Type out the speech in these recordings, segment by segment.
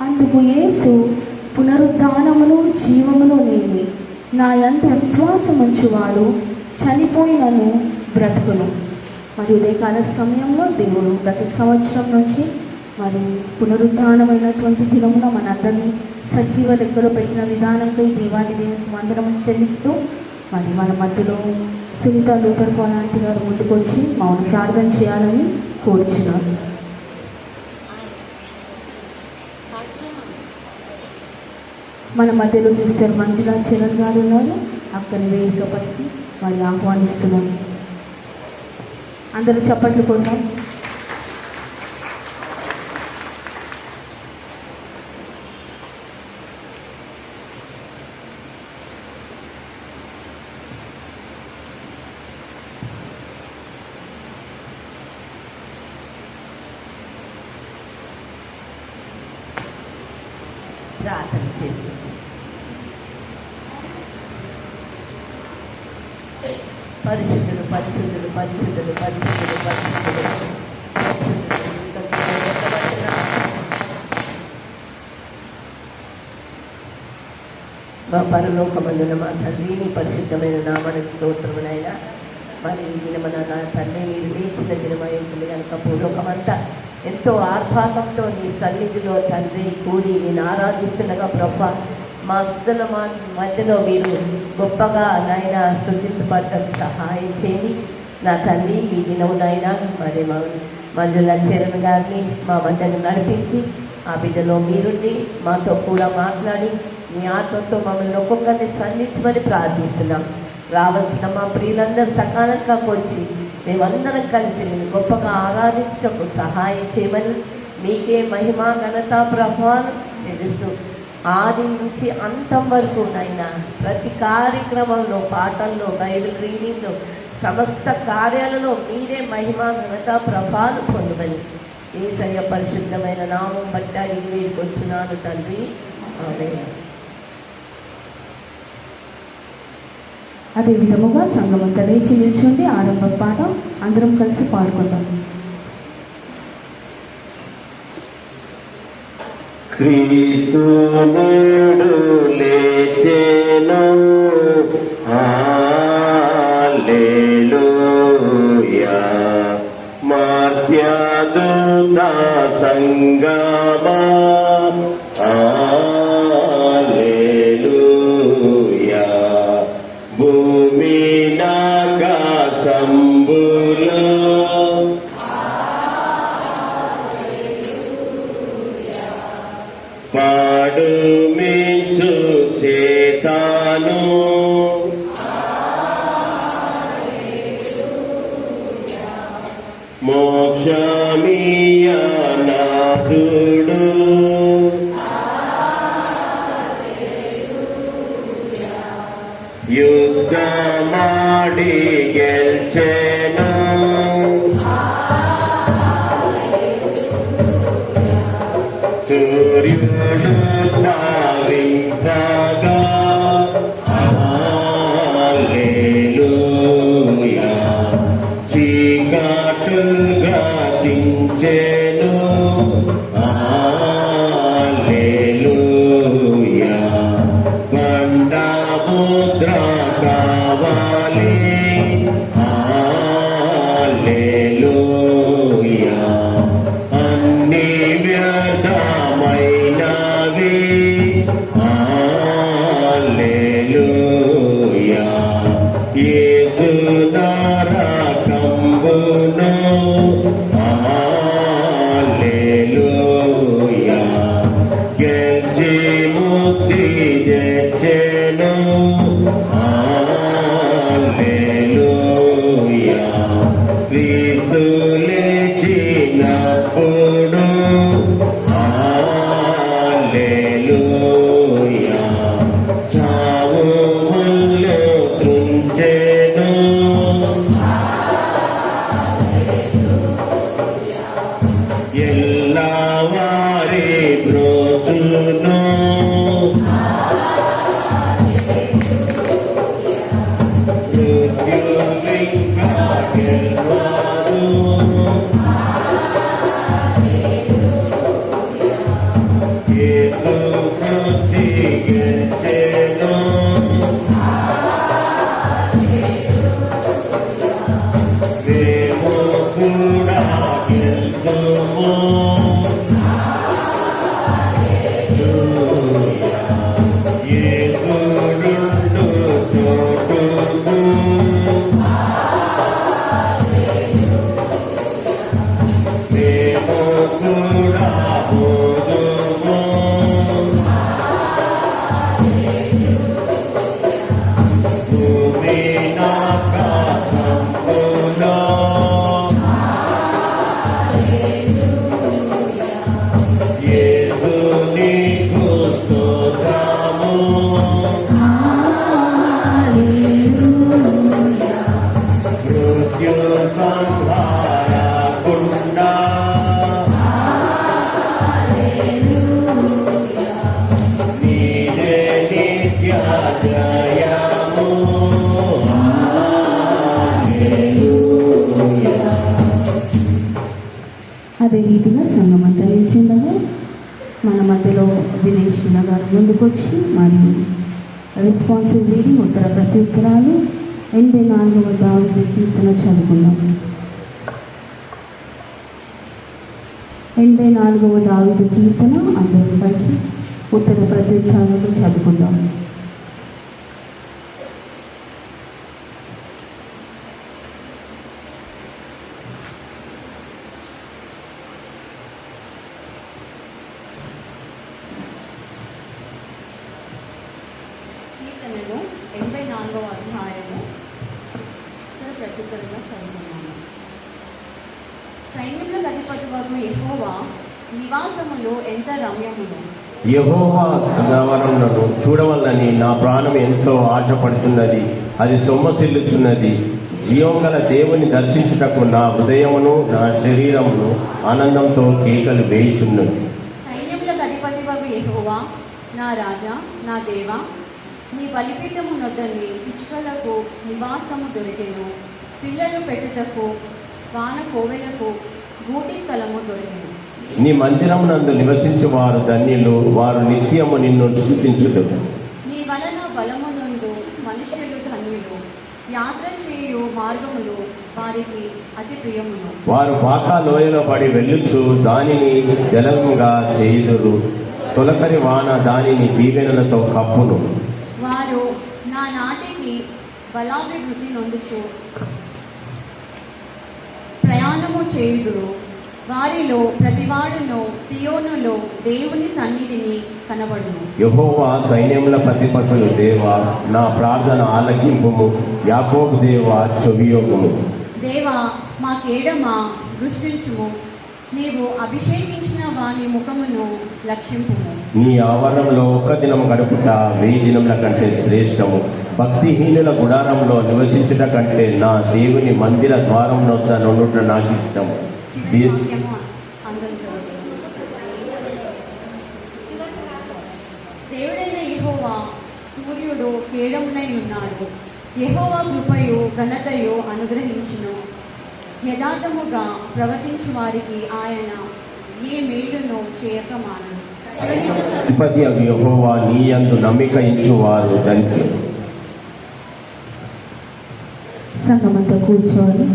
అందుకు యేసు, పునరుద్ధానమును జీవమును నేనే, నా యందు విశ్వాసముంచువాడు చనిపోయినను బ్రతుకును. మరి ఉదయకాల సమయంలో దేవుడు గత సంవత్సరం నుంచి మరి పునరుద్ధానమైనటువంటి దినమున మనందరినీ సజీవ లెక్కలో పెట్టిన విధానంపై దేవునికి వందనం చెల్లిస్తూ మరి మన మధ్యలో సునీత లూథర్ పోలాంటి గారు ముందుకొచ్చి మౌన ప్రార్థన చేయాలని కోరుచున్నాను. మన మధ్యలో సిస్టర్ మంజులా చరణ్ గారు ఉన్నారు. అక్కడి వేసోపతికి మరి ఆహ్వానిస్తున్నాను. అందరూ చప్పట్లు కొడతాం. ప్రార్థన చేస్తుంది. పరిశుద్ధులు పరిశుద్ధులు పరిశుద్ధులు పరిశుద్ధులు పరిశుద్ధులు మా పరలోకమందున మా తండ్రి, నీ పరిశుద్ధమైన నామానికి స్తోత్రమునైనా. మరి ఈ దినమన నా తండ్రి, మీరు లేచిన దినమై ఉంటుంది కనుక పూర్వకమంతా ఎంతో ఆర్భాటంతో నీ సన్నిధిలో తండ్రి కూడి నేను ఆరాధిస్తుండగా ప్రభా, మా మధ్యలో మీరు గొప్పగా నాయన స్తుతించబడటకు సహాయం చేయండి నా తండ్రి. ఈ దినమునైనా మరి మంజుల చరణ్ గారిని మా మధ్యను నడిపించి ఆ బిడ్డలో మీరుండి మాతో కూడా మాట్లాడి మీ ఆత్మతో మమ్మల్ని ఒక్కొక్కరిని సంధించమని ప్రార్థిస్తున్నాం. రావాల్సిన మా ప్రియులందరూ సకాలంగా వచ్చి మేమందరం కలిసి నేను గొప్పగా ఆరాధించటకు సహాయం చేయమని మీకే మహిమ ఘనత ప్రభావం తెలుసు. ఆది నుంచి అంతం వరకు నైనా ప్రతి కార్యక్రమంలో, పాటల్లో, బైబిల్ రీడింగ్లో, సమస్త కార్యాలలో మీరే మహిమ ఘనత ప్రభావం పొందమని యేసయ్య పరిశుద్ధమైన నామం బట్టి అడిగి వేడుకొచ్చున్నాను తండ్రి. ఆమేన్. అదే విధముగా సంఘమంతా లేచి నిల్చుండి ఆరంభ పాట అందరం కలిసి పాడుకుందాం. క్రీస్తు నేడు లేచెను, హల్లెలూయా. మర్త్యదూత సంగమా, హల్లెలూయా. భూమి నాకాశంబులో పాడుమించు చేతాను, మోక్షమీయ నాథుడు. యుద్ధమాడి గెల్చెను, సూర్యుడు తావించగా, హల్లెలూయా. చీకటుగా దించెను, హల్లెలూయా. కొండముద్ర కావాలి, హల్లెలూయా. అన్ని వ్యర్థమైనవి, హల్లెలూయా. యేసు నరకంబును, హల్లెలూయా. గెలిచి ముక్తి తెచ్చెను, హల్లెలూయా. క్రీస్తు లేచినప్పుడు, హల్లెలూయా. చావు ముల్లు త్రుంచెను, ఎల్లవారి బ్రోతును, మృత్యువింకా గెల్వారు, సంహారకుండా నీదే నిత్య జయము. అదే రీతిగా సంఘం అంతా నిలిచిండగా మన మధ్యలో దినేష్ గారు ముందుకొచ్చి మరియు రెస్పాన్సివ్ రీడింగ్ ఉత్తర ప్రత్యుత్తరాలు 84వ దావీదు కీర్తన చదువుకుందాం. 84వ దావీదు కీర్తన అందరూ కలిసి ఉత్తర ప్రత్యుత్తరాలు చదువుకుందాం. కీర్తనలు 84వ అధ్యాయము ప్రత్యుత్తరంగా చదువుతున్నాము. సైన్యములకు అధిపతివగు యెహోవా నివాసములు ఎంత రమ్యములు. యెహోవా గమనములను చూడవలనని నా ప్రాణం ఎంతో ఆశపడుతున్నది. అది సొమ్మసిల్లుచున్నది. జీవం గల దేవుని దర్శించుటకు నా హృదయమును నా శరీరమును ఆనందంతో కేకలు వేయుచున్నది. సైన్యములకు అధిపతివగు యెహోవా నా రాజా నా దేవా, నీ బలిపీఠము నొద్దని పిచ్చుకలకు నివాసము దొరికెను. పిల్లలు పెట్టుటకు వాన కోవెలకు గూటి స్థలము దొరికెను. నీ మందిరమునందు నివసించు వారు ధన్యులు. వారు నిత్యము నిన్ను స్తుతించుదు. నీ వలన బలము నుండు మనుష్యులు ధన్యులు. యాత్ర చేయు మార్గములు వారికి అతి ప్రియములు. వారు బాకా లోయలో పడి వెళ్ళుచు దానిని జలముగా చేయుదురు. తొలకరి వాన దానిని దీవెనలతో కప్పును. వారు నా నాటికి బలాభివృద్ధి నొందుచు ప్రయాణము చేయుదురు. వారిలో ప్రతివాడును సియోనులో దేవుని సన్నిధిని కనబడును. యెహోవా సైన్యముల ప్రతిపత్తులు దేవా, నా ప్రార్థన ఆలకింపుము. యాకోబు దేవా చెవియొగ్గుము. దేవా మాకేడమా దృష్టించుము. నీవు అభిషేకించిన వాని ముఖమును లక్షింపుము. నీ ఆవరణంలో ఒక్క దినం గడుపుట 1000 దినముల కంటే శ్రేష్టము. భక్తిహీనుల గుడారంలో నివసించుట కంటే నా దేవుని మందిర ద్వారం వద్ద నుండుట నాకు ఇష్టము. చివరి వాక్యము అందరం చదువుదాం. దేవుడైన యెహోవా సూర్యుడు కేడమునై ఉన్నాడు. యెహోవా కృపయు ఘనతయు అనుగ్రహించును. యథార్థముగా ప్రవర్తించు వారికి ఆయన ఏ మేలును చేయక మానడు. అధిపతి అగు యెహోవా నీ యందు నమ్మిక ఇంచువారు ధన్యులు. సంఘమంతా కూర్చోవాలి.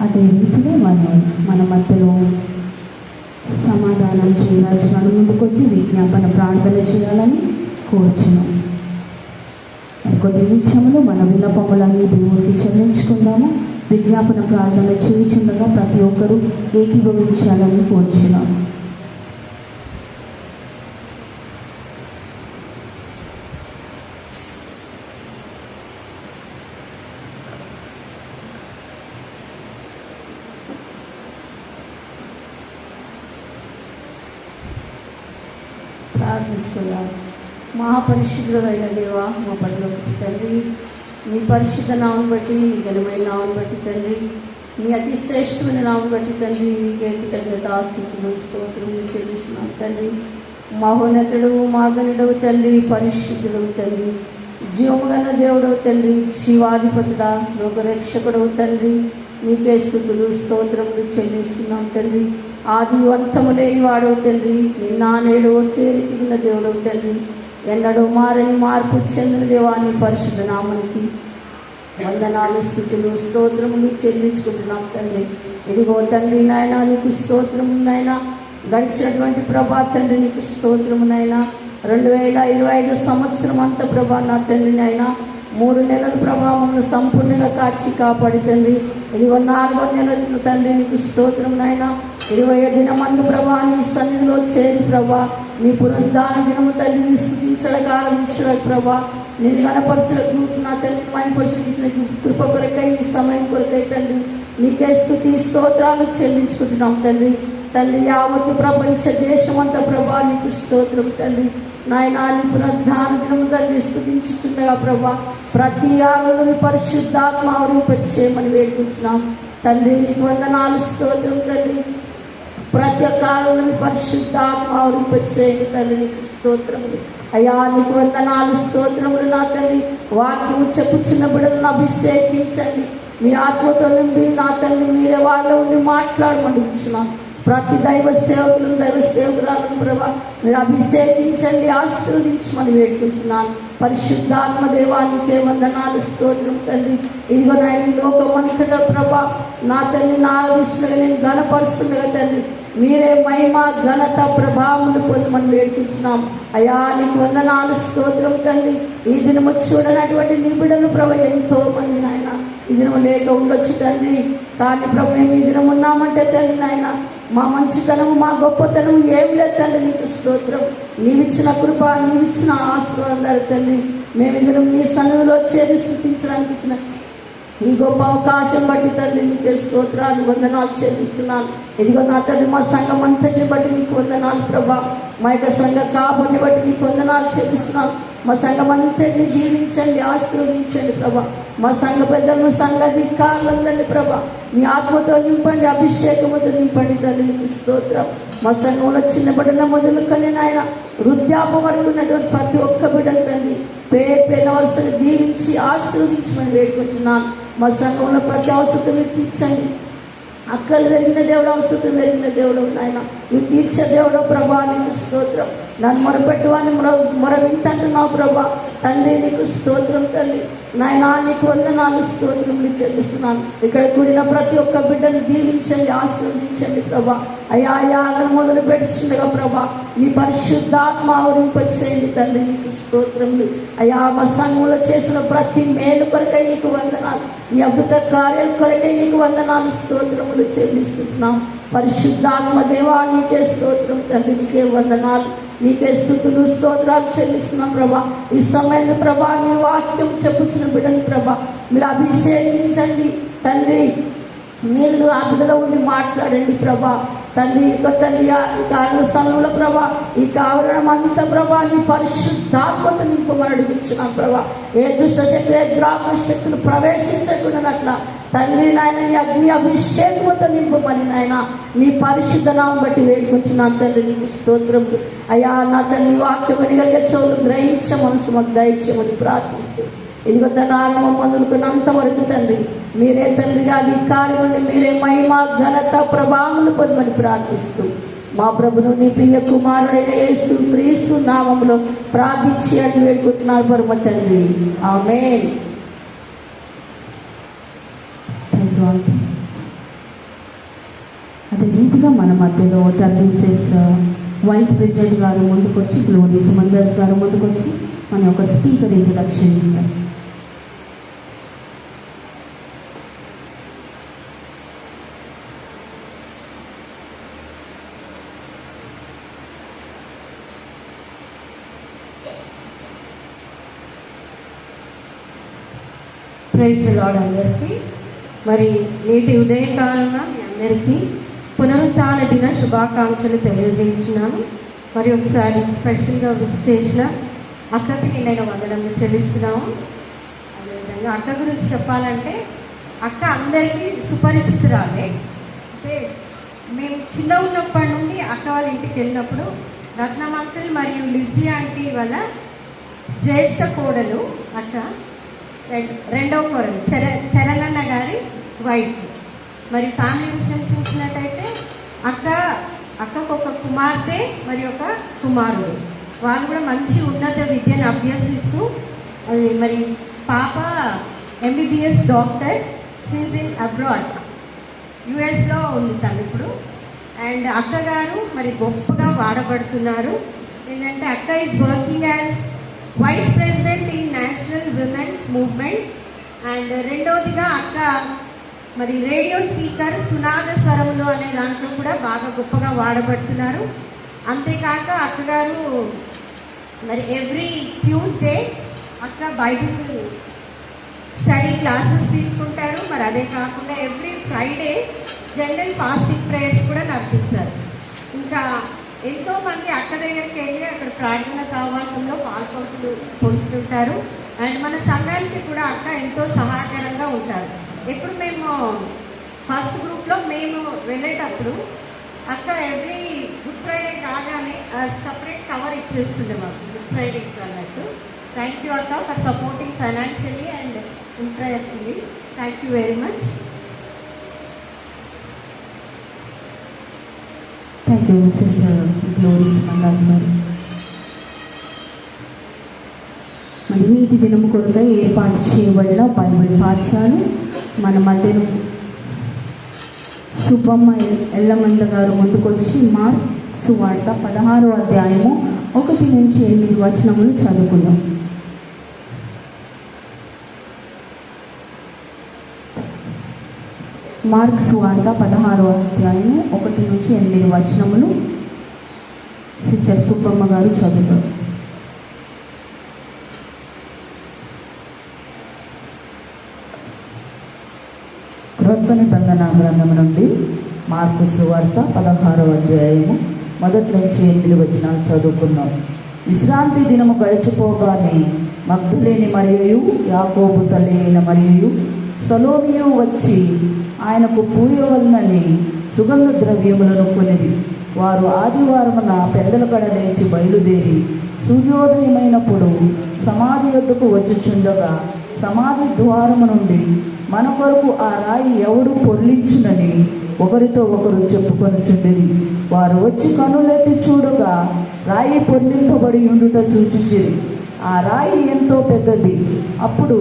అదే రీతిలో మన మధ్యలో సమాధానం చేయాల్సిన ముందుకొచ్చి విజ్ఞాపన ప్రార్థన చేయాలని కోరుచున్నాం. కొద్ది నిమిషంలో మన విన్నపములన్నీ దేవుడికి చెల్లించుకుందాము. విజ్ఞాపన ప్రార్థన చేయుచుండగా ప్రతి ఒక్కరూ ఏకీభవించాలని కోరుచున్నాం. ప్రార్థించుకుందాం. మహాపరిశుద్ధుడైన దేవా, మా పరలోకపు తండ్రి, మీ పరిశుద్ధ నామం బట్టి, మీ ఘనమైన నామం బట్టి తండ్రి, మీ అతి శ్రేష్టమైన నామం బట్టి తండ్రి, మీకే కృతజ్ఞతాస్తుతులు స్తోత్రములు చెల్లిస్తున్నాం తండ్రి. మహోన్నతుడు, మాగనుడవు తండ్రి, పరిశుద్ధుడవు తండ్రి, జీవముగల దేవుడవు తండ్రి, జీవాధిపతుడా, లోకరక్షకుడవు తండ్రి, మీకే స్తుతులు స్తోత్రములు చెల్లిస్తున్నాం తండ్రి. ఆది అంతము లేని వాడవు తండ్రి, నిన్న నేడు తేలిన దేవుడవు తండ్రి, ఎన్నడూ మారని మార్పు చెందిన దేవాన్ని పరిశుద్ధ నామానికి వందనాలు స్తుతులు స్తోత్రములు చెల్లించుకుంటున్నాం తండ్రి. ఇదిగో తండ్రి నాయన నీకు స్తోత్రము నాయన. గడిచినటువంటి ప్రభా తండ్రి నీకు స్తోత్రము నాయన. 2025 సంవత్సరం అంతా ప్రభా నా తండ్రి నాయన 3 నెలల ప్రభావంలో సంపూర్ణంగా కాచి కాపాడి తండ్రి. ఇదిగో 4వ నెల తండ్రి నీకు స్తోత్రం నాయన. 20 దినమందు ప్రభా నీ సన్నిధిలో చేరి ప్రభా నీ పునరుద్ధాన దినము తల్లిని స్థుతించడగా ఆరాధించడానికి ప్రభా నేను కనపరచకు నా తల్లి మహిమ పరిశీలించిన కృప కొరకై ఈ సమయం కొరకై తండ్రి నీకే స్తుతి స్తోత్రాలు చెల్లించుకుంటున్నాం తండ్రి. తల్లి యావత్తు ప్రపంచ దేశమంతా ప్రభా నీకు స్తోత్రం తండ్రి. నాయన నీ పునరుద్ధాన దినము తల్లి స్తుతించుచుండగా ప్రభా ప్రతి ఆలోని పరిశుద్ధాత్మ ఆవరింపచేయమని వేడుకుంటున్నాం తండ్రి. నీకు వందనాలు స్తోత్రం తల్లి. ప్రతి ఒక్క ఆలోని పరిశుద్ధాత్మ ఆవరింపచేయండి తల్లి. నీకు స్తోత్రములు అయ్యా. నీకు వందనాలు స్తోత్రములు నా తల్లి. వాక్యము చెప్పుచున్న బిడ్డలను అభిషేకించండి. మీ ఆత్మతో నిండి నా తల్లి మీరే వాళ్ళ ఉండి మాట్లాడమని ఇచ్చినాం. ప్రతి దైవ సేవకులను దైవ సేవకురాలను ప్రభా మీరు అభిషేకించండి, ఆశీర్వదించమని వేడుకుంటున్నాను. పరిశుద్ధాత్మ దేవానికే వందనాలు స్తోత్రం తండ్రి. ఇదిగో నాయన లోకమంతటా ప్రభా నా తల్లి నా ఆలోచనగా నేను ఘనపరుస్తుండగా తండ్రి మీరే మహిమ ఘనత ప్రభావములు పొందమని వేడుకుంటున్నాం. అయ్యా నీకు వందనాలు స్తోత్రం తండ్రి. ఈ దినము చూడనటువంటి నీ బిడ్డలు ప్రభు ఎంతో మంది నాయన ఈ దినము లేక ఉండొచ్చు తండ్రి. కానీ ప్రభు మేము ఈ దినం ఉన్నామంటే తండ్రి నాయన మా మంచితనము మా గొప్పతనము ఏమి లేదు తండ్రి. నీకు స్తోత్రం. నీవిచ్చిన కృప నీవిచ్చిన ఆశీర్వాదాలు తండ్రి. మేము ఈ దినం నీ సన్నిధిలో చేరి స్థుతించడానికి ఇచ్చిన ఈ గొప్ప అవకాశం బట్టి తండ్రి నీకే స్తోత్రాలు వందనాలు చెల్లిస్తున్నాను. ఇదిగో నా తండ్రి మా సంఘం అంతటిని బట్టి నీకు వందనాలు ప్రభా. మా యొక్క సంఘ కాబోని బట్టి నీకు వందనాలు చెల్లిస్తున్నాను. మా సంఘం అంతటిని దీవించండి, ఆశీర్వదించండి ప్రభా. మా సంఘ పెద్దలను సంఘ ధిక్కారులందరినీ ప్రభా మీ ఆత్మతో నింపండి, అభిషేకముతో నింపండి తండ్రి. నీకు స్తోత్రం. మా సంఘంలో చిన్న బిడ్డల మొదలుకొని నాయన వృద్ధాపం వరకు ఉన్నటువంటి ప్రతి ఒక్క బిడ్డలు తండ్రి పేరు వరుసను దీవించి ఆశీర్వదించమని వేడుకుంటున్నాను. మా సంఘంలో ప్రతి అవసరం తీర్చండి. అక్కలు వెలిగిన దేవుడు, అవసరం వెలిగిన దేవుడు నాయన నువ్వు తీర్చే దేవుడు ప్రభా. నీకు స్తోత్రం. నన్ను మొరపెట్టువాన్ని మొర వింటున్నావు ప్రభా. తండ్రి నీకు స్తోత్రం తల్లి. నాయన నీకు వందనాలు స్తోత్రములు చెల్లిస్తున్నాను. ఇక్కడ కూడిన ప్రతి ఒక్క బిడ్డను దీవించండి, ఆశీర్వదించండి ప్రభా. అయ్యా అయ్యా మొదలు పెట్టుచుండగా ప్రభా మీ పరిశుద్ధాత్మ ఆవరింపచేయండి తండ్రి. నీకు స్తోత్రములు అయ్యా. మా సంఘంలో చేసిన ప్రతి మేలు కొరకై నీకు వందనాలు, మీ అద్భుత కార్యాల కొరకై నీకు వందనాలు స్తోత్రములు చెల్లిస్తున్నాం. పరిశుద్ధాత్మ దేవా నీకే స్తోత్రం తండ్రి. నీకే వందనాలు, నీకే స్తుతులు స్తోత్రాలు చెల్లిస్తున్నాం ప్రభా. ఈ సమయంలో ప్రభా మీ వాక్యం చెప్పుచిన బిడ్డని ప్రభా మీరు అభిషేకించండి తండ్రి. మీరు ఆ బిడ్డలో ఉండి మాట్లాడండి ప్రభా. తండ్రి తండ్రి ఈ కాలంలో ప్రభా ఈ కావరణం అంతా ప్రభా నీ పరిశుద్ధాత్మత నింపమని అడుగుతున్నాం ప్రభా. ఏ దుష్ట శక్తులు ఏ ద్రాక్ష శక్తులు ప్రవేశించకుండా తండ్రి నాయన నీ అగ్ని అభిషేకముతో నింపమని నాయన నీ పరిశుద్ధ నామం బట్టి వేడుకుంటున్నాను తండ్రి. నీకు స్తోత్రం అయ్యా. నా తండ్రి వాక్యం వినగలిగే చెవులు గ్రహించే మనసు మాకు దయచేయమని ప్రార్థిస్తూ ఇదిగో తన ఆరంభం మొదలుకున్నంత వరకు తండ్రి మీరే తండ్రిగా నీ కార్యం మీరే మహిమ ఘనత ప్రభావములు పొందమని ప్రార్థిస్తూ మా ప్రభును నీ ప్రియ కుమారుడైన యేసు క్రీస్తు నామములో ప్రార్థించి అని వేడుకుంటున్నారు పరమ తండ్రి. ఆమేన్. అదే రీతిగా మన మధ్యలో టర్బీసెస్ వైస్ ప్రెసిడెంట్ గారు ముందుకొచ్చి, గ్లోరీ సుమందర్స్ గారు ముందుకొచ్చి మన ఒక స్పీకర్ ఇంట్రడక్షన్ ఇస్తారు. ప్రైజ్ ది లార్డ్ అందరికీ. మరి నేటి ఉదయకాలన మీ అందరికీ పునరుత్థాన దిన శుభాకాంక్షలు తెలియజేస్తున్నాను. మరి ఒకసారి స్పెషల్గా విజిట్ చేసిన అక్కకి నేను వందనములు చెల్లిస్తున్నాము. అదేవిధంగా అక్క గురించి చెప్పాలంటే అక్క అందరికీ సుపరిచితురాలే. అంటే మేము చిన్న ఉన్నప్పటి నుండి అక్క వాళ్ళ ఇంటికి వెళ్ళినప్పుడు రత్నం అంకుల్ మరియు లిజీ ఆంటీ వాళ్ళ జ్యేష్ఠ కోడలు అక్క, రెండవ కోడలు చరణన్న గారి వైఫ్. మరి ఫ్యామిలీ విషయం చూసినట్టయితే అక్కకు ఒక కుమార్తె మరి ఒక కుమారుడు. వాళ్ళు కూడా మంచి ఉన్నత విద్యను అభ్యసిస్తూ మరి పాప MBBS doctor, she's in abroad, యుఎస్లో ఉంది తను ఇప్పుడు. అండ్ అక్కగారు మరి గొప్పగా వాడబడుతున్నారు. ఏంటంటే అక్క is working as vice president in national women's movement. And రెండవదిగా అక్క మరి రేడియో స్పీకర్ సునాద స్వరములు అనే దాంట్లో కూడా బాగా గొప్పగా వాడబడుతున్నారు. అంతేకాక అక్కగారు మరి ఎవ్రీ ట్యూస్డే అక్క బైబిల్ స్టడీ క్లాసెస్ తీసుకుంటారు. మరి అదే కాకుండా every Friday general fasting prayers కూడా నడిపిస్తారు. ఇంకా ఎంతోమంది అక్కడ దగ్గరికి వెళ్ళి అక్కడ ప్రార్థన సహవాసంలో పొందుతుంటారు. అండ్ మన సంఘానికి కూడా అక్క ఎంతో సహాయకరంగా ఉంటారు. ఇప్పుడు మేము ఫస్ట్ గ్రూప్లో మేము వెళ్ళేటప్పుడు అక్క ఎవ్రీ గుడ్ ఫ్రైడే కాగానే సపరేట్ కవర్ ఇచ్చేస్తుంది మాకు గుడ్ ఫ్రైడేకి అన్నట్టు. థ్యాంక్ యూ అక్క for supporting financially and interestly. Thank you very much. Thank you sister Glory Sumandas గారు. మరి నీటి దినము కొరకై ఏర్పాటు చేయబడిన బైబిల్ పాఠ్యాలు మన మధ్యలో సుబ్బమ్మ ఎల్లమంద గారు ముందుకొచ్చి మార్క్ సువార్త 16వ అధ్యాయము 1 నుంచి 8 వచనములు చదువుకుందాం. మార్క్ సువార్త 16వ అధ్యాయము 1 నుంచి 8 వచనములు సిస్టర్ సుబ్బమ్మ గారు చదువుతారు. క్రొత్త నిబంధన గ్రంథం నుండి మార్కు సువార్త 16వ అధ్యాయము 1 నుంచి 8 వచనాలు చదువుకున్నాం. విశ్రాంతి దినము గడిచిపోగానే మగ్ధలేని మరియయు యాకోబు తల్లి అయిన మరియయు సలోమియు వచ్చి ఆయనకు పూయవలనని సుగంధ ద్రవ్యములను కొనిది. వారు ఆదివారమున పెద్దల కడ లేచి బయలుదేరి సూర్యోదయమైనప్పుడు సమాధి యొద్దకు వచ్చుచుండగా సమాధి ద్వారము నుండి మన కొరకు ఆ రాయి ఎవడు పొర్లించునని ఒకరితో ఒకరు చెప్పుకొనుచుండిరి. వారు వచ్చి కనులెత్తి చూడగా రాయి పొర్లింపబడి ఉండుట చూచిరి. ఆ రాయి ఎంతో పెద్దది. అప్పుడు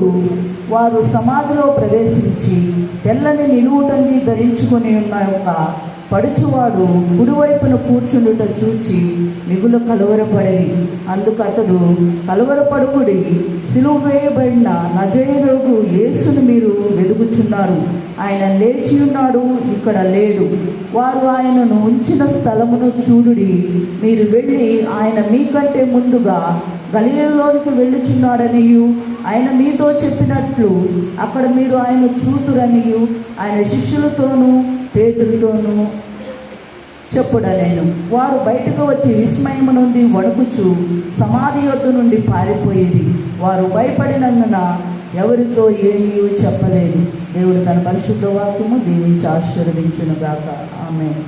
వారు సమాధిలో ప్రవేశించి తెల్లని నిలువుటంగి ధరించుకొని ఉన్న ఒక పడుచువాడు కుడివైపున కూర్చుండుట చూచి మిగులు కలవరపడేది. అందుకు అతడు, కలవరపడుకుడి, సిలువ వేయబడిన నజరేయుడు యేసును మీరు వెదుకుచున్నారు. ఆయన లేచి ఉన్నాడు, ఇక్కడ లేడు. వారు ఆయనను ఉంచిన స్థలమును చూడుడి. మీరు వెళ్ళి ఆయన మీకంటే ముందుగా గలిలయలోనికి వెళ్ళుచున్నాడనియు ఆయన మీతో చెప్పినట్లు అక్కడ మీరు ఆయన చూతురనియు ఆయన శిష్యులతోనూ పేతురుతోనూ చెప్పుడనేను. వారు బయటకు వచ్చి విస్మయము నుండి వణుకుచు సమాధి యొద్ద నుండి పారిపోయేది. వారు భయపడినందున ఎవరితో ఏమీ చెప్పలేదు. దేవుడు తన పరిశుద్ధ వాక్యము దీవించి ఆశీర్వదించునుగాక. ఆమేన్.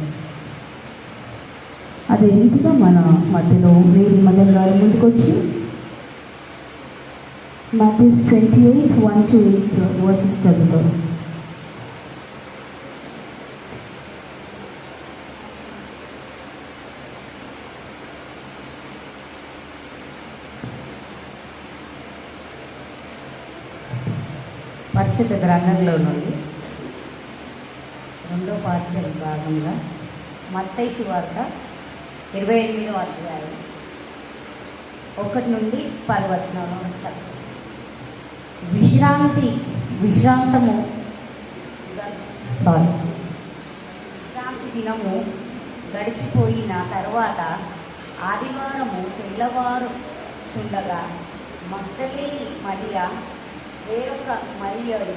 అదే రీతిగా మన మధ్యలో మేరీ మదన్ గారు ముందుకొచ్చి మాథ్యూస్ 28 1 to 8 వర్సెస్ చదువుతారు. పరిశుద్ధ గ్రంథంలో నుండి 2వ పాఠ్య భాగంగా మత్తయి సువార్త 28వ అధ్యాయం 1 నుండి 10 వచనాలు చదువు. విశ్రాంతి దినము గడిచిపోయిన తరువాత ఆదివారము తెల్లవారు చుండగా మగ్దలేని మరియ వేరొక మరియలు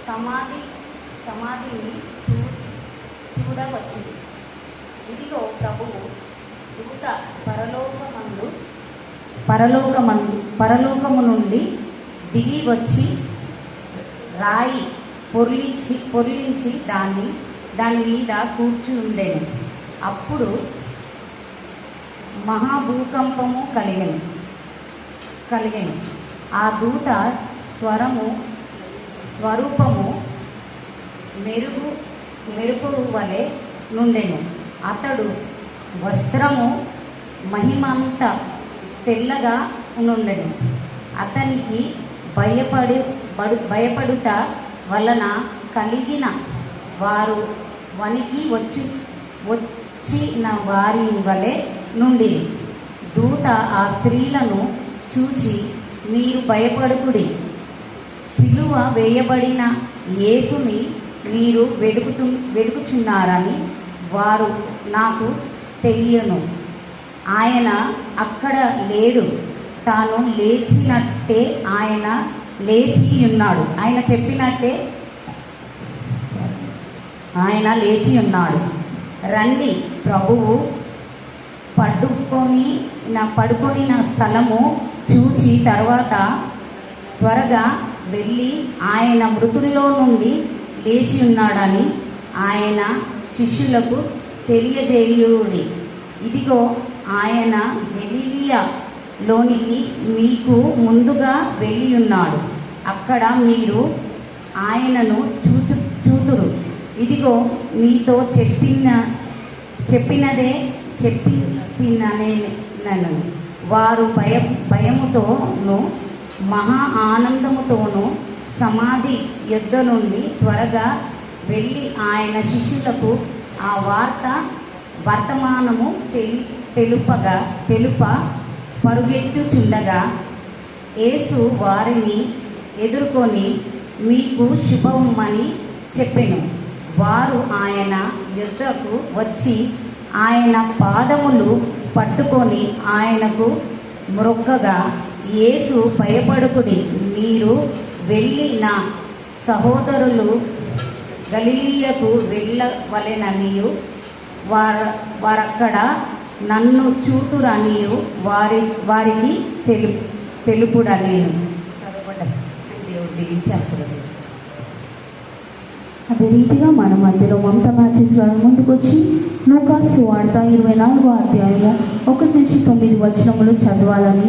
సమాధిని చూడవచ్చింది. ఇదిగో ప్రభువు దూత పరలోకము నుండి దిగి వచ్చి రాయి పొర్లించి దాని మీద కూర్చుండెను. అప్పుడు మహాభూకంపము కలిగెను. ఆ దూత స్వరూపము మెరుపు వలె నుండెను. అతడు వస్త్రము మహిమంత తెల్లగా నుండెను. అతనికి భయపడుట వలన కలిగిన వారు వణికి వచ్చిన వారి వలె నుండి. దూత ఆ స్త్రీలను చూచి, మీరు భయపడుకుడి, సిలువ వేయబడిన యేసుని మీరు వెదుకుచున్నారని వారు నాకు తెలియను. ఆయన అక్కడ లేడు, తాను లేచినట్టే ఆయన లేచి ఉన్నాడు. ఆయన చెప్పినట్టే ఆయన లేచి ఉన్నాడు. రండి, ప్రభువు పడుకొని స్థలము చూచి తర్వాత త్వరగా వెళ్ళి ఆయన మృతుల్లో నుండి లేచి ఉన్నాడని ఆయన శిష్యులకు తెలియజేయుడి. ఇదిగో ఆయన గలిలయలోనికి మీకు ముందుగా వెళ్ళి ఉన్నాడు, అక్కడ మీరు ఆయనను చూతురు. ఇదిగో మీతో చెప్పినను. వారు భయముతోనూ మహా ఆనందముతోనూ సమాధి యొద్ద నుండి త్వరగా వెళ్ళి ఆయన శిష్యులకు ఆ వర్తమానము తెలుప పరుగెత్తుచుండగా యేసు వారిని ఎదుర్కొని మీకు శుభమని చెప్పెను. వారు ఆయన యొద్దకు వచ్చి ఆయన పాదములు పట్టుకొని ఆయనకు మ్రొక్కగా, యేసు భయపడకుడి, మీరు వెళ్ళి నా సహోదరులు గలిలయకు వెళ్ళవలెననియు వారక్కడ నన్ను చూతురనియు వారికి తెలుపుడనేను. దేవుడు దీవించారు. అదే రీతిగా మన మధ్యలో మమతా మ్యాచెస్ గారు ముందుకొచ్చి లూకాసు సువార్త 24వ అధ్యాయము 1 నుంచి 9 వచనములు చదవాలని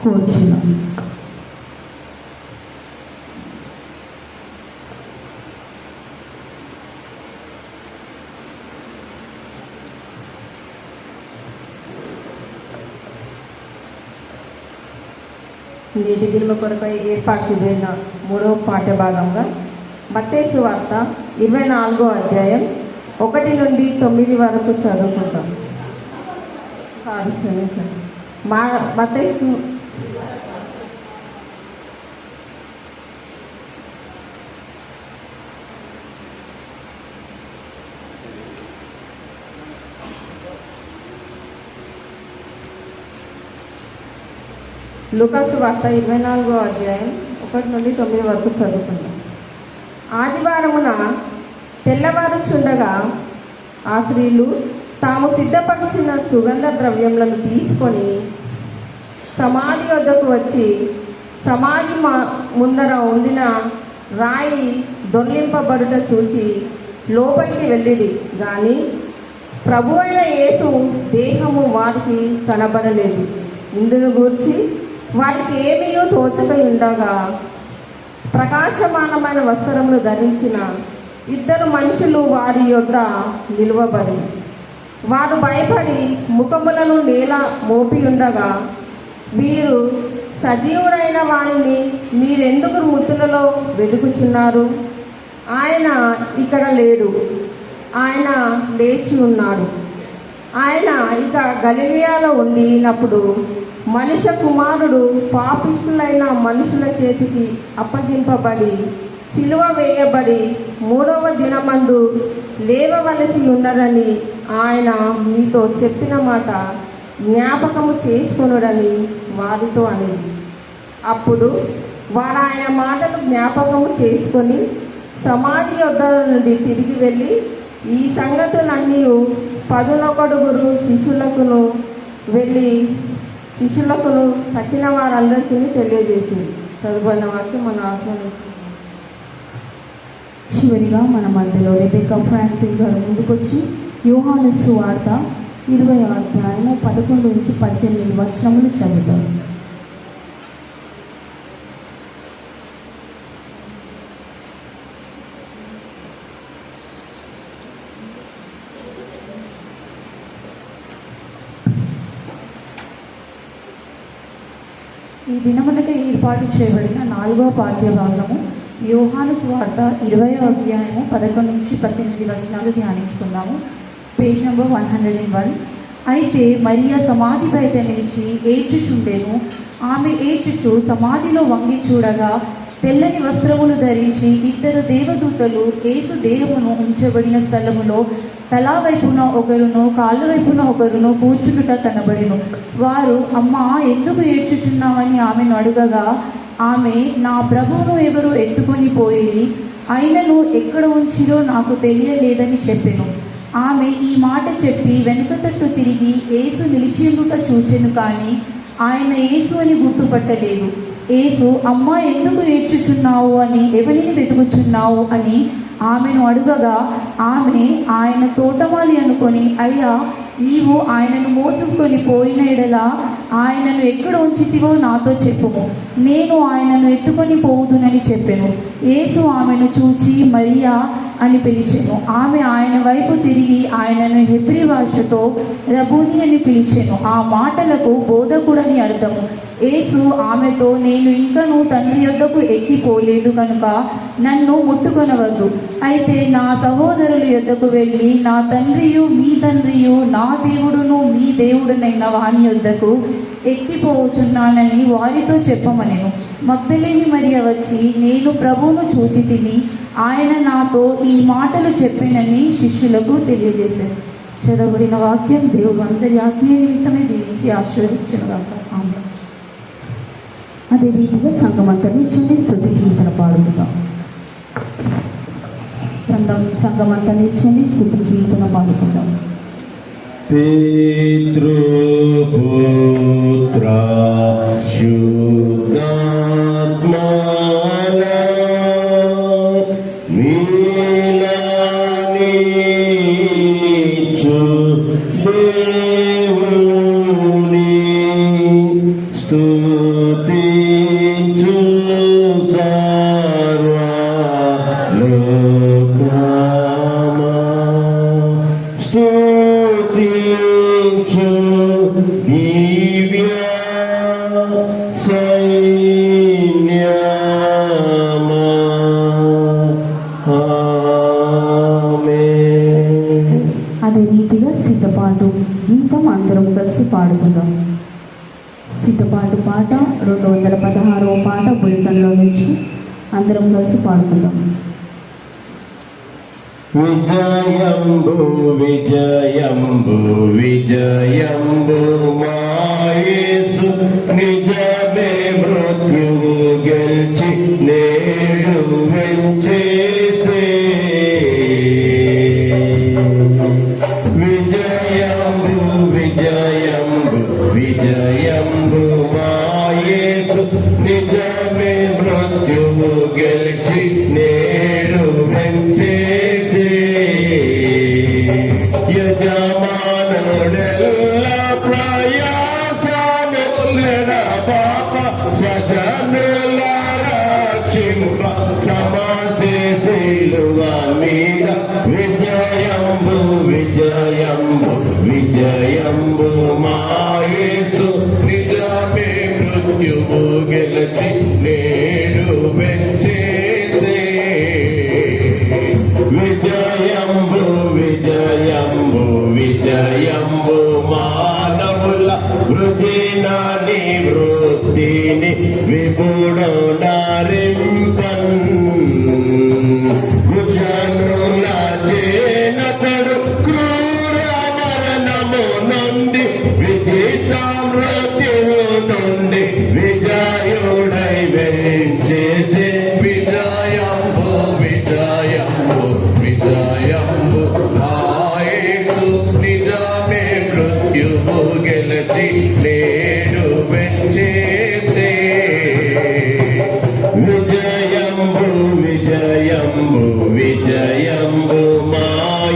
కోరుచున్నాను. నేటి దినము కొరకై ఏర్పాటు చేయబడిన 3వ పాఠ్య భాగంగా మత్తయి సువార్త 24వ అధ్యాయం 1 నుండి 9 వరకు చదువుకుంటాం. లూకాసు వార్త 24వ అధ్యాయం 1 నుండి 9 వరకు చదువుకుందాం. ఆదివారమున తెల్లవారుచుండగా ఆ స్త్రీలు తాము సిద్ధపరిచిన సుగంధ ద్రవ్యములను తీసుకొని సమాధి వద్దకు వచ్చి సమాధి ముందర ఉండిన రాయి దొర్లింపబడుట చూచి లోపలికి వెళ్ళిది గాని ప్రభు అయిన యేసు దేహము వారికి కనబడలేదు. ఇందును గూర్చి వారికి ఏమీయో తోచక ఉండగా ప్రకాశమానమైన వస్త్రములు ధరించిన 2 మనుషులు వారి యొద్ద నిలువబడి వారు భయపడి ముఖములను నేల మోపి ఉండగా, మీరు సజీవుడైన వారిని మీరెందుకు మృతులలో వెతుకుచున్నారు? ఆయన ఇక్కడ లేడు, ఆయన లేచి ఉన్నాడు. ఆయన ఇక గలిలయలో ఉండినప్పుడు మనుష్య కుమారుడు పాపిష్టులైన మనుషుల చేతికి అప్పగింపబడి సిలువ వేయబడి 3వ దినమందు లేవవలసి ఉన్నదని ఆయన మీతో చెప్పిన మాట జ్ఞాపకము చేసుకొనుడని వారితో అనేది. అప్పుడు వారు ఆయన మాటలు జ్ఞాపకము చేసుకొని సమాధి యొద్ద నుండి తిరిగి వెళ్ళి ఈ సంగతులన్నీ 11 శిష్యులకును తక్కిన వారందరికీ తెలియజేసింది. చదువుకున్న వారికి మన ఆత్మ. చివరిగా మన మధ్యలో రెబెకా ఫ్రాంక్లిన్ గారు ముందుకొచ్చి యోహాను సువార్త 20వ అధ్యాయము 11 నుంచి 18 వచనములు చదువుతారు. ఈ దినమునకై ఏర్పాటు చేయబడిన 4వ పాఠ్య భాగము యోహాను సువార్త 20వ అధ్యాయము 11 నుంచి 18 వచనాలు ధ్యానించుకుందాము. Page number 101. అయితే మరియా సమాధి బయట నిలిచి ఏడ్చుచుండెను. ఆమె ఏడ్చుచు సమాధిలో వంగి చూడగా తెల్లని వస్త్రములు ధరించి 2 దేవదూతలు యేసు దేహమును ఉంచబడిన స్థలములో తలా వైపున ఒకరును కాళ్ళ వైపున ఒకరును కూర్చుండుట కనబడెను. వారు, అమ్మా, ఎందుకు ఏడ్చుచున్నావని ఆమెను అడుగగా, ఆమె, నా ప్రభువును ఎవరు ఎత్తుకొని పోయి ఆయనను ఎక్కడ ఉంచిరో నాకు తెలియలేదని చెప్పెను. ఆమె ఈ మాట చెప్పి వెనుక తట్టు తిరిగి యేసు నిలిచియుండుట చూచెను, కానీ ఆయన యేసు అని గుర్తుపట్టలేదు. యేసు, అమ్మా, ఎందుకు ఏడ్చుచున్నావు అని, ఎవరిని వెతుకుచున్నావు అని ఆమెను అడుగగా, ఆమె ఆయన తోటమాలి అనుకొని, అయ్యా, నీవు ఆయనను మోసుకొని పోయిన ఎడల ఆయనను ఎక్కడ ఉంచితివో నాతో చెప్పుము, నేను ఆయనను ఎత్తుకొని పోవుదునని చెప్పెను. యేసు ఆమెను చూచి మరియా అని పిలిచెను. ఆమె ఆయన వైపు తిరిగి ఆయనను హెబ్రీ భాషతో రబూని అని పిలిచెను. ఆ మాటలకు బోధకుడని అర్థము. యేసు ఆమెతో, నేను ఇంకనూ తండ్రి యొద్దకు ఎక్కిపోలేదు కనుక నన్ను ముట్టుకొనవద్దు. అయితే నా సహోదరుల యొద్దకు వెళ్ళి నా తండ్రియు మీ తండ్రియు, నా దేవుడును మీ దేవుడునైన వాని యొద్దకు ఎక్కిపోవచున్నానని వారితో చెప్పమనెను. మగ్దలేని మరియ వచ్చి, నేను ప్రభువును చూచి తిని ఆయన నాతో ఈ మాటలు చెప్పినని శిష్యులకు తెలియజేశారు. చదవబడిన వాక్యం దేవుడు అందరి ఆత్మీయ నిమిత్తమే దీవించి ఆశీర్వదించునుగాక. ఆమేన్. అదే రీతిగా సంఘమంతా నిల్చుని స్తుతి కీర్తన పాడుకుందాం. సంఘమంతా నిల్చుని స్తుతి కీర్తన పాడుకుందాం. పితృపుత్ర శుద్ధాత్మల మీలానిచు దేవుని స్తుతించు సర్వలోకమా, స్తుతించు దివ్య సైన్యమా. ఆమేన్. అదే రీతిగా సిద్ధపాటు గీతం అందరం కలిసి పాడుకుందాం. సిద్ధపాటు పాట 216వ పాట బులెటిన్లో నుంచి అందరం కలిసి పాడుకుందాం. విజయంబు విజయంబు విజయంబు మా యేసు, నిజమే మృత్యువు గెలిచి నేడు వెంచేసే. విజయంబు విజయంబు విజయంబు మా యేసు, నిజమే మృత్యువు గెలిచి నేడు వెంచేసే. యజమానుడెల్ల ప్రయాసములెడ పాప స్వజనుల రక్షింప సమశేషులువ మీద. విజయంబు విజయంబు విజయంబు మా యేసు, నిజమే మృత్యువు గెలిచి నేడు వెంచేసే. విజయంబు విజయంబు విజయంబు మానవుల వృద్ధినా నివృత్తిని విపుడు నారింపన్. కుజనుల చేనతడు క్రూర మరణము నుండి, విజిత మృత్యువు నుండి విజయుడై వెంచేసే. విజయంబు విజయంబు విజయంబు మా యేసు, నిజమే మృత్యువు గెలిచి నేడు వెంచేసే. విజయంబు విజయంబు విజయంబు మా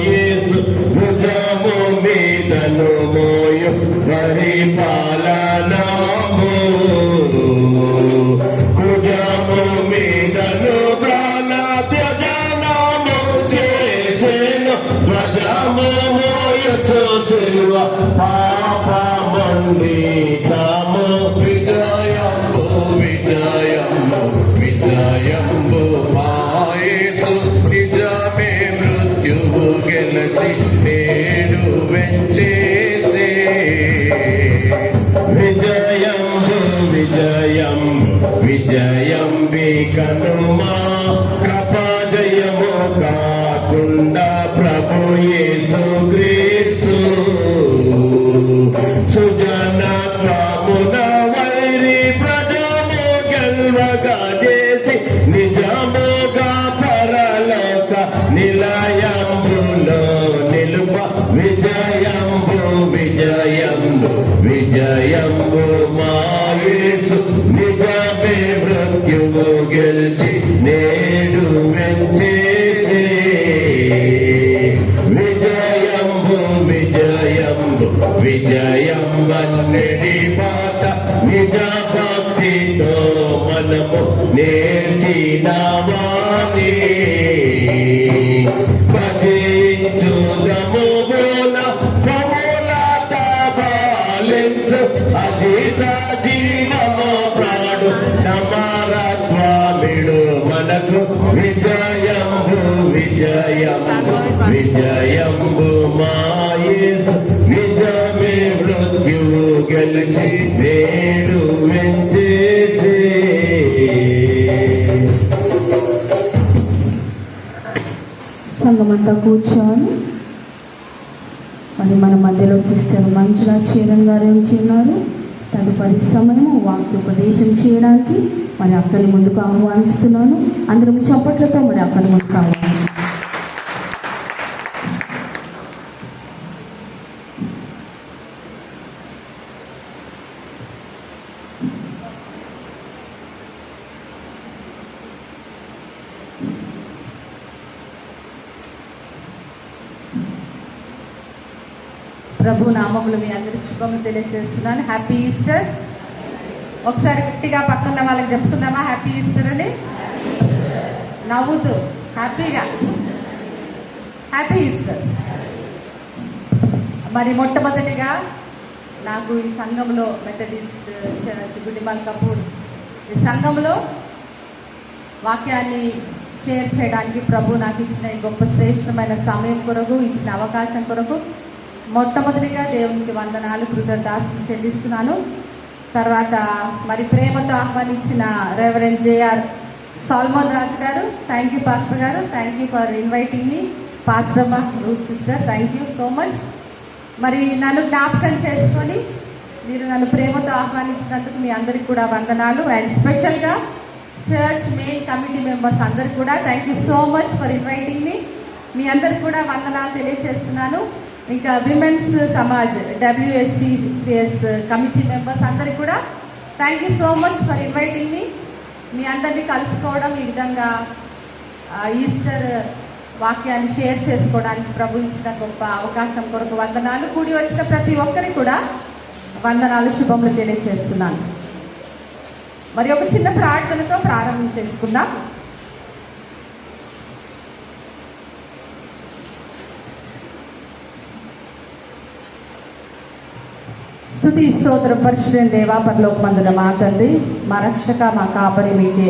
యేసు, భుజము మీదను మోయు పరిపాలనము. కుజము మీదను ప్రాణ త్యజనము చేసెను, ధ్వజము మోయుచు సిలువ పాపమండితము. విజయంబు విజయంబు విజయంబు మా యేసు, నిజమే మృత్యువు గెలిచి నేడు వెంచేసే. విజయంబు విజయంబు విజయంబి కనుమా, కృపజయము కాకుండా ప్రభు యేసు క్రీస్తు. సుజనత్వమున వైరి ప్రజము గెల్వగా చేసి, నిజముగా పరలోక నిలయంబులో నిలుపు గెలిచి నేడు వెంచేసే విజయంబు విజయంబు విజయం వన్నెడి పాట నిజ భక్తితో మనము నేర్చినామాని భజించుదము మూల పముల తాబాలించు అజిత జీవము ప్రాణు నమారత్వామిడు మనకు విజయంబు విజయంబు విజయంబు మాయేసు నిజమే మృత్యువు గెలిచి నేడు వెంచేసే. సంఘమంతా కూర్చొని మరి మన మధ్యలో సిస్టర్ మంజులా చీరన్ గారు ఉన్నారు. తదుపరి సమయం వాక్యోపదేశం చేయడానికి మరి అక్కడి ముందుకు ఆహ్వానిస్తున్నాను. అందరం చప్పట్లతో మరి అక్కడి ముందుకు ఆహ్వానిస్తున్నాను. ప్రభు నామములు మీ అందరికి శుభములు తెలియజేస్తున్నాను. Happy Easter. ఒకసారి గట్టిగా పక్కన వాళ్ళకి చెప్తున్నామా హ్యాపీ ఈస్టర్ అని? నవ్వుతూ హ్యాపీగా హ్యాపీ ఈస్టర్. మరి మొట్టమొదటిగా నాకు ఈ సంఘంలో మెథడిస్ట్ చర్చ్ గుడిమల్కాపూర్ ఈ సంఘంలో వాక్యాన్ని షేర్ చేయడానికి ప్రభు నాకు ఇచ్చిన ఈ గొప్ప శ్రేష్టమైన సమయం కొరకు, ఇచ్చిన అవకాశం కొరకు మొట్టమొదటిగా దేవునికి వందనాలు, కృతజ్ఞతలు చెల్లిస్తున్నాను. తర్వాత మరి ప్రేమతో ఆహ్వానించిన రెవరెండ్ జేఆర్ సాల్మోన్ రాజు గారు, థ్యాంక్ యూ పాస్టర్ గారు, thank you for inviting me. Pastor అమ్మ, Ruth sister, thank you so much. మరి నన్ను జ్ఞాపకం చేసుకొని మీరు నన్ను ప్రేమతో ఆహ్వానించినందుకు మీ అందరికి కూడా వందనాలు. అండ్ స్పెషల్గా చర్చ్ మెయిన్ కమిటీ మెంబర్స్ అందరికి కూడా thank you so much for inviting me. మీ అందరికి కూడా వందనాలు తెలియజేస్తున్నాను. ఇంకా women's Samaj WSCCS committee members అందరికి కూడా thank you so much for inviting me. మీ అందరినీ కలుసుకోవడం, ఈ విధంగా ఈస్టర్ వాక్యాన్ని షేర్ చేసుకోవడానికి ప్రభు ఇచ్చిన గొప్ప అవకాశం కొరకు వందనాలు. కూడి వచ్చిన ప్రతి ఒక్కరికి కూడా వందనాలు, శుభములు తెలియజేస్తున్నాను. మరి ఒక చిన్న ప్రార్థనతో ప్రారంభం చేసుకుందాం. స్తుతి స్తోత్రం పరిశుద్ధుడైన దేవా, పరలోకమందున మా తండ్రి, మా రక్షక, మా కాపరి మీకే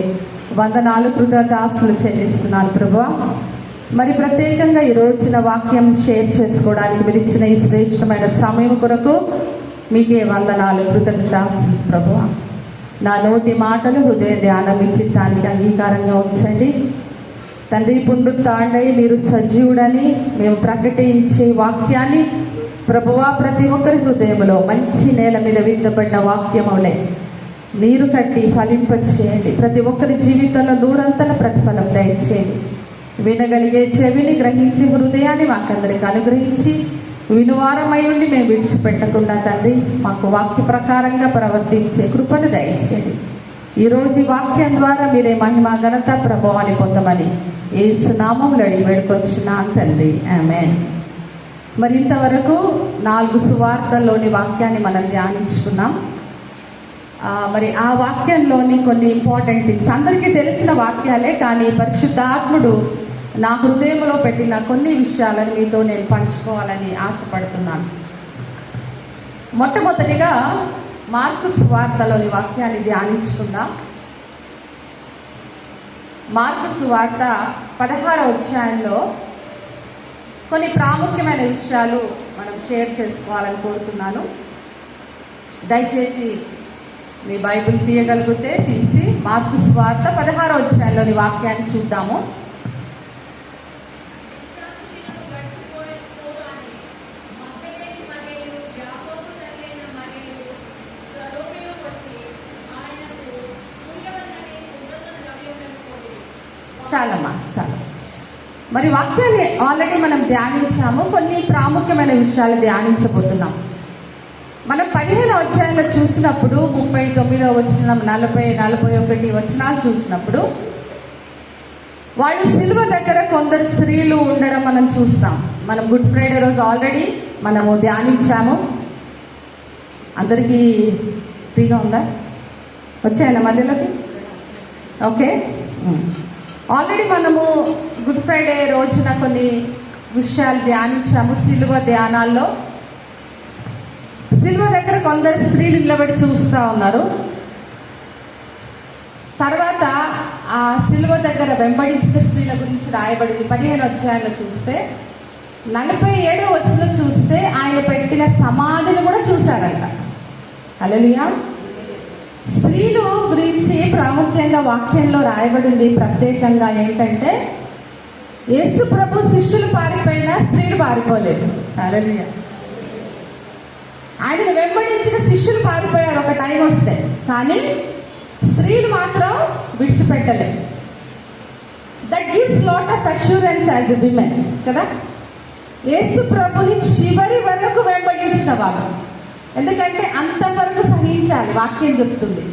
వందనాలు, కృతజ్ఞతలు చెల్లిస్తున్నాను ప్రభువా. మరి ప్రత్యేకంగా ఈ రోజున వాక్యం షేర్ చేసుకోవడానికి మీరు ఇచ్చిన ఈ శ్రేష్టమైన సమయం కొరకు మీకే వందనాలు, కృతజ్ఞతలు ప్రభువా. నా నోటి మాటలు, హృదయ ధ్యానం మీ చిత్తానికి అంగీకారంగా ఉంచండి తండ్రి. పునరుత్థానుడై మీరు సజీవుడని మేము ప్రకటించే వాక్యాన్ని ప్రభువా ప్రతి ఒక్కరి హృదయంలో మంచి నేల మీద విత్తబడిన వాక్యములే నీరు కట్టి ఫలింపచేయండి. ప్రతి ఒక్కరి జీవితంలో నూరంతల ప్రతిఫలం దయచేయండి. వినగలిగే చెవిని, గ్రహించి హృదయాన్ని మాకందరికి అనుగ్రహించి వినువారమై ఉండి మేము విడిచిపెట్టకుండా తండ్రి మాకు వాక్య ప్రకారంగా ప్రవర్తించే కృపను దయచేయండి. ఈరోజు ఈ వాక్యం ద్వారా మీరే మహిమ, ఘనత, ప్రభావాన్ని పొందమని యేసు నామములో అడిగి వేడుకొచ్చున్నాను తండ్రి, ఆమేన్. మరి ఇంతవరకు 4 సువార్తల్లోని వాక్యాన్ని మనం ధ్యానించుకున్నాం. మరి ఆ వాక్యంలోని కొన్ని ఇంపార్టెంట్ థింగ్స్ అందరికీ తెలిసిన వాక్యాలే, కానీ పరిశుద్ధాత్ముడు నా హృదయంలో పెట్టిన కొన్ని విషయాలను మీతో నేను పంచుకోవాలని ఆశపడుతున్నాను. మొట్టమొదటిగా మార్కు సువార్తలోని వాక్యాన్ని ధ్యానించుకుందాం. మార్కు సువార్త 16వ అధ్యాయంలో కొన్ని ప్రాముఖ్యమైన విషయాలు మనం షేర్ చేసుకోవాలని కోరుతున్నాను. దయచేసి మీ బైబిల్ తీయగలిగితే తీసి మార్కు సువార్త 16వ అధ్యాయంలోని వాక్యాన్ని చూద్దాము. చాలమ్మా, చాలా. మరి వాక్యాన్ని ఆల్రెడీ మనం ధ్యానించాము. కొన్ని ప్రాముఖ్యమైన విషయాలు ధ్యానించబోతున్నాం. మనం 15వ అధ్యాయంలో చూసినప్పుడు 39వ వచనం 40, 41 వచనాలు చూసినప్పుడు వాళ్ళు సిలువ దగ్గర కొందరు స్త్రీలు ఉండడం మనం చూస్తాం. మనం గుడ్ ఫ్రైడే రోజు ఆల్రెడీ మనము ధ్యానించాము. అందరికీ ఫ్రీగా ఉందా? వచ్చాయన్న మధ్యలోకి? ఓకే. ఆల్రెడీ మనము గుడ్ ఫ్రైడే రోజున కొన్ని విషయాలు ధ్యానించాము. సిలువ ధ్యానాల్లో సిలువ దగ్గర కొందరు స్త్రీలు నిలబడి చూస్తూ ఉన్నారు. తర్వాత ఆ సిలువ దగ్గర వెంబడించిన స్త్రీల గురించి రాయబడింది. 15వ అధ్యాయంలో చూస్తే 47వ వచనం చూస్తే ఆయన పెట్టిన సమాధిని కూడా చూశారంట. హల్లెలూయా. స్త్రీలు గురించి ప్రాముఖ్యంగా వాక్యంలో రాయబడింది ప్రత్యేకంగా ఏంటంటే, యేసు ప్రభు శిష్యులు పారిపోయినా స్త్రీలు పారిపోలేదు. హల్లెలూయా. ఆయనను వెంబడించిన శిష్యులు పారిపోయారు ఒక టైం వస్తే, కానీ స్త్రీలు మాత్రం విడిచిపెట్టలేదు. That gives lot of assurance as a women కదా. యేసు ప్రభుని చివరి వరకు వెంబడించిన వాళ్ళు, ఎందుకంటే అంతవరకు సహించాలి. వాక్యం చెప్తుంది.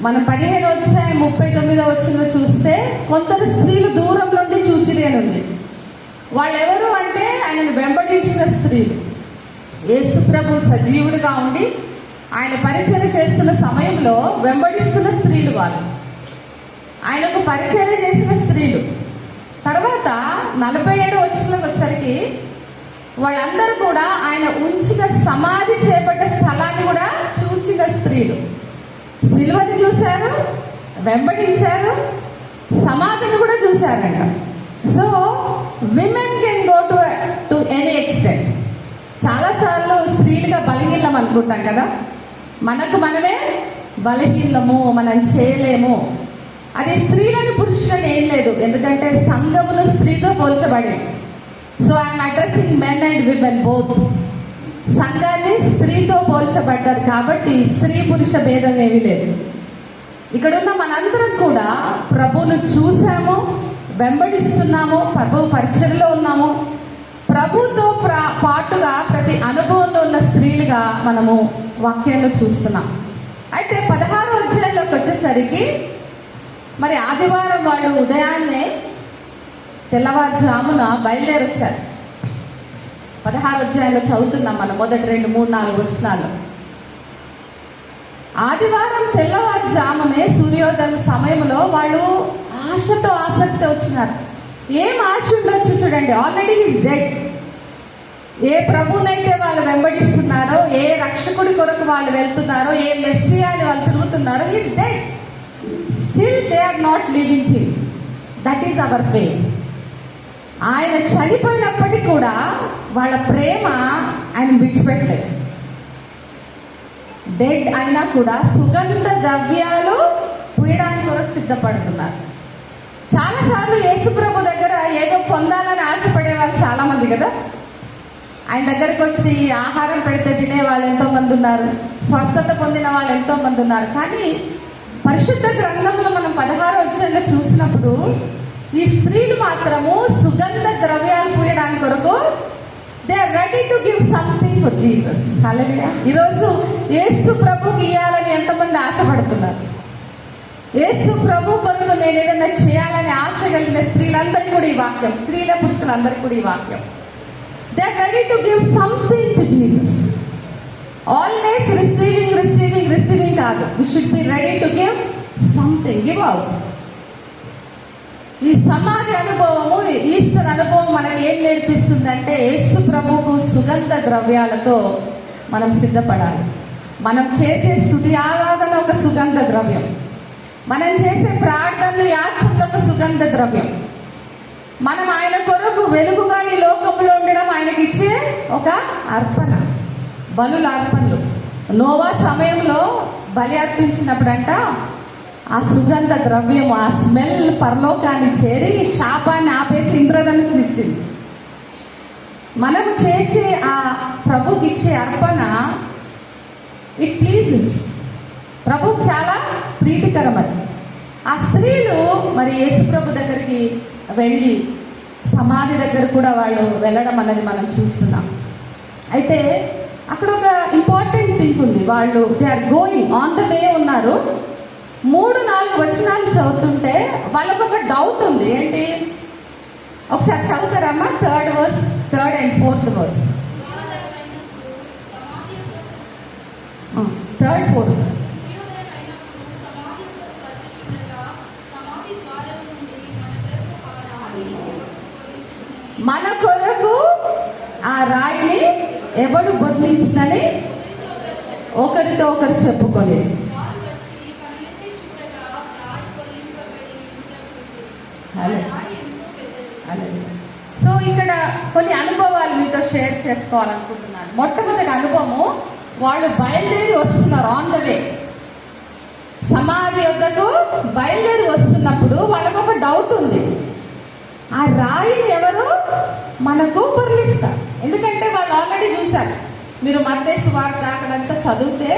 మనం 15వ అధ్యాయం 39వ వచనంలో చూస్తే కొందరు స్త్రీలు దూరం నుండి చూచిరి అని ఉంది. వాళ్ళెవరు అంటే ఆయనను వెంబడించిన స్త్రీలు. యేసు ప్రభు సజీవుడిగా ఉండి ఆయన పరిచర్య చేస్తున్న సమయంలో వెంబడిస్తున్న స్త్రీలు వాళ్ళు, ఆయనకు పరిచర్య చేసిన స్త్రీలు. తర్వాత 47వ వచనంలోకి వచ్చేసరికి వాళ్ళందరూ కూడా ఆయన ఉంచిన సమాధి చేపట్ట స్థలాన్ని కూడా చూచిన స్త్రీలు. సిలువని చూశారు, వెంబడించారు, సమాధిని కూడా చూశారంట. So women can go to any extent. చాలాసార్లు స్త్రీలుగా బలహీనం అనుకుంటాం కదా. మనకు మనమే బలహీనము, మనం చేయలేము. అది స్త్రీలని పురుషులని ఏం లేదు, ఎందుకంటే సంఘమును స్త్రీతో పోల్చబడేది. So I'm addressing men and women both. సంఘాన్ని స్త్రీతో పోల్చబడ్డారు కాబట్టి స్త్రీ పురుష భేదం ఏమీ లేదు. ఇక్కడున్న మనందరం కూడా ప్రభువును చూసాము, వెంబడిస్తున్నాము, ప్రభు పరిచర్యలో ఉన్నాము. ప్రభుతో పాటుగా ప్రతి అనుభవంలో ఉన్న స్త్రీలుగా మనము వాక్యంలో చూస్తున్నాం. అయితే 16వ అధ్యాయంలోకి వచ్చేసరికి మరి ఆదివారం వాళ్ళు ఉదయాన్నే తెల్లవారుజామున బయలుదేరొచ్చారు. 16వ అధ్యాయంలో చదువుతున్నాం మనం మొదటి 2, 3, 4 వచనాలు. ఆదివారం తెల్లవారుజామునే సూర్యోదయం సమయంలో వాళ్ళు ఆశతో ఆసక్తి వచ్చినారు. ఏం ఆశ ఉండొచ్చు చూడండి. Already is dead. ఏ ప్రభునైతే వాళ్ళు వెంబడిస్తున్నారో, ఏ రక్షకుడి కొరకు వాళ్ళు వెళ్తున్నారో, ఏ మెస్సియాని వాళ్ళు తిరుగుతున్నారో, is dead. Still they are not living him. That is our faith. ఆయన చనిపోయినప్పటికీ కూడా వాళ్ళ ప్రేమ ఆయన విడిచిపెట్టలేదు. డెడ్ అయినా కూడా సుగంధ ద్రవ్యాలు పూయడానికి కొరకు సిద్ధపడుతున్నారు. చాలాసార్లు యేసు ప్రభు దగ్గర ఏదో పొందాలని ఆశపడే వాళ్ళు చాలా మంది కదా. ఆయన దగ్గరకు వచ్చి ఆహారం పెడితే తినే వాళ్ళు ఎంతో మంది ఉన్నారు, స్వస్థత పొందిన వాళ్ళు ఎంతో మంది ఉన్నారు. కానీ పరిశుద్ధ గ్రంథంలో మనం 16వ అధ్యాయంలో చూసినప్పుడు ఈ స్త్రీలు మాత్రము సుగంధ ద్రవ్యాలు పూయడానికి కొరకు they are ready to give something for Jesus. Hallelujah. ఈరోజు యేసు ప్రభుకి ఇవ్వాలని ఎంతమంది ఆశపడుతున్నారు? యేసు ప్రభు కొరకు నేను ఏదైనా చేయాలని ఆశ కలిగిన స్త్రీలందరికీ కూడా ఈ వాక్యం, స్త్రీల పురుషులందరికీ కూడా ఈ వాక్యం. They are ready to give something to Jesus. Always receiving కాదు. We should be ready to give something, give out. ఈ సమాధి అనుభవము, ఈస్టర్ అనుభవం మనకి ఏం నేర్పిస్తుందంటే యేసు ప్రభువుకు సుగంధ ద్రవ్యాలతో మనం సిద్ధపడాలి. మనం చేసే స్తుతి ఆరాధన ఒక సుగంధ ద్రవ్యం. మనం చేసే ప్రార్థనలు, యాచనలు ఒక సుగంధ ద్రవ్యం. మనం ఆయన కొరకు వెలుగుగా ఈ లోకంలో ఉండడం ఆయనకి ఇచ్చే ఒక అర్పణ, బలుల అర్పణలు. నోవా సమయంలో బలి అర్పించినప్పుడంట ఆ సుగంధ ద్రవ్యం, ఆ స్మెల్ పరలోకాన్ని చేరి శాపాన్ని ఆపేసి ఇంద్రధనుస్సుని ఇచ్చింది. మనము చేసే ఆ ప్రభుకి ఇచ్చే అర్పణ ఇట్ ప్లీజెస్, ప్రభుకు చాలా ప్రీతికరం. అది ఆ స్త్రీలు మరి యేసు ప్రభు దగ్గరికి వెళ్ళి సమాధి దగ్గర కూడా వాళ్ళు వెళ్ళడం అన్నది మనం చూస్తున్నాం. అయితే అక్కడ ఒక ఇంపార్టెంట్ థింగ్ ఉంది. వాళ్ళు they are going on the way ఉన్నారు. 3-4 వచనాలు చదువుతుంటే వాళ్ళకు ఒక డౌట్ ఉంది. ఏంటి? ఒకసారి చదువుతారమ్మా. 3rd verse, 3rd and 4th verse. 3rd, 4th. మన కొరకు ఆ రాయిని ఎవడు బొద్లించినని ఒకరితో ఒకరు చెప్పుకొని. సో ఇక్కడ కొన్ని అనుభవాలు మీతో షేర్ చేసుకోవాలనుకుంటున్నాను. మొట్టమొదటి అనుభవము, వాళ్ళు బయలుదేరి వస్తున్నారు ఆన్ ద వే. సమాధి వద్దకు బయలుదేరి వస్తున్నప్పుడు వాళ్ళకు ఒక డౌట్ ఉంది. ఆ రాయిని ఎవరు మనకు పొరలిస్తారు? ఎందుకంటే వాళ్ళు ఆల్రెడీ చూశారు. మీరు మత్తయి సువార్త అక్కడంతా చదివితే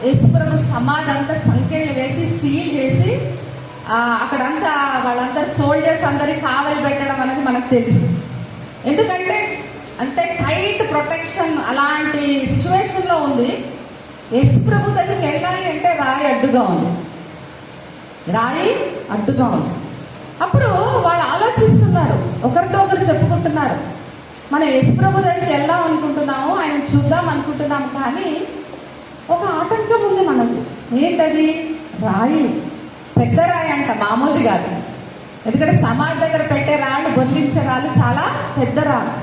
యేసుప్రభు సమాధి అంతా సంఖ్యలు వేసి సీల్ చేసి అక్కడంతా వాళ్ళంతా సోల్జర్స్ అందరికి కావలి పెట్టడం అనేది మనకు తెలుసు. ఎందుకంటే అంటే టైట్ ప్రొటెక్షన్ అలాంటి సిచ్యువేషన్లో ఉంది. యేసుప్రభు దగ్గరికి వెళ్ళాలి అంటే రాయి అడ్డుగా ఉంది. అప్పుడు వాళ్ళు ఆలోచిస్తున్నారు, ఒకరితో ఒకరు చెప్పుకుంటున్నారు, మనం యేసుప్రభు దగ్గరికి వెళ్దాం అనుకుంటున్నాము, ఆయన చూద్దాం అనుకుంటున్నాము, కానీ ఒక ఆటంకం ఉంది మనకు. ఏంటది? రాయి, పెద్ద రాయి అంట, మామూలు కాదు. ఎందుకంటే సమాధి దగ్గర పెట్టే రాళ్ళు, బొల్లించే రాళ్ళు చాలా పెద్ద రాళ్ళు.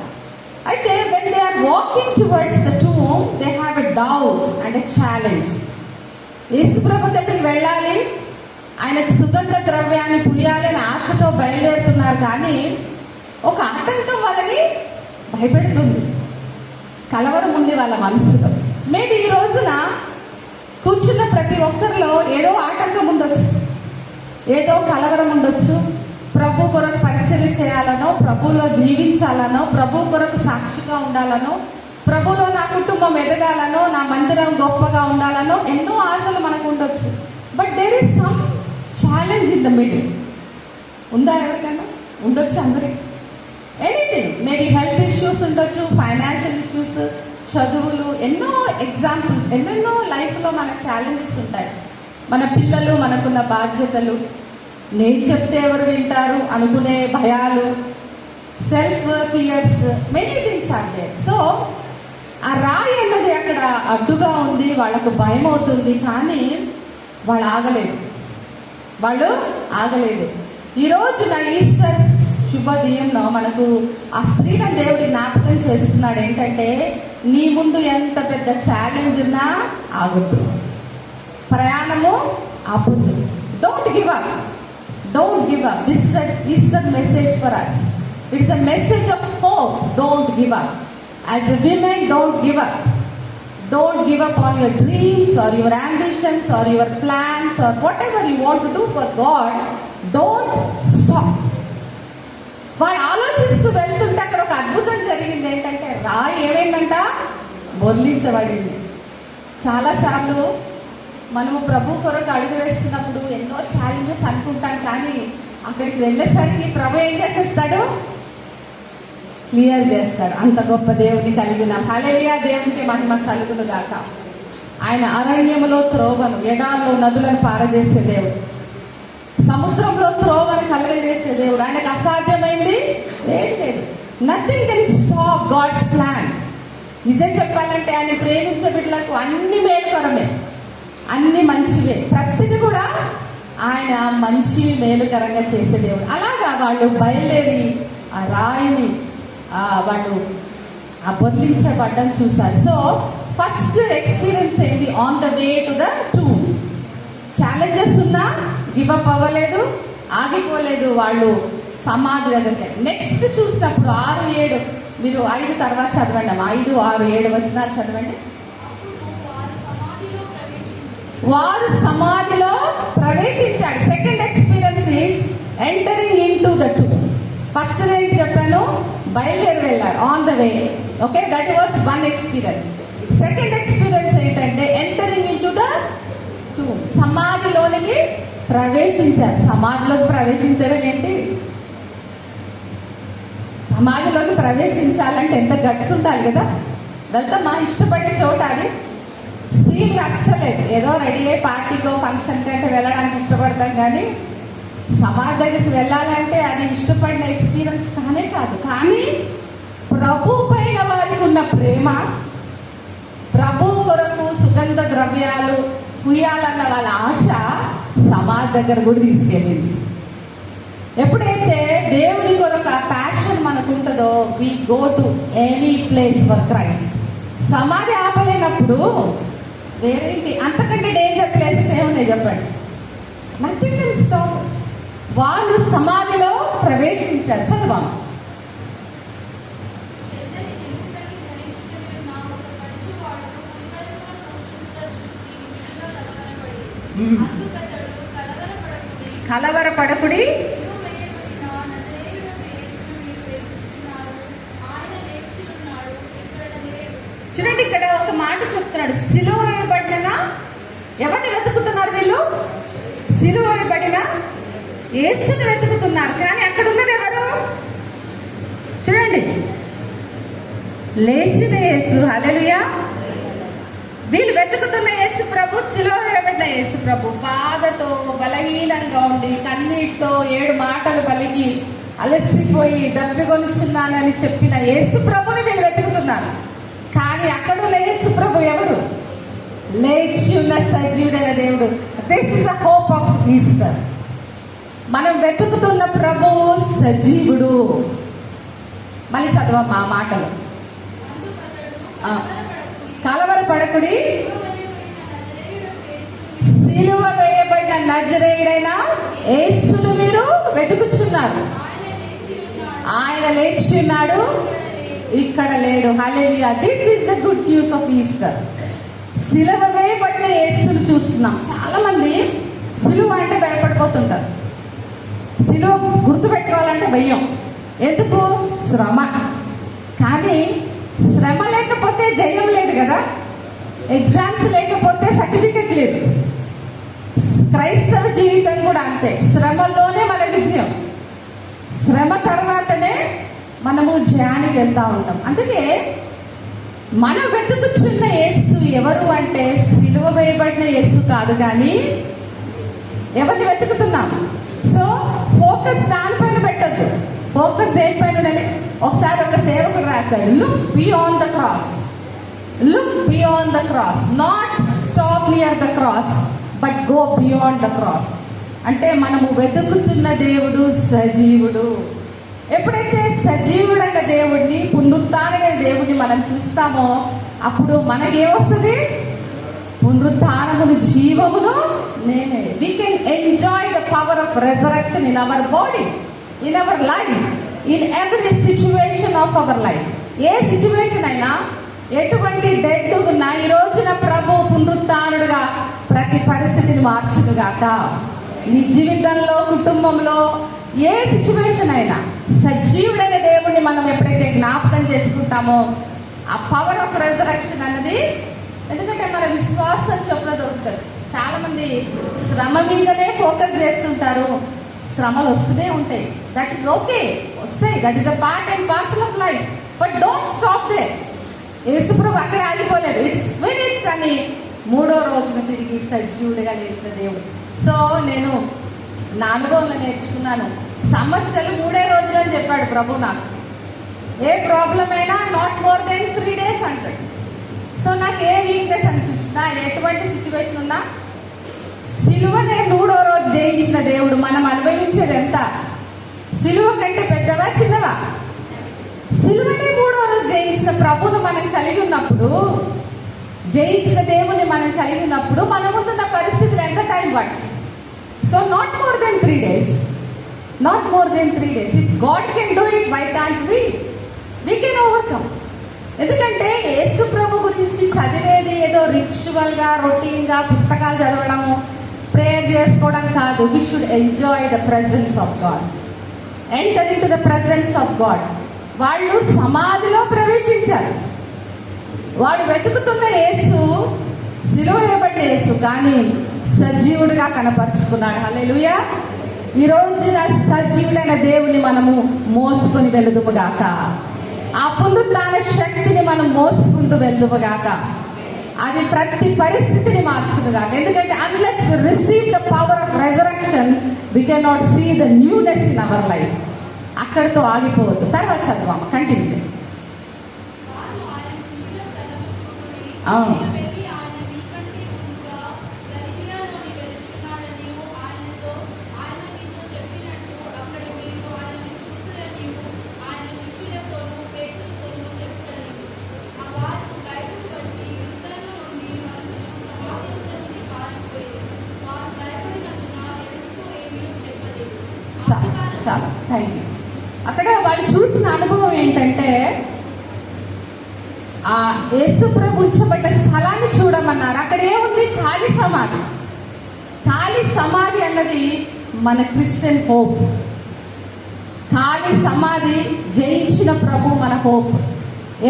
అయితే when they are walking towards the tomb, they have a doubt and a challenge. యేసుప్రభు దగ్గరికి వెళ్ళాలి, ఆయనకు సుగంధ ద్రవ్యాన్ని పులియాలి అని ఆశతో బయలుదేరుతున్నారు. కానీ ఒక ఆటంకం వాళ్ళని భయపెడుతుంది, కలవరం ఉంది వాళ్ళ మనసులో. మేబీ ఈ రోజున కూర్చున్న ప్రతి ఒక్కరిలో ఏదో ఆటంకం ఉండొచ్చు, ఏదో కలవరం ఉండొచ్చు. ప్రభు కొరకు పరిచర్య చేయాలనో, ప్రభులో జీవించాలనో, ప్రభు కొరకు సాక్షిగా ఉండాలనో, ప్రభులో నా కుటుంబం ఎదగాలనో, నా మందిరం గొప్పగా ఉండాలనో ఎన్నో ఆశలు మనకు ఉండొచ్చు. But there is some challenge in the middle. ఉందా? ఎవరికైనా ఉండొచ్చు, అందరికి. ఎనీథింగ్, మేబీ హెల్త్ ఇష్యూస్ ఉండొచ్చు, ఫైనాన్షియల్ ఇష్యూస్, చదువులు, ఎన్నో ఎగ్జాంపుల్స్, ఎన్నెన్నో లైఫ్లో మనకు ఛాలెంజెస్ ఉంటాయి. మన పిల్లలు, మనకున్న బాధ్యతలు, నేను చెప్తే ఎవరు వింటారు అనుకునే భయాలు, self worth years, many things are there. So ఆ రాయి అన్నది అక్కడ అడ్డుగా ఉంది, వాళ్ళకు భయం అవుతుంది, కానీ వాళ్ళు ఆగలేదు. ఈరోజు నా ఈస్టర్ శుభోదయంలో మనకు ఆ స్త్రీలను దేవుడి జ్ఞాపకం చేస్తున్నాడు. ఏంటంటే, నీ ముందు ఎంత పెద్ద ఛాలెంజ్ ఉన్నా ఆగొద్దు, ప్రయాణము ఆపొద్దు. Don't give up. This is an Easter message for us. It is a message of hope. Don't give up. As a woman, don't give up. Don't give up on your dreams or your ambitions or your plans or whatever you want to do for God. Don't stop. వాళ్ళు ఆలోచిస్తూ వెళ్తుంటే అక్కడ ఒక అద్భుతం జరిగింది. ఏంటంటే, రాయి ఏమైందంట? బొర్లించబడింది. చాలాసార్లు మనము ప్రభు కొరకు అడుగు వేస్తున్నప్పుడు ఎన్నో ఛాలెంజెస్ అనుకుంటాం, కానీ అక్కడికి వెళ్ళేసరికి ప్రభు ఏం చేసేస్తాడు? క్లియర్ చేస్తాడు. అంత గొప్ప దేవుని కలిగిన హల్లెలూయా, దేవునికి మహిమ కలుగును గాక. ఆయన అరణ్యములో త్రోవను, ఎడారిలో నదులను పారజేసే దేవుడు, సముద్రంలో త్రోవను కలగజేసే దేవుడు. ఆయనకు అసాధ్యమైంది లేదు. Nothing can stop God's plan. నిజం చెప్పాలంటే ఆయన ప్రేమించే బిడ్డలకు అన్ని మేలుకరమే, అన్ని మంచివే, ప్రతిది కూడా ఆయన మంచి మేలుకరంగా చేసే దేవుడు. అలాగా వాళ్ళు బయలుదేరి ఆ రాయిని వాళ్ళు ఆ బొర్లించబడ్డం చూశారు. సో ఫస్ట్ ఎక్స్పీరియన్స్ ఏంటి? On the way to the tomb. Challenges ఉన్నా గివ్ అప్ అవ్వలేదు, ఆగిపోలేదు, వాళ్ళు సమాధి దగ్గరికి. నెక్స్ట్ చూసినప్పుడు 6-7, మీరు 5 తర్వాత చదవండి, 5, 6, 7 వచనాలు చదవండి. వారు సమాధిలో ప్రవేశించాడు. Second experience is entering into the tomb. First ఏంటి చెప్పాను? బయలుదేరి వెళ్ళారు, on the way. Okay, that was one experience. Second experience ఏంటంటే entering into the tomb. సమాధిలోనికి ప్రవేశించారు. సమాధిలోకి ప్రవేశించడం ఏంటి? సమాధిలోకి ప్రవేశించాలంటే ఎంత గట్స్ ఉండాలి కదా. వెళ్తామా? ఇష్టపడే చోట అది. స్త్రీలు అస్సలేదు, ఏదో రెడీ అయ్యి పార్టీకో ఫంక్షన్ కంటే వెళ్ళడానికి ఇష్టపడతాం, కానీ సమాధి దగ్గరికి వెళ్ళాలంటే అది ఇష్టపడిన ఎక్స్పీరియన్స్ కానే కాదు. కానీ ప్రభు పైన వారికి ఉన్న ప్రేమ, ప్రభు కొరకు సుగంధ ద్రవ్యాలు పుయ్యాలన్న వాళ్ళ ఆశ సమాధి దగ్గర కూడా తీసుకెళ్ళింది. ఎప్పుడైతే దేవుని కొరకు ఆ ప్యాషన్ మనకు ఉంటుందో, we go to any place for Christ. సమాధి ఆపలేనప్పుడు వేరేంటి అంతకంటే డేంజర్ ప్లేసెస్ ఏమున్నాయి చెప్పండి? Nothing can stop us. వాళ్ళు సమాధిలో ప్రవేశించారు. చదవమ్మా. కలవరపడకుడి, చూడండి ఇక్కడ ఒక మాట చెప్తున్నాడు. సిలువ వేయబడిన ఎవరిని వెతుకుతున్నారు వీళ్ళు? సిలువ వేయబడిన యేసుని వెతుకుతున్నారు. కానీ అక్కడ ఉన్నది ఎవరు? చూడండి, లేచిన యేసు. హల్లెలూయా. వీళ్ళు వెతుకుతున్న యేసు ప్రభు, సిలువ వేయబడిన యేసు ప్రభు. బాధతో బలహీనంగా ఉండి కన్నీటితో 7 మాటలు పలికి అలసిపోయి దప్పికొనుచున్నానని చెప్పిన యేసు ప్రభుని వీళ్ళు వెతుకుతున్నారు. కానీ అక్కడ ఉన్న యేసు ప్రభు ఎవరు? లేచి ఉన్న సజీవుడైన దేవుడు. This is the hope of Easter. మనం వెతుకుతున్న ప్రభువు సజీవుడు. మళ్ళీ చదవమ్మా ఆ మాటలు. కలవరపడకుడి, సిలువ వేయబడిన నజరేయుడైన యేసును మీరు వెతుకుచున్నారు. ఆయన లేచి ఉన్నాడు, ఇక్కడ లేడు. Hallelujah. This is the good news of Easter. సిలువ వేయబడిన యేసును చూస్తున్నాం. చాలా మంది సిలువ అంటే భయపడిపోతుంటారు. సిలువ గుర్తు పెట్టుకోవాలంటే భయం. ఎందుకు? శ్రమ. కానీ శ్రమ లేకపోతే జయం లేదు కదా. ఎగ్జామ్స్ లేకపోతే సర్టిఫికెట్ లేదు. క్రైస్తవ జీవితం కూడా అంతే. శ్రమలోనే మన విజయం. శ్రమ తర్వాతనే మనము జయానికి వెళ్తా ఉంటాం. అందుకే మనం వెతుకుచున్న యేసు ఎవరు అంటే సిలువ వేయబడిన యేసు కాదు, కానీ ఎవరిని వెతుకుతున్నాం? సో ఫోకస్ దానిపైన పెట్టద్దు. ఫోకస్ దేనిపైన ఉండాలి? ఒకసారి ఒక సేవకుడు రాశాడు, look beyond the cross. Look beyond the cross, not stop near the cross, but go beyond the cross. అంటే మనము వెతుకుతున్న దేవుడు సజీవుడు. ఎప్పుడైతే సజీవుడైన దేవుడిని, పునరుత్థానమైన దేవుడిని మనం చూస్తామో అప్పుడు మనకేమొస్తుంది? పునరుత్థానమును, జీవమును నేనే. We can enjoy the power of resurrection in our body, in our life, in every situation of our life. A situation అయినా, ఎటువంటి డెడ్ ఉన్నా ఈ రోజున ప్రభు పునరుత్థానుడుగా ప్రతి పరిస్థితిని మార్చునుగాక. నీ జీవితంలో, కుటుంబంలో ఏ సిచ్యువేషన్ అయినా సజీవుడైన దేవుణ్ణి మనం ఎప్పుడైతే జ్ఞాపకం చేసుకుంటామో ఆ పవర్ ఆఫ్ రెజరెక్షన్ అన్నది, ఎందుకంటే మన విశ్వాసం చొప్పున దొరుకుతుంది. చాలా మంది శ్రమ మీదనే ఫోకస్ చేస్తుంటారు. శ్రమలు వస్తూనే ఉంటాయి. దట్ ఈస్ ఓకే, వస్తాయి. That is a part and parcel of life. But don't stop they. యేసుప్రభు అక్కడే ఆగిపోలేదు. ఇట్ ఇస్ ఫినిష్డ్ అని 3వ రోజున తిరిగి సజీవుడిగా లేచిన దేవుడు. సో నేను నా అనుభవంలో నేర్చుకున్నాను, సమస్యలు 3 రోజులు అని చెప్పాడు ప్రభు నాకు. ఏ ప్రాబ్లం అయినా నాట్ మోర్ దెన్ 3 days అంటాడు. సో నాకు ఏ వీక్నెస్ అనిపించినా, ఎటువంటి సిచ్యువేషన్ ఉన్నా, సిలువనే 3వ రోజు జయించిన దేవుడు. మనం అనుభవించేది ఎంత? సిలువ కంటే పెద్దవా చిన్నవా? సిలువనే 3వ రోజు జయించిన ప్రభును మనం కలిగి ఉన్నప్పుడు, జయించిన దేవుని మనం కలిగి ఉన్నప్పుడు మన ముందున్న పరిస్థితులు ఎంత టైం పడుతుంది? So not more than 3 days. Not more than 3 days. If God can do it, why can't we? We can overcome. ఎందుకంటే యేసు ప్రభు గురించి చదివేది ఏదో రిచువల్ గా, రొటీన్ గా పుస్తకాలు చదవడము, ప్రేయర్ చేసుకోవడం కాదు. We should enjoy the presence of God. Enter into the presence of God. వాళ్ళు సమాధిలో ప్రవేశించారు. వాడు వెతుకుతున్న యేసు, సిలువ వేయబడిన యేసు, కానీ సజీవుడిగా కనపరుచుకున్నాడు. హల్లెలూయా. ఈ రోజున సజీవుడైన దేవుని మనము మోసుకొని వెళుదుముగాక. ఆ పునరుద్ధాన శక్తిని మనం మోసుకుంటూ వెళ్దువుగాక. అది ప్రతి పరిస్థితిని మార్చుదుగాక. ఎందుకంటే unless we receive the power of resurrection we cannot see the newness in our life. అక్కడితో ఆగిపోవద్దు. తర్వాత చదువు, కంటిన్యూ చేయండి. అవును, చాలా థ్యాంక్ యూ. అక్కడ వాళ్ళు చూసిన అనుభవం ఏంటంటే, ఆ యేసు ప్రభు ఉంచబడ్డ స్థలాన్ని చూడమన్నారు. అక్కడ ఏముంది? ఖాళీ సమాధి. ఖాళీ సమాధి అన్నది మన క్రిస్టియన్ హోప్. ఖాళీ సమాధి జయించిన ప్రభు మన హోప్.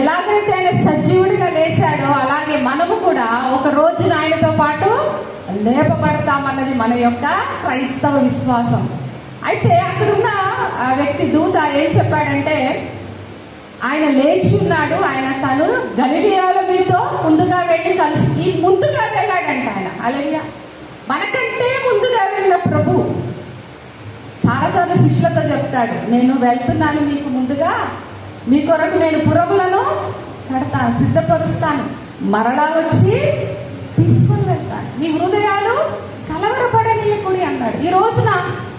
ఎలాగైతే ఆయన సజీవుడిగా లేచాడో అలాగే మనము కూడా ఒక రోజున ఆయనతో పాటు లేపబడతామన్నది మన యొక్క క్రైస్తవ విశ్వాసం. అయితే అక్కడున్న వ్యక్తి దూత ఏం చెప్పాడంటే, ఆయన లేచి ఉన్నాడు, ఆయన తను గలిలియాలో మీతో ముందుగా వెళ్ళి కలిసి, ఈ ముందుగా వెళ్ళాడంట ఆయన. హల్లెలూయా. మనకంటే ముందుగా వెళ్ళిన ప్రభు చాలాసార్లు శిష్యులతో చెప్తాడు, నేను వెళ్తున్నాను మీకు ముందుగా, మీ కొరకు నేను పురములను కడతాను, సిద్ధపరుస్తాను, మరలా వచ్చి తీసుకొని వెళ్తాను, మీ హృదయాలు కలవరపడనీయకుడి అన్నాడు. ఈ రోజున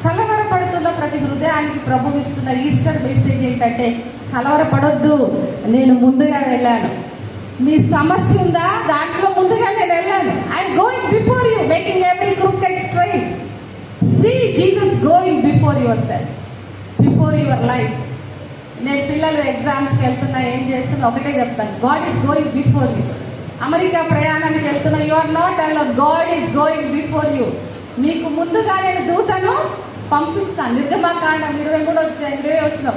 కలవరపడుతున్న ప్రతి హృదయానికి ప్రభు ఇస్తున్న ఈస్టర్ మెసేజ్ ఏంటంటే, కలవరపడొద్దు, నేను ముందుగా వెళ్ళాను. మీ సమస్య ఉందా? దాంట్లో ముందుగా నేను వెళ్ళాను. I'm going before you, making every crooked straight. See Jesus going before yourself, before your life. నేను పిల్లలు ఎగ్జామ్స్కి వెళ్తున్నా, ఏం చేస్తున్నా ఒకటే చెప్తాను, God is going before you. America ప్రయాణానికి వెళ్తున్నా, you are not alone, God is going before you. మీకు ముందుగా నేను దూతను పంపిస్తాను. నిర్గమకాండం 23 వచ్చిన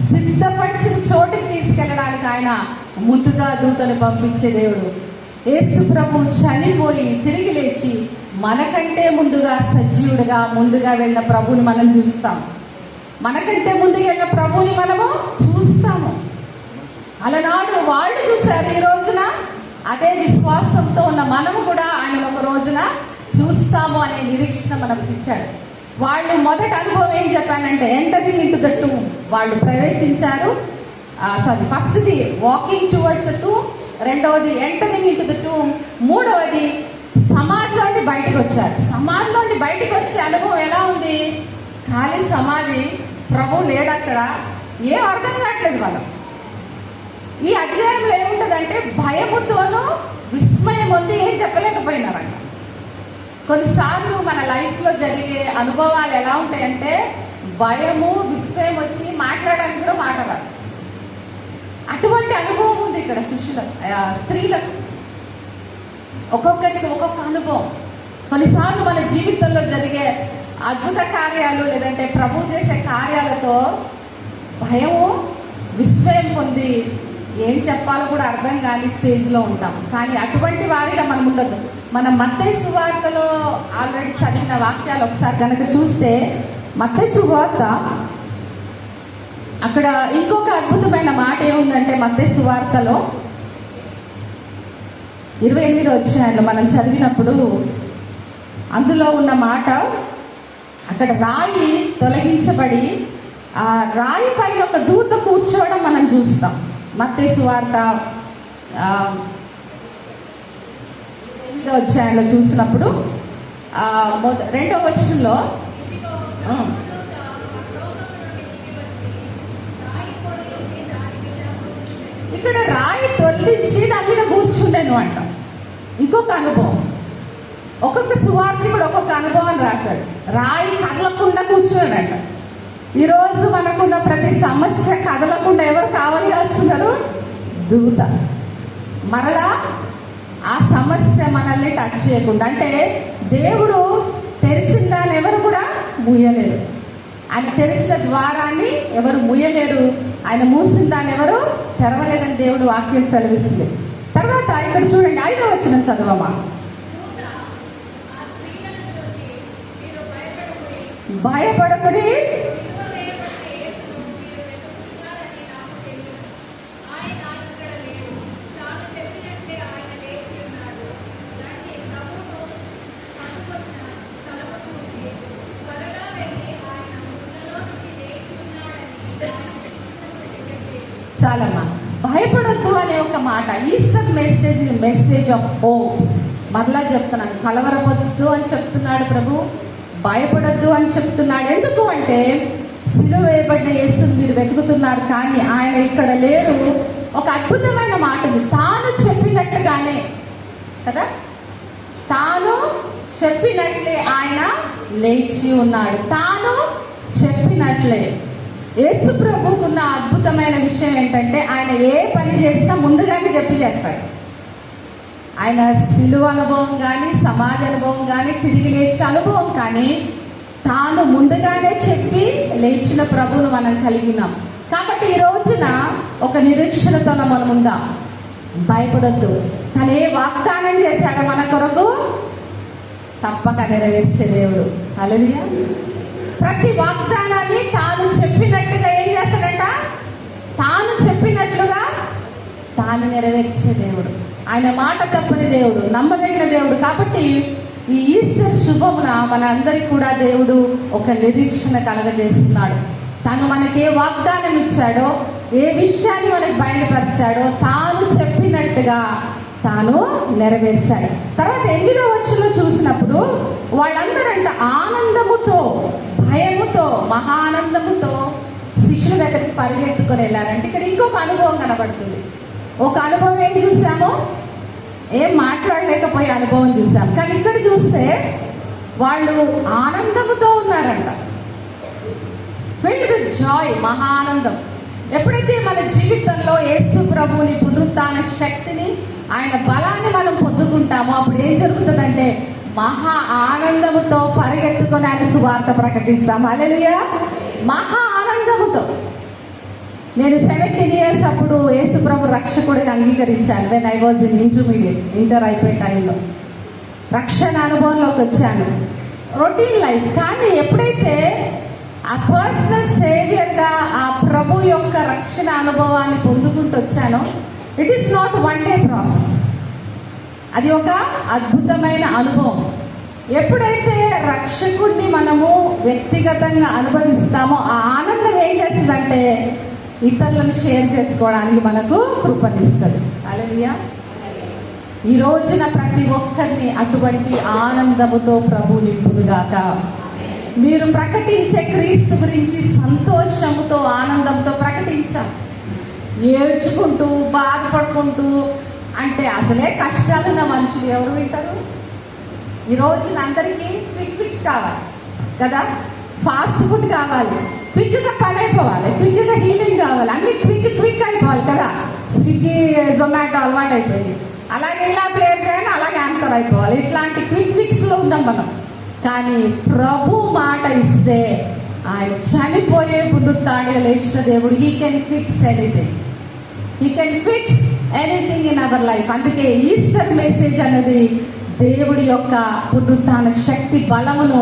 సిద్ధపరిచిన చోటికి తీసుకెళ్ళడానికి ఆయన ముందుగా దూతను పంపించే దేవుడు. యేసు ప్రభు చనిపోయి తిరిగి లేచి మనకంటే ముందుగా సజీవుడిగా ముందుగా వెళ్ళిన ప్రభుని మనం చూస్తాం. మనకంటే ముందుగా వెళ్ళిన ప్రభుని మనము చూస్తాము. అలనాడు వాళ్ళు చూశారు, ఈ రోజున అదే విశ్వాసంతో ఉన్న మనము కూడా ఆయన ఒక రోజున చూస్తాము అనే నిరీక్షణ మనకు ఇచ్చాడు. వాళ్ళు మొదటి అనుభవం ఏం చెప్పానంటే, ఎంటరింగ్ ఇంటు ద టూమ్. వాళ్ళు ప్రవేశించారు. ఫస్ట్ది వాకింగ్ టువర్డ్స్ ద టూమ్, రెండవది ఎంటరింగ్ ఇంటు ద టూమ్, మూడవది సమాధిలోండి బయటకు వచ్చారు. సమాధిలోండి బయటకు వచ్చే అనుభవం ఎలా ఉంది? ఖాళీ సమాధి, ప్రభు లేడక్కడ, ఏం అర్థం కావట్లేదు మనం. ఈ అధ్యాయంలో ఏముంటుందంటే, భయముతోనూ విస్మయం ఉంది, ఏం చెప్పలేకపోయినారంట. కొన్నిసార్లు మన లైఫ్లో జరిగే అనుభవాలు ఎలా ఉంటాయంటే, భయము విస్మయం వచ్చి మాట్లాడడానికి కూడా మాట్లాడాలి. అటువంటి అనుభవం ఉంది ఇక్కడ స్త్రీలకు. ఒక్కొక్కరికి ఒక్కొక్క అనుభవం. కొన్నిసార్లు మన జీవితంలో జరిగే అద్భుత కార్యాలు లేదంటే ప్రభు చేసే కార్యాలతో భయము విస్మయం పొంది ఏం చెప్పాలో కూడా అర్థం కాని స్టేజ్లో ఉంటాం. కానీ అటువంటి వారిగా మనం ఉండదు. మనం మత్తయి సువార్తలో ఆల్రెడీ చదివిన వాక్యాలు ఒకసారి కనుక చూస్తే, మత్తయి సువార్త అక్కడ ఇంకొక అద్భుతమైన మాట ఏముందంటే, మత్తయి సువార్తలో 28వ అధ్యాయంలో మనం చదివినప్పుడు అందులో ఉన్న మాట, అక్కడ రాయి తొలగించబడి ఆ రాయి పైన ఒక దూత కూర్చోవడం మనం చూస్తాం. మత్తయి సువార్త 8వ అధ్యాయంలో చూసినప్పుడు 2వ వచనంలో ఇక్కడ రాయి తొలగించి దాని మీద కూర్చుండేను అంట. ఇంకొక అనుభవం, ఒక్కొక్క సువార్తికుడు ఒక్కొక్క అనుభవాన్ని రాశాడు. రాయి కదలకుండా కూర్చున్నాడంట. ఈరోజు మనకున్న ప్రతి సమస్య కదలకుండా ఎవరు కావాలి వస్తున్నారు? దూత. మరలా ఆ సమస్య మనల్ని టచ్ చేయకుండా, అంటే దేవుడు తెరిచిన దాన్ని ఎవరు కూడా మూయలేరు. ఆయన తెరిచిన ద్వారాన్ని ఎవరు మూయలేరు, ఆయన మూసిన దాన్ని ఎవరు తెరవలేదని దేవుడు వాక్యం సెలవిస్తుంది. తర్వాత ఇక్కడ చూడండి, 5వ వచనం చదవమా. భయపడకుడి, చాలమ్మా. భయపడొద్దు అనే ఒక మాట, ఈస్టర్ మెసేజ్ ఆఫ్ హోప్. మరలా చెప్తున్నాను, కలవరపొద్దు అని చెప్తున్నాడు ప్రభు, భయపడొద్దు అని చెప్తున్నాడు. ఎందుకు అంటే సిలువ వేయబడిన యేసుని మీరు వెతుకుతున్నారు కానీ ఆయన ఇక్కడ లేరు. ఒక అద్భుతమైన మాట ఉంది, తాను చెప్పినట్టుగానే కదా, తాను చెప్పినట్లే ఆయన లేచి ఉన్నాడు. తాను చెప్పినట్లే. యేసు ప్రభువుకున్న అద్భుతమైన విషయం ఏంటంటే ఆయన ఏ పని చేసినా ముందుగానే చెప్పి చేస్తాడు. ఆయన సిలువ అనుభవం కానీ, సమాజ అనుభవం కానీ, తిరిగి లేచిన అనుభవం కానీ తాను ముందుగానే చెప్పి లేచిన ప్రభువును మనం కలిగినాం. కాబట్టి ఈ రోజున ఒక నిరీక్షణతో మనం ఉందాం. భయపడొద్దు. తను ఏ వాగ్దానం చేశాడో మన కొరకు తప్పక నెరవేర్చే దేవుడు. హల్లెలూయా. ప్రతి వాగ్దానాన్ని తాను చెప్పినట్టుగా ఏం చేస్తాడంట? తాను చెప్పినట్లుగా తాను నెరవేర్చే దేవుడు. ఆయన మాట తప్పని దేవుడు, నమ్మదగిన దేవుడు. కాబట్టి ఈ ఈస్టర్ శుభమున మన అందరికి కూడా దేవుడు ఒక నిరీక్షణ కలగజేస్తున్నాడు. తను మనకి ఏ వాగ్దానం ఇచ్చాడో, ఏ విషయాన్ని మనకి బయలుపరిచాడో తాను చెప్పినట్టుగా తాను నెరవేర్చాడు. తర్వాత 8వ వచనంలో చూసినప్పుడు వాళ్ళందరంట ఆనందముతో, భయముతో, మహానందముతో శిష్యుల దగ్గరికి పరిగెత్తుకొని వెళ్ళారంటే ఇక్కడ ఇంకొక అనుభవం కనబడుతుంది. ఒక అనుభవం ఏం చూసాము? ఏం మాట్లాడలేకపోయే అనుభవం చూసాం. కానీ ఇక్కడ చూస్తే వాళ్ళు ఆనందముతో ఉన్నారంట. ఫిల్డ్ విత్ జాయ్, మహానందం. ఎప్పుడైతే మన జీవితంలో యేసు ప్రభువుని పునరుత్థాన శక్తిని, ఆయన బలాన్ని మనం పొందుకుంటామో అప్పుడు ఏం జరుగుతుందంటే మహా ఆనందముతో పరిగెత్తుకొని ఆయన సువార్త ప్రకటిస్తాం. హల్లెలూయా. మహా ఆనందముతో. నేను 17 years అప్పుడు యేసు ప్రభు రక్షకుడిగా అంగీకరించాను. When I was in intermediate, inter అయిపోయే టైంలో రక్షణ అనుభవంలోకి వచ్చాను. Routine life. కానీ ఎప్పుడైతే ఆ పర్సనల్ సేవియర్గా ఆ ప్రభు యొక్క రక్షణ అనుభవాన్ని పొందుకుంటూ వచ్చానో, it is not one day process. అది ఒక అద్భుతమైన అనుభవం. ఎప్పుడైతే రక్షకుడిని మనము వ్యక్తిగతంగా అనుభవిస్తామో ఆ ఆనందం ఏం చేస్తుందంటే ఇతరులను షేర్ చేసుకోవడానికి మనకు కృపనిస్తుంది. హల్లెలూయా. ఈ రోజున ప్రతి ఒక్కరిని అటువంటి ఆనందముతో ప్రభు నింపునుగాక. మీరు ప్రకటించే క్రీస్తు గురించి సంతోషముతో, ఆనందంతో ప్రకటించాలి. ఏడ్చుకుంటూ, బాధపడుకుంటూ అంటే అసలే కష్టాలున్న మనుషులు ఎవరు వింటారు? ఈ రోజున అందరికీ క్విక్ ఫిక్స్ కావాలి కదా, ఫాస్ట్ ఫుడ్ కావాలి, క్విక్గా పని అయిపోవాలి, క్విక్గా హీలింగ్ కావాలి, అన్ని క్విక్ అయిపోవాలి కదా. స్విగ్గీ, జొమాటో అలవాటు అయిపోయింది. అలాగే ఇలా ప్లేర్ చేయాలి, అలాగే ఆన్సర్ అయిపోవాలి. ఇట్లాంటి క్విక్ ఫిక్స్లో ఉన్నాం మనం. కానీ ప్రభు మాట ఇస్తే ఆయన చనిపోయే పునరుత్థానంగా లేచిన దేవుడు. He can fix anything. He can fix anything in our life. అందుకే ఈస్టర్ మెసేజ్ అనేది దేవుడి యొక్క పునరుత్థాన శక్తి బలమును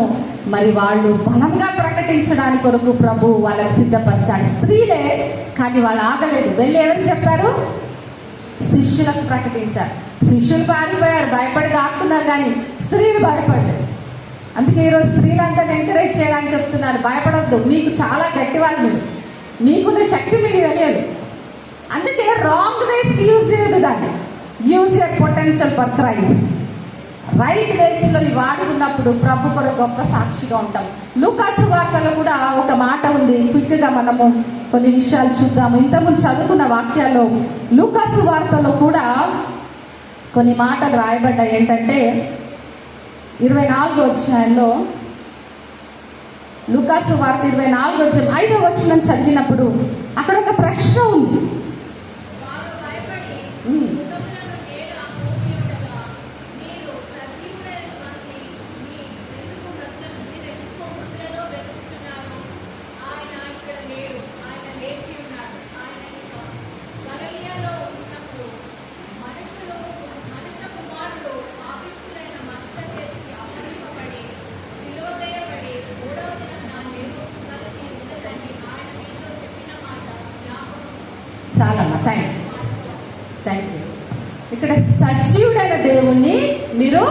మరి వాళ్ళు బలంగా ప్రకటించడానికి కొరకు ప్రభు వాళ్ళకి సిద్ధపరిచాడు. స్త్రీలే, కానీ వాళ్ళు ఆగలేదు. వెళ్ళి ఏమని చెప్పారు? శిష్యులకు ప్రకటించారు. శిష్యులు పారిపోయారు, భయపడి దాక్కున్నారు, కానీ స్త్రీలు భయపడ్డారు. అందుకే ఈరోజు స్త్రీలందరినీ ఎంకరేజ్ చేయాలని చెప్తున్నారు. భయపడొద్దు, మీకు చాలా గట్టివాళ్ళు, మీరు మీకున్న శక్తి మీకు తెలియదు. అందుకే రాంగ్ వేస్కి యూజ్ చేయదు దాన్ని. Use your potential for Christ. Right వేస్లో వాడుకున్నప్పుడు ప్రభు కొరకు గొప్ప సాక్షిగా ఉంటాం. లూకాసు వార్తలో కూడా ఒక మాట ఉంది. క్విక్గా మనము కొన్ని విషయాలు చూద్దాము. ఇంతకుముందు చదువుకున్న వాక్యాల్లో లూకాసు వార్తలో కూడా కొన్ని మాటలు రాయబడ్డాయి. ఏంటంటే 24వ అధ్యాయంలో, లూకాసు వార్త 24వ అధ్యాయం 5వ వచనం చదివినప్పుడు అక్కడ ఒక ప్రశ్న ఉంది. చాలమ్మా, థ్యాంక్ యూ. ఇక్కడ సజీవుడైన దేవుణ్ణి మీరు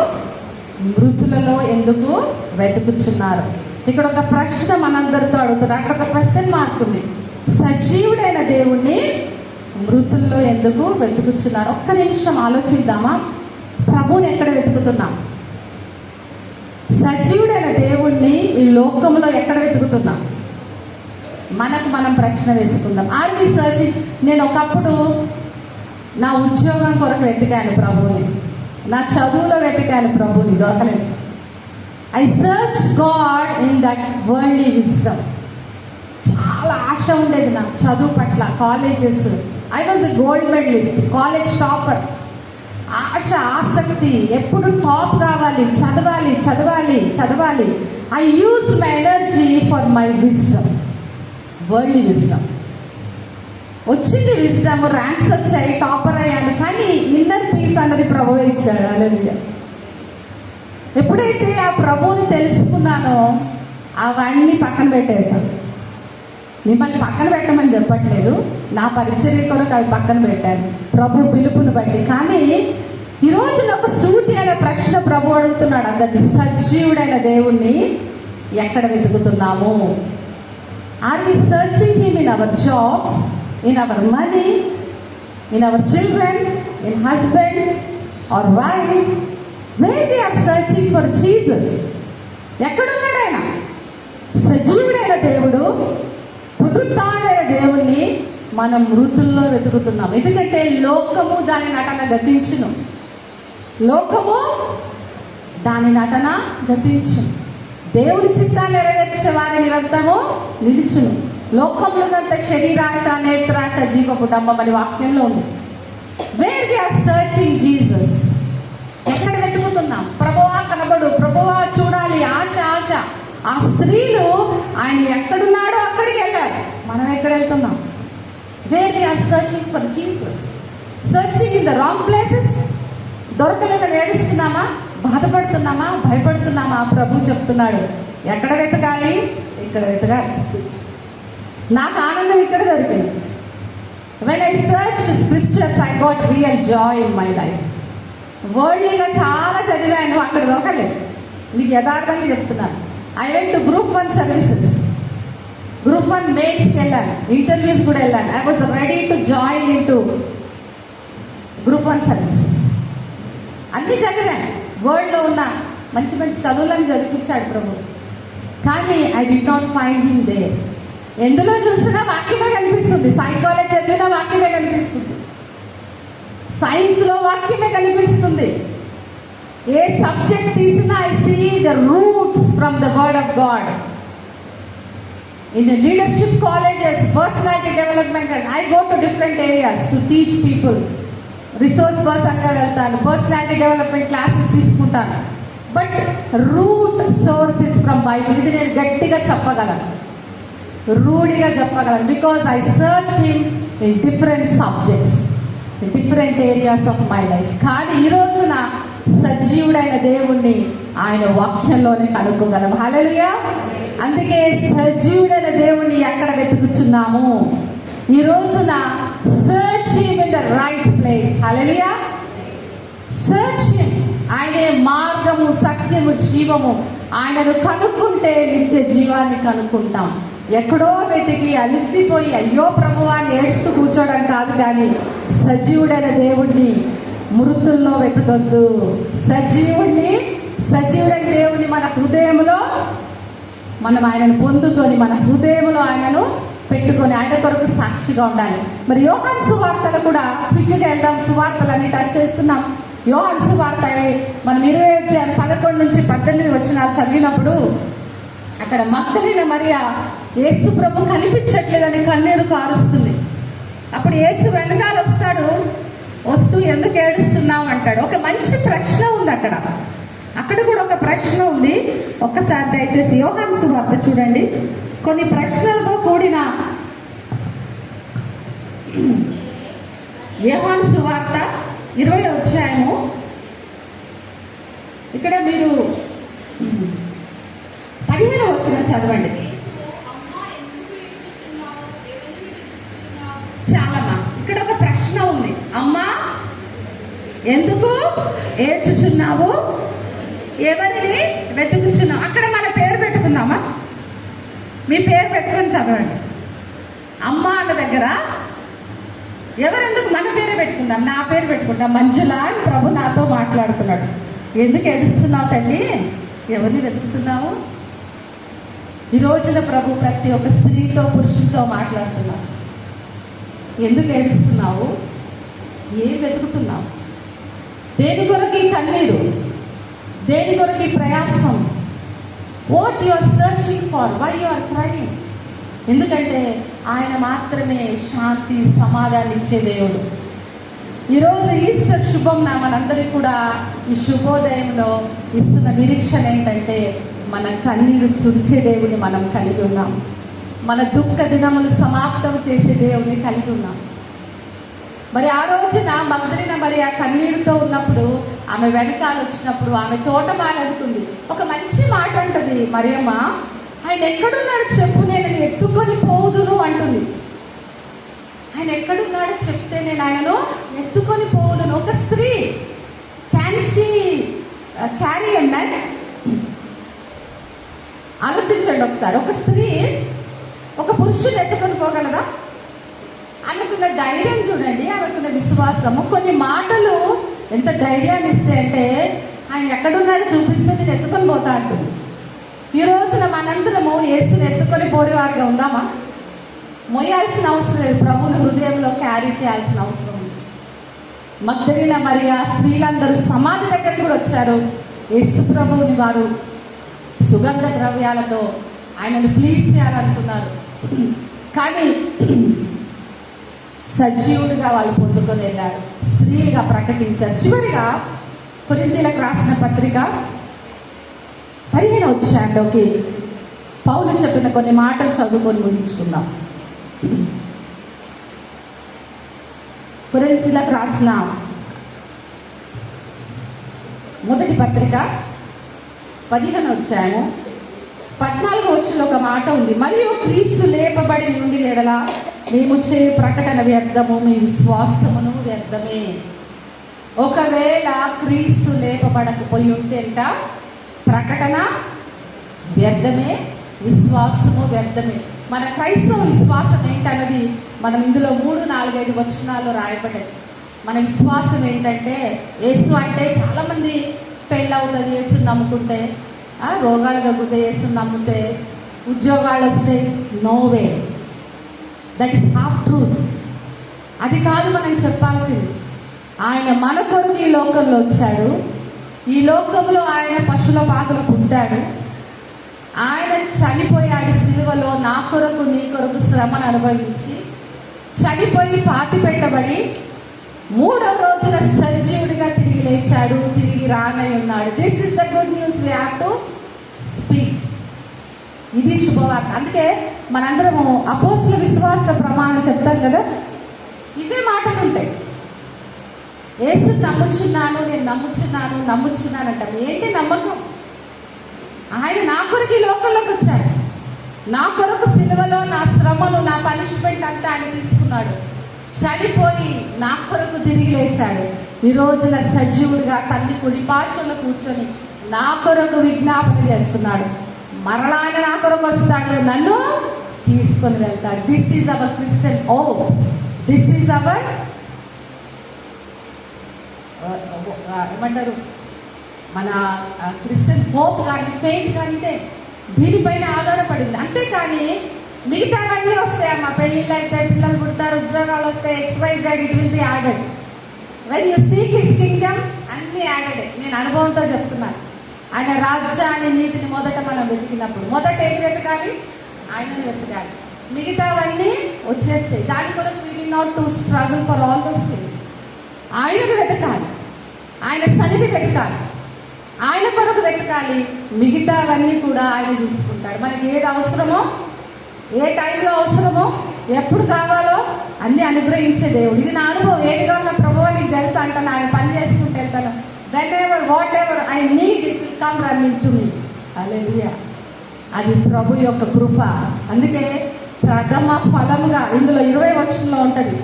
మృతులలో ఎందుకు వెతుకుచున్నారు? ఇక్కడ ఒక ప్రశ్న మనందరితో అడుగుతున్నారు. అక్కడ ఒక క్వశ్చన్ మార్క్ ఉంది. సజీవుడైన దేవుణ్ణి మృతుల్లో ఎందుకు వెతుకుతున్నారు? ఒక్క నిమిషం ఆలోచిద్దామా? ప్రభువుని ఎక్కడ వెతుకుతున్నాం? సజీవుడైన దేవుణ్ణి ఈ లోకంలో ఎక్కడ వెతుకుతున్నాం? మనకు మనం ప్రశ్న వేసుకుందాం. Are we searching? నేను ఒకప్పుడు నా ఉద్యోగం కొరకు వెతికాను ప్రభువుని, నా చదువులో వెతికాను ప్రభువుని, దొరకలేదు. I search God in that worldly wisdom. చాలా ఆశ ఉండేది నాకు చదువు పట్ల. Colleges, I was a gold medalist, college topper. ఆశ, ఆసక్తి, ఎప్పుడు టాప్ కావాలి, చదవాలి చదవాలి చదవాలి. I use my energy for my wisdom, worldly wisdom. వచ్చింది విజ్డమ్, ర్యాంక్స్ వచ్చాయి, టాపర్ అయ్యాను. కానీ ఇన్నర్ పీస్ అన్నది ప్రభువే ఇచ్చాడు. హల్లెలూయా. ఎప్పుడైతే ఆ ప్రభువుని తెలుసుకున్నానో అవన్నీ పక్కన పెట్టేశాను. మిమ్మల్ని పక్కన పెట్టమని చెప్పట్లేదు, నా పరిచర్య కొరకు అవి పక్కన పెట్టాను ప్రభు పిలుపుని బట్టి. కానీ ఈరోజు నాకు సూటి అనే ప్రశ్న ప్రభు అడుగుతున్నాడు అందరినీ. సజీవుడైన దేవుణ్ణి ఎక్కడ వెతుకుతున్నాము? Are we searching him in our jobs, in our money, in our children, in husband or wife? Where we are searching for Jesus? ఎక్కడున్నాడు ఆయన? సజీవుడైన దేవుడు, పునరుత్థానుడైన దేవుణ్ణి మనం మృతుల్లో వెతుకుతున్నాం. ఎందుకంటే లోకము దాని నటన గతించును, లోకము దాని నటన గతించును. దేవుడి చిత్తాన్ని నెరవేర్చే వారి నిరంతరము నిలుచును. లోకంలో శరీరాశ, నేత్రాశ, జీవ కుటుంబం అని వాక్యంలో ఉంది. Where we are searching Jesus? ఎక్కడ వెతుకుతున్నాం? ప్రభువా కనబడు, ప్రభువా చూడాలి, ఆశ ఆశ. ఆ స్త్రీలు ఆయన ఎక్కడున్నాడో అక్కడికి వెళ్ళారు. మనం ఎక్కడ వెళ్తున్నాం? Where we are searching for Jesus? Searching in the wrong places. దొరకలేదని ఏడుస్తున్నామా, బాధపడుతున్నామా, భయపడుతున్నామా? ప్రభు చెప్తున్నాడు ఎక్కడ వెతకాలి? ఇక్కడ వెతకాలి. నాకు ఆనందం ఇక్కడ దొరికింది. When I search scriptures I got real joy in my life. వరల్డ్లీగా చాలా చదివాను, అక్కడ దొరకలేదు. మీకు యథార్థంగా చెప్తున్నాను. I went to group 1 services. Group 1 మెయిన్స్కి వెళ్ళాను, ఇంటర్వ్యూస్ కూడా వెళ్ళాను. I was ready to join in to group 1 services. అన్ని చదివాను. వరల్డ్లో ఉన్న మంచి మంచి చదువులను చదివించాడు ప్రభు. కానీ I did not find him there. ఎందులో చూసినా వాక్యమే కనిపిస్తుంది. సైకాలజీ చదివినా వాక్యమే కనిపిస్తుంది, సైన్స్లో వాక్యమే కనిపిస్తుంది. ఏ సబ్జెక్ట్ తీసినా I see the roots from the word of God. In leadership colleges, personality development, I go to different areas to teach people. Resource పర్సన్గా వెళ్తాను, పర్సనాలిటీ డెవలప్మెంట్ క్లాసెస్ తీసుకుంటాను. But root source is from Bible. ఇది నేను గట్టిగా చెప్పగలను, రూఢిగా చెప్పగలను. Because I search him in different subjects, in different areas of my life. కానీ ఈ రోజున సజీవుడైన దేవుణ్ణి ఆయన వాక్యంలోనే కనుక్కోగలం. హల్లెలూయా. అందుకే సజీవుడైన దేవుణ్ణి ఎక్కడ వెతుకుతున్నాము? ఈ రోజున search him in the right place. Hallelujah. Search him. ఆయనే మార్గము, సత్యము, జీవము. ఆయనను కనుక్కుంటే నిత్య జీవాన్ని కనుక్కుంటాం. ఎక్కడో వెతికి అలసిపోయి అయ్యో ప్రభువా అని ఏడుస్తూ కూర్చోవడం కాదు. కానీ సజీవుడైన దేవుణ్ణి మృతుల్లో వెతకొద్దు. సజీవుడైన దేవుణ్ణి మన హృదయంలో మనం ఆయనను పొందుకొని, మన హృదయంలో ఆయనను పెట్టుకొని ఆయన కొరకు సాక్షిగా ఉండాలి. మరి యోహాను సువార్తలు కూడా క్విక్గా వెళ్దాం. సువార్తలన్నీ టచ్ చేస్తున్నాం. యోహాను సువార్త మనం 20:11-18 వచనాలు చదివినప్పుడు అక్కడ మగ్దలేన మరియ యేసు ప్రభు కనిపించట్లేదని కన్నీరు కారుస్తుంది. అప్పుడు యేసు వెనకాల వస్తూ ఎందుకు ఏడుస్తున్నావు అంటాడు. ఒక మంచి ప్రశ్న ఉంది అక్కడ కూడా ఒక ప్రశ్న ఉంది. ఒక్కసారి దయచేసి యోహాను సువార్త చూడండి. కొన్ని ప్రశ్నలతో కూడిన యోహాను సువార్త 20వ అధ్యాయము. ఇక్కడ మీరు 15వ వచనం చదవండి. చాలమ్మా, ఇక్కడ ఒక ప్రశ్న ఉంది. అమ్మా ఎందుకు ఏడ్చుచున్నావు? ఎవరిని వెతుకుచున్నావు? అక్కడ మన పేరు పెట్టుకుందామా? మీ పేరు పెట్టుకొని చదవండి. అమ్మ అన్న దగ్గర ఎవరెందుకు మన పేరే పెట్టుకుందాం, నా పేరు పెట్టుకుంటాం మంజుల అని ప్రభు నాతో మాట్లాడుతున్నాడు. ఎందుకు ఏడుస్తున్నావు తల్లి? ఎవరిని వెతుకుతున్నావు? ఈ రోజున ప్రభు ప్రతి ఒక్క స్త్రీతో పురుషులతో మాట్లాడుతున్నాడు. ఎందుకు ఏడుస్తున్నావు? ఏం వెతుకుతున్నావు? దేని కొరకు ఈ కన్నీరు? దేని కొరకు ఈ ప్రయాసం? What you are searching for? Why you are crying? ఎందుకంటే ఆయన మాత్రమే శాంతి సమాధానం ఇచ్చే దేవుడు. ఈరోజు ఈస్టర్ శుభం మనందరికీ కూడా ఈ శుభోదయంలో ఇస్తున్న నిరీక్షణ ఏంటంటే మన కన్నీరు తుడిచే దేవుని మనం కలిగి ఉన్నాం. మన దుఃఖ దినములు సమాప్తం చేసే దేవుని కలిగి ఉన్నాం. మరి ఆ రోజున మగ్దలిన మరి ఆ కన్నీరుతో ఉన్నప్పుడు ఆమె వెనకాల వచ్చినప్పుడు ఆమె తోటమాల అనుకుంది. ఒక మంచి మాట అంటది మరియమ్మ, ఆయన ఎక్కడున్నాడు చెప్పు, నేను ఎత్తుకొని పోదును అంటుంది. ఆయన ఎక్కడున్నాడో చెప్తే నేను ఆయనను ఎత్తుకొని పోదును. ఒక స్త్రీ can she carry a man? ఆలోచించండి ఒకసారి. ఒక స్త్రీ ఒక పురుషుని ఎత్తుకొని పోగలదా? ఆమెకున్న ధైర్యం చూడండి, ఆమెకున్న విశ్వాసము. కొన్ని మాటలు ఎంత ధైర్యాన్ని ఇస్తే అంటే ఆయన ఎక్కడున్నాడో చూపిస్తే నేను ఎత్తుకొని పోతా అంటుంది. ఈ రోజున మనందరము యేసుని ఎత్తుకొని పోరేవారుగా ఉందామా? మొయ్యాల్సిన అవసరం లేదు, ప్రభువుని హృదయంలో క్యారీ చేయాల్సిన అవసరం ఉంది. మగ్దలిన మరి ఆ స్త్రీలందరూ సమాధి దగ్గరికి కూడా వచ్చారు. యేసు ప్రభువుని వారు సుగంధ ద్రవ్యాలతో ఆయనను ప్లీజ్ చేయాలనుకున్నారు. కానీ సజీవుడిగా వాళ్ళు పొందుకొని వెళ్ళారు, స్త్రీలుగా ప్రకటించారు. చివరిగా కొరింథీయులకు రాసిన పత్రిక 15వ అధ్యాయంలోకి పౌలు చెప్పిన కొన్ని మాటలు చదువుకొని ముగించుకుందాం. కొరింథీయులకు రాసిన మొదటి పత్రిక 15వ అధ్యాయము 14వ వచనంలో ఒక మాట ఉంది. మరియు క్రీస్తు లేపబడి నుండి ఎడల మేము చేయు ప్రకటన వ్యర్థము, మీ విశ్వాసమును వ్యర్థమే. ఒకవేళ క్రీస్తు లేపబడకపోయి ఉంటే అంట ప్రకటన వ్యర్థమే, విశ్వాసము వ్యర్థమే. మన క్రైస్తవ విశ్వాసం ఏంటన్నది మనం ఇందులో 3, 4, 5 వచనాల్లో రాయబడ్డది. మన విశ్వాసం ఏంటంటే యేసు అంటే చాలామంది పెళ్ళవుతుంది యేసుని నమ్ముకుంటే, రోగాలు తగ్గుతాయి యేసుని నమ్మితే, ఉద్యోగాలు వస్తాయి. No way, that is half truth. అది కాదు మనం చెప్పాల్సింది. ఆయన మన కొరకు ఈ లోకంలో వచ్చాడు. ఈ లోకంలో ఆయన పశువుల పాకలో పుట్టాడు. ఆయన చనిపోయాడు సిలువలో, నా కొరకు నీ కొరకు శ్రమను అనుభవించి చనిపోయి పాతి పెట్టబడి 3వ రోజున సజీవుడిగా తిరిగి లేచాడు, తిరిగి రానై ఉన్నాడు. This is the good news we have to speak. ఇది శుభవార్త. అందుకే మనందరము అపోస్తల విశ్వాస ప్రమాణం చెప్తాం కదా, ఇవే మాటలు ఉంటాయి. యేసు నమ్ముచున్నాను, నేను నమ్ముచున్నాను అంటాం. ఏంటి నమ్మకం? ఆయన నా కొరకు ఈ లోకంలోకి వచ్చాడు. నా కొరకు సిలువలో నా శ్రమను, నా పనిష్మెంట్ అంతా ఆయన తీసుకున్నాడు. చనిపోయి నా కొరకు తిరిగి లేచాడు. ఈ రోజున సజీవుడిగా తండ్రి కుడి పార్శ్వంలో కూర్చొని నా కొరకు విజ్ఞాపన చేస్తున్నాడు. మరలా ఆయన నా కొరకు వస్తాడు, నన్ను తీసుకొని వెళ్తాడు. This is our Christian hope. This is our ఏమంటారు, మన క్రిస్టియన్ హోప్ కానీ ఫెయిత్ కానీ ఇదే, దీనిపైన ఆధారపడింది. అంతేకాని మిగతావన్నీ వస్తాయమ్మా, పెళ్ళిళ్ళు అయితే, పిల్లలు పుడతారు, ఉద్యోగాలు వస్తాయి, XYZ, it will be added. When you seek his Kingdom, అన్ని యాడెడ్. నేను అనుభవంతో చెప్తున్నాను. ఆయన రాజ్యాన్ని, నీతిని మొదట మనం వెతికినప్పుడు మొదట ఏది వెతకాలి? ఆయనను వెతకాలి. మిగతావన్నీ వచ్చేస్తాయి. దాని కొరకు we did not to struggle for all those things. ఆయనను వెతకాలి, ఆయన సన్నిధి వెతకాలి, ఆయన కొరకు వెతకాలి. మిగతావన్నీ కూడా ఆయన చూసుకుంటాడు. మనకి ఏది అవసరమో, ఏ టైంలో అవసరమో, ఎప్పుడు కావాలో అన్ని అనుగ్రహించే దేవుడు. ఇది నా అనుభవం. ఏది కావాలో ప్రభువా నీకు తెలుసా అంటాను. ఆయన పని చేసుకుంటూ వెళ్తాను. Whenever whatever I need it will come running to me. హల్లెలూయా. అది ప్రభు యొక్క కృప. అందుకే ప్రథమ ఫలముగా ఇందులో 20వ వచనంలో ఉంటుంది.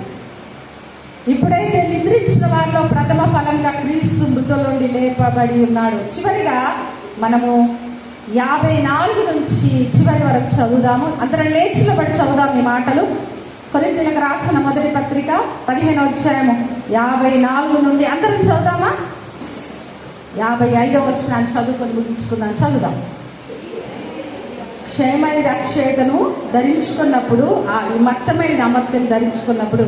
ఇప్పుడైతే నిద్రించిన వారిలో ప్రథమ ఫలంగా క్రీస్తు మృతుల నుండి లేపబడి ఉన్నాడు. చివరిగా మనము 54 నుంచి చివరి వరకు చదువుదాము. అందరం లేచినబడి చదువుదాం ఈ మాటలు. కొరింథీయులకు రాసిన మొదటి పత్రిక 15వ అధ్యాయము 54 నుండి అందరం చదువుదామా? 55వ వచనాన్ని చదువుకొని ముగించుకుందాం. చదువుదాం. క్షయమైన రక్షేతను ధరించుకున్నప్పుడు, ఆ మత్తమైన అమర్తను ధరించుకున్నప్పుడు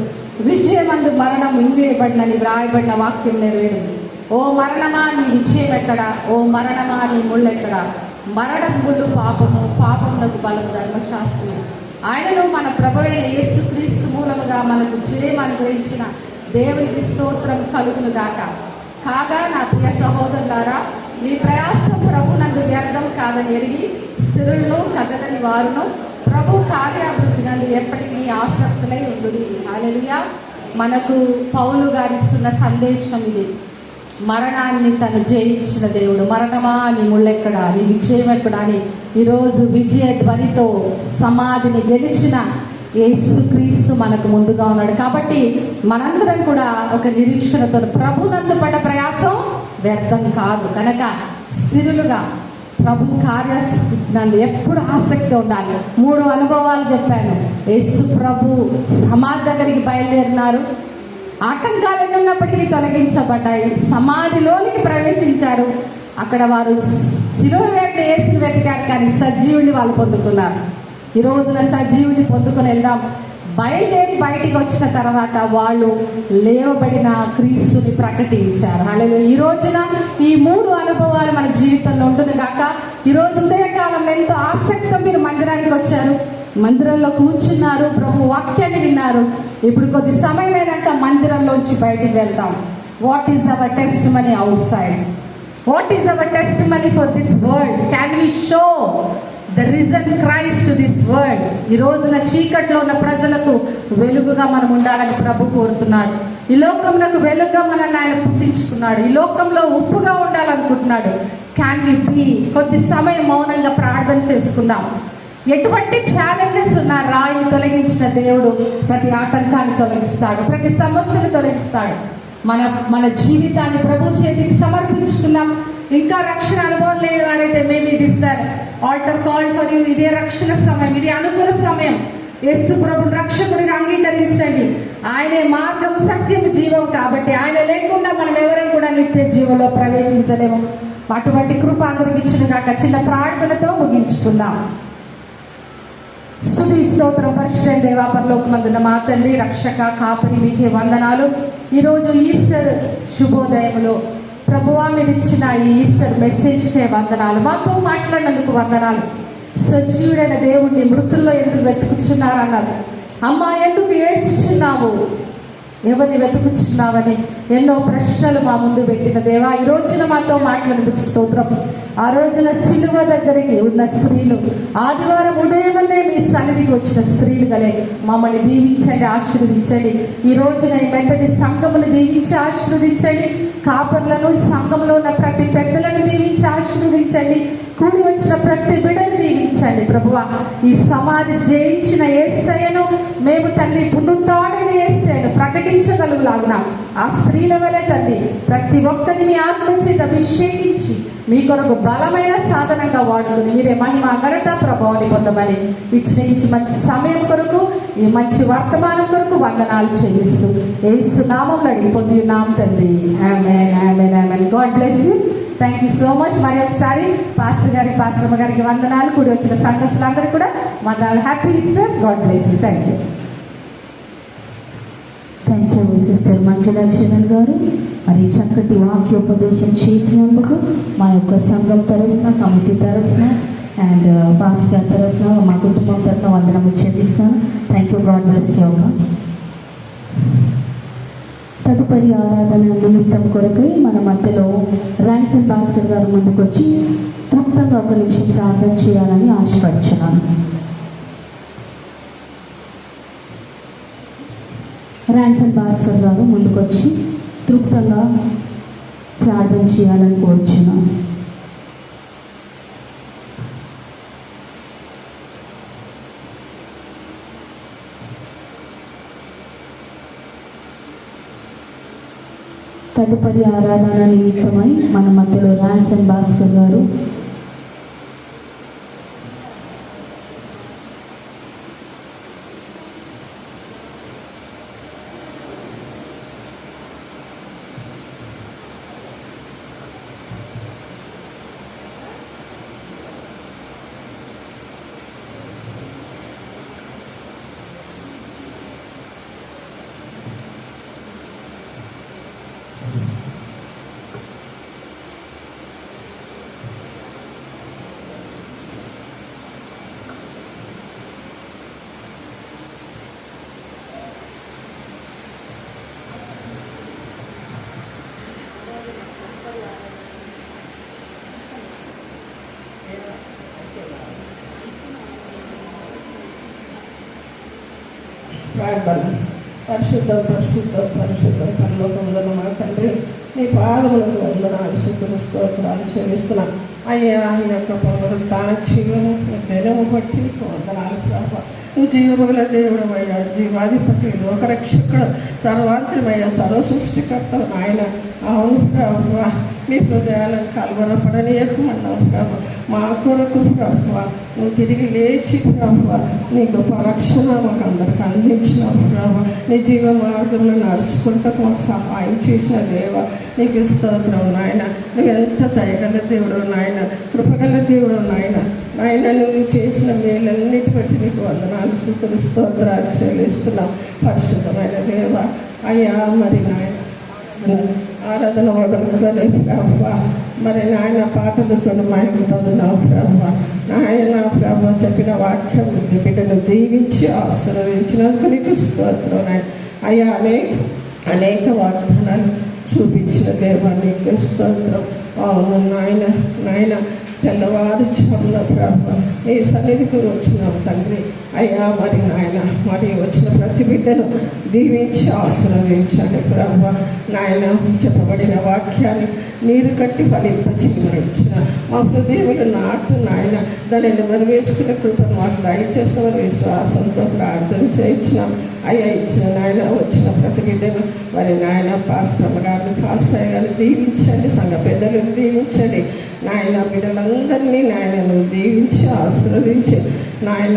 విజయమందు మరణం ఇంగివేయబడినని వ్రాయబడిన వాక్యం నెరవేరింది. ఓ మరణమా నీ విజయం ఎక్కడా? ఓ మరణమా నీ ముళ్ళెక్కడా? మరణం ముళ్ళు పాపము, పాపమునకు బలము ధర్మశాస్త్రము. ఆయనను మన ప్రభువైన యేసుక్రీస్తు మూలముగా మనకు జయం అనుగ్రహించిన దేవునికి స్తోత్రం కలుగును గాక. కాగా నా ప్రియ సహోదరులారా, మీ ప్రయాసం ప్రభునందు వ్యర్థం కాదని ఎరిగి స్థిరులను కదలని వారును ప్రభు కార్యాభివృద్ధి నందు ఎప్పటికీ ఆసక్తులై ఉండుడి. హల్లెలూయా. మనకు పౌలు గారు ఇస్తున్న సందేశం ఇది. మరణాన్ని తను జయించిన దేవుడు. మరణమా నీ ముళ్ళెక్కడా, నీ విజయం ఎక్కడా అని ఈరోజు విజయ ధ్వనితో సమాధిని గెలిచిన యేసుక్రీస్తు మనకు ముందుగా ఉన్నాడు. కాబట్టి మనందరం కూడా ఒక నిరీక్షణతో ప్రభునందు పడ్డ ప్రయాసం వ్యర్థం కాదు కనుక స్థిరులుగా ప్రభు కార్యాన్ని ఎప్పుడు ఆసక్తి ఉండాలి. 3 అనుభవాలు చెప్పాను. యేసు ప్రభు సమాధి దగ్గరికి బయలుదేరినారు. ఆటంకాలు ఉన్నప్పటికీ తొలగించబడ్డాయి. సమాధిలోనికి ప్రవేశించారు. అక్కడ వారు శిలువ వేట యేసుని వెతికారు, కానీ సజీవుని వాళ్ళు పొందుకున్నారు. ఈ రోజున సజీవుని పొందుకొని వెళ్దాం. బయలుదేరి బయటికి వచ్చిన తర్వాత వాళ్ళు లేవబడిన క్రీస్తుని ప్రకటించారు. హల్లెలూయా. ఈ రోజున ఈ 3 అనుభవాలు మన జీవితంలో ఉంటుంది కాక ఈరోజు ఉదయకాలంలో ఎంతో ఆసక్తిగా మీరు మందిరానికి వచ్చారు, మందిరంలో కూర్చున్నారు, ప్రభు వాక్యాన్ని విన్నారు. ఇప్పుడు కొద్ది సమయం అయినాక మందిరంలోంచి బయటికి వెళ్తాం. What is our testimony outside? What is our testimony for this world? Can we show the risen Christ to this world? ఈ రోజున చీకట్లో ఉన్న ప్రజలకు వెలుగుగా మనం ఉండాలని ప్రభు కోరుతున్నాడు. ఈ లోకంలో వెలుగుగా మనల్ని ఆయన పుట్టించుకున్నాడు. ఈ లోకంలో ఉప్పుగా ఉండాలనుకుంటున్నాడు. Can we be? కొద్ది సమయం మౌనంగా ప్రార్థన చేసుకుందాం. ఎటువంటి ఛాలెంజెస్ ఉన్నా రాయిని తొలగించిన దేవుడు ప్రతి ఆటంకాన్ని తొలగిస్తాడు, ప్రతి సమస్యను తొలగిస్తాడు. మన జీవితాన్ని ప్రభు చేతికి సమర్పించుకుందాం. ఇంకా రక్షణ అనుభవం లేని వారైతే మేము ఇది ఇస్తారు. Altar call for you. ఇదే రక్షణ సమయం, ఇది అనుకూల సమయం. యేసు ప్రభు రక్షకుడిగా అంగీకరించండి. ఆయనే మార్గము, సత్యము, జీవం. కాబట్టి ఆయన లేకుండా మనం ఎవరం కూడా నిత్య జీవంలో ప్రవేశించలేము. అటువంటి కృప అందరికి ఇచ్చిన కాక చిన్న ప్రార్థనతో ముగించుకుందాం. స్తుతి స్తోత్రం పరిశుద్ధ దేవా, పరలోకమందున్న మా తండ్రి, రక్షక, కాపరి, మీకే వందనాలు. ఈరోజు ఈస్టర్ శుభోదయంలో ప్రభువా మీరు ఇచ్చిన ఈ ఈస్టర్ మెసేజ్కే వందనాలు. మాతో మాట్లాడినందుకు వందనాలు. సజీవుడైన దేవుణ్ణి మృతుల్లో ఎందుకు వెతుకుచున్నారన్నారు. అమ్మా ఎందుకు ఏడ్చుచున్నావు, ఎవరిని వెతుకుచున్నావని ఎన్నో ప్రశ్నలు మా ముందు పెట్టిన దేవా, ఈ రోజున మాతో మాట్లాడేందుకు స్తోత్రం. ఆ రోజున సిలువ దగ్గరికి ఉన్న స్త్రీలు, ఆదివారం ఉదయమనే మీ సన్నిధికి వచ్చిన స్త్రీలు గలే మమ్మల్ని దీవించండి, ఆశీర్వదించండి. ఈ రోజున ఈ మెత్తటి సంఘమును దీవించి ఆశీర్వదించండి. కాపర్లను, సంఘంలో ఉన్న ప్రతి పెద్దలను దీవించి ఆశీర్వదించండి. కూడి వచ్చిన ప్రతి బిడ్డను దీవించండి ప్రభువా. ఈ సమాధి జయించిన యేసయ్యను మేము తండ్రి పునరుత్థానమైన యేసయ్యను ప్రకటించగలుగులాగున ఆ స్త్రీల వలె తండ్రి ప్రతి ఒక్కరిని మీ ఆత్మ చేత అభిషేకించి మీ కొరకు బలమైన సాధనంగా వాడుకుని మీరే మహిమ, ఘనత, ప్రభావాన్ని పొందమని ఇచ్చిన మంచి సమయం కొరకు, ఈ మంచి వర్తమానం కొరకు వందనాలు చెల్లిస్తూ యేసు నామములో అడిగి పొంది ఉన్నాం తండ్రి. ఆమేన్, ఆమేన్, ఆమేన్. God bless you. Thank you so much. మరి ఒకసారి పాస్టర్ గారికి, పాస్టర్ గారికి వందనాలు. కూడి వచ్చిన సంఘస్థులందరూ కూడా వందనాలు. Happy Easter. God bless you. Thank you. Thank you sister Manjula Charan గారు. మరి చక్కటి వాక్యోపదేశం చేసినందుకు మా యొక్క సంఘం తరఫున, కమిటీ తరఫున అండ్ పాస్టర్ గారి తరఫున, మా కుటుంబం తరఫున వందనము చెల్లిస్తాను. Thank you. God bless you. తదుపరి ఆరాధన నిమిత్తం కొరకై మన మధ్యలో ర్యాన్సన్ భాస్కర్ గారు ముందుకు వచ్చి తృప్తంగా 1 నిమిషం ప్రార్థన చేయాలని ఆశపడుచున్నాను. ర్యాన్సన్ భాస్కర్ గారు ముందుకొచ్చి తృప్తంగా ప్రార్థన చేయాలని కోరుచున్నాను. తదుపరి ఆరాధన నిమిత్తమై మన మధ్యలో ర్యాన్సన్ భాస్కర్ గారు ప్రార్థన. పరిశుద్ధం పరిశుద్ధం పరిశుద్ధం పరలోకంలో మా తండ్రి, నీ పాదములకు వందనాలు స్తుతులు స్తోత్రాలు చెల్లిస్తున్నాం అయ్యా. ఆయన యొక్క పునరుత్థాన జీవము దినము బట్టి వందనాలు ప్రభా. నువ్వు జీవముల దేవుడు అయ్యా, జీవాధిపతి, లోకరక్షకుడు, సర్వాంతరమయ్యా, సర్వసృష్టికర్త ఆయన. అవును ప్రభా, మీ హృదయాలను కలవరపడనీయకమన్నావు ప్రభా. మా కొరకు ప్రభా నువ్వు తిరిగి లేచి ప్రభా నీ గొప్ప రక్షణ మాకు అందరికి అందించినావు ప్రభా. నీ జీవ మార్గంలో నడుచుకుంటూ మాకు సహాయం చేసిన దేవ నీకు స్తోత్రం నాయన. నువ్వు ఎంత దయగల దేవుడు నాయన, కృపగల దేవుడు నాయన. నాయన నువ్వు చేసిన మేలన్నిటి బట్టి నీకు వందనాలు స్తుతులు స్తోత్రాలు చెల్లిస్తున్నాం పరిశుద్ధమైన దేవ అయ్యా. మరి నాయన ఆరాధన వదలుకొని ప్రభా మరి నాయన పాటలతో మైకుతున్నావు ప్రభా. నాయన ప్రభా చెప్పిన వాక్యం బిడ్డను దీవించి ఆశీర్వదించినందుకు నీకు స్తోత్రం నాయన. అయ్యా అనేక వాగ్దానాలు చూపించిన దేవా నీకు స్తోత్రం. అవును నాయన నాయన తెల్లవారుజామున ప్రభా నీ సన్నిధికి వచ్చినాం తండ్రి అయ్యా. మరి నాయన మరి వచ్చిన ప్రతి బిడ్డను దీవించి ఆశీర్వదించండి ప్రభా. నాయన చెప్పబడిన వాక్యాన్ని నీరు కట్టి ఫలింపచేయమనిచ్చిన మా హృదయములు నాటు నాయన దాన్ని నెరవేర్చుకునే కృపను మాకు దయచేస్తామని విశ్వాసంతో ప్రార్థన చేయించినాం అయ్యా. ఇచ్చిన నాయన వచ్చిన ప్రతి బిడ్డను మరి నాయన పాస్టర్ గారిని పాస్టర్ గారిని దీవించండి, సంఘ పెద్దలను దీవించండి నాయన. బిడ్డలందరినీ నాయన నువ్వు దీవించి ఆశీర్వదించి నాయన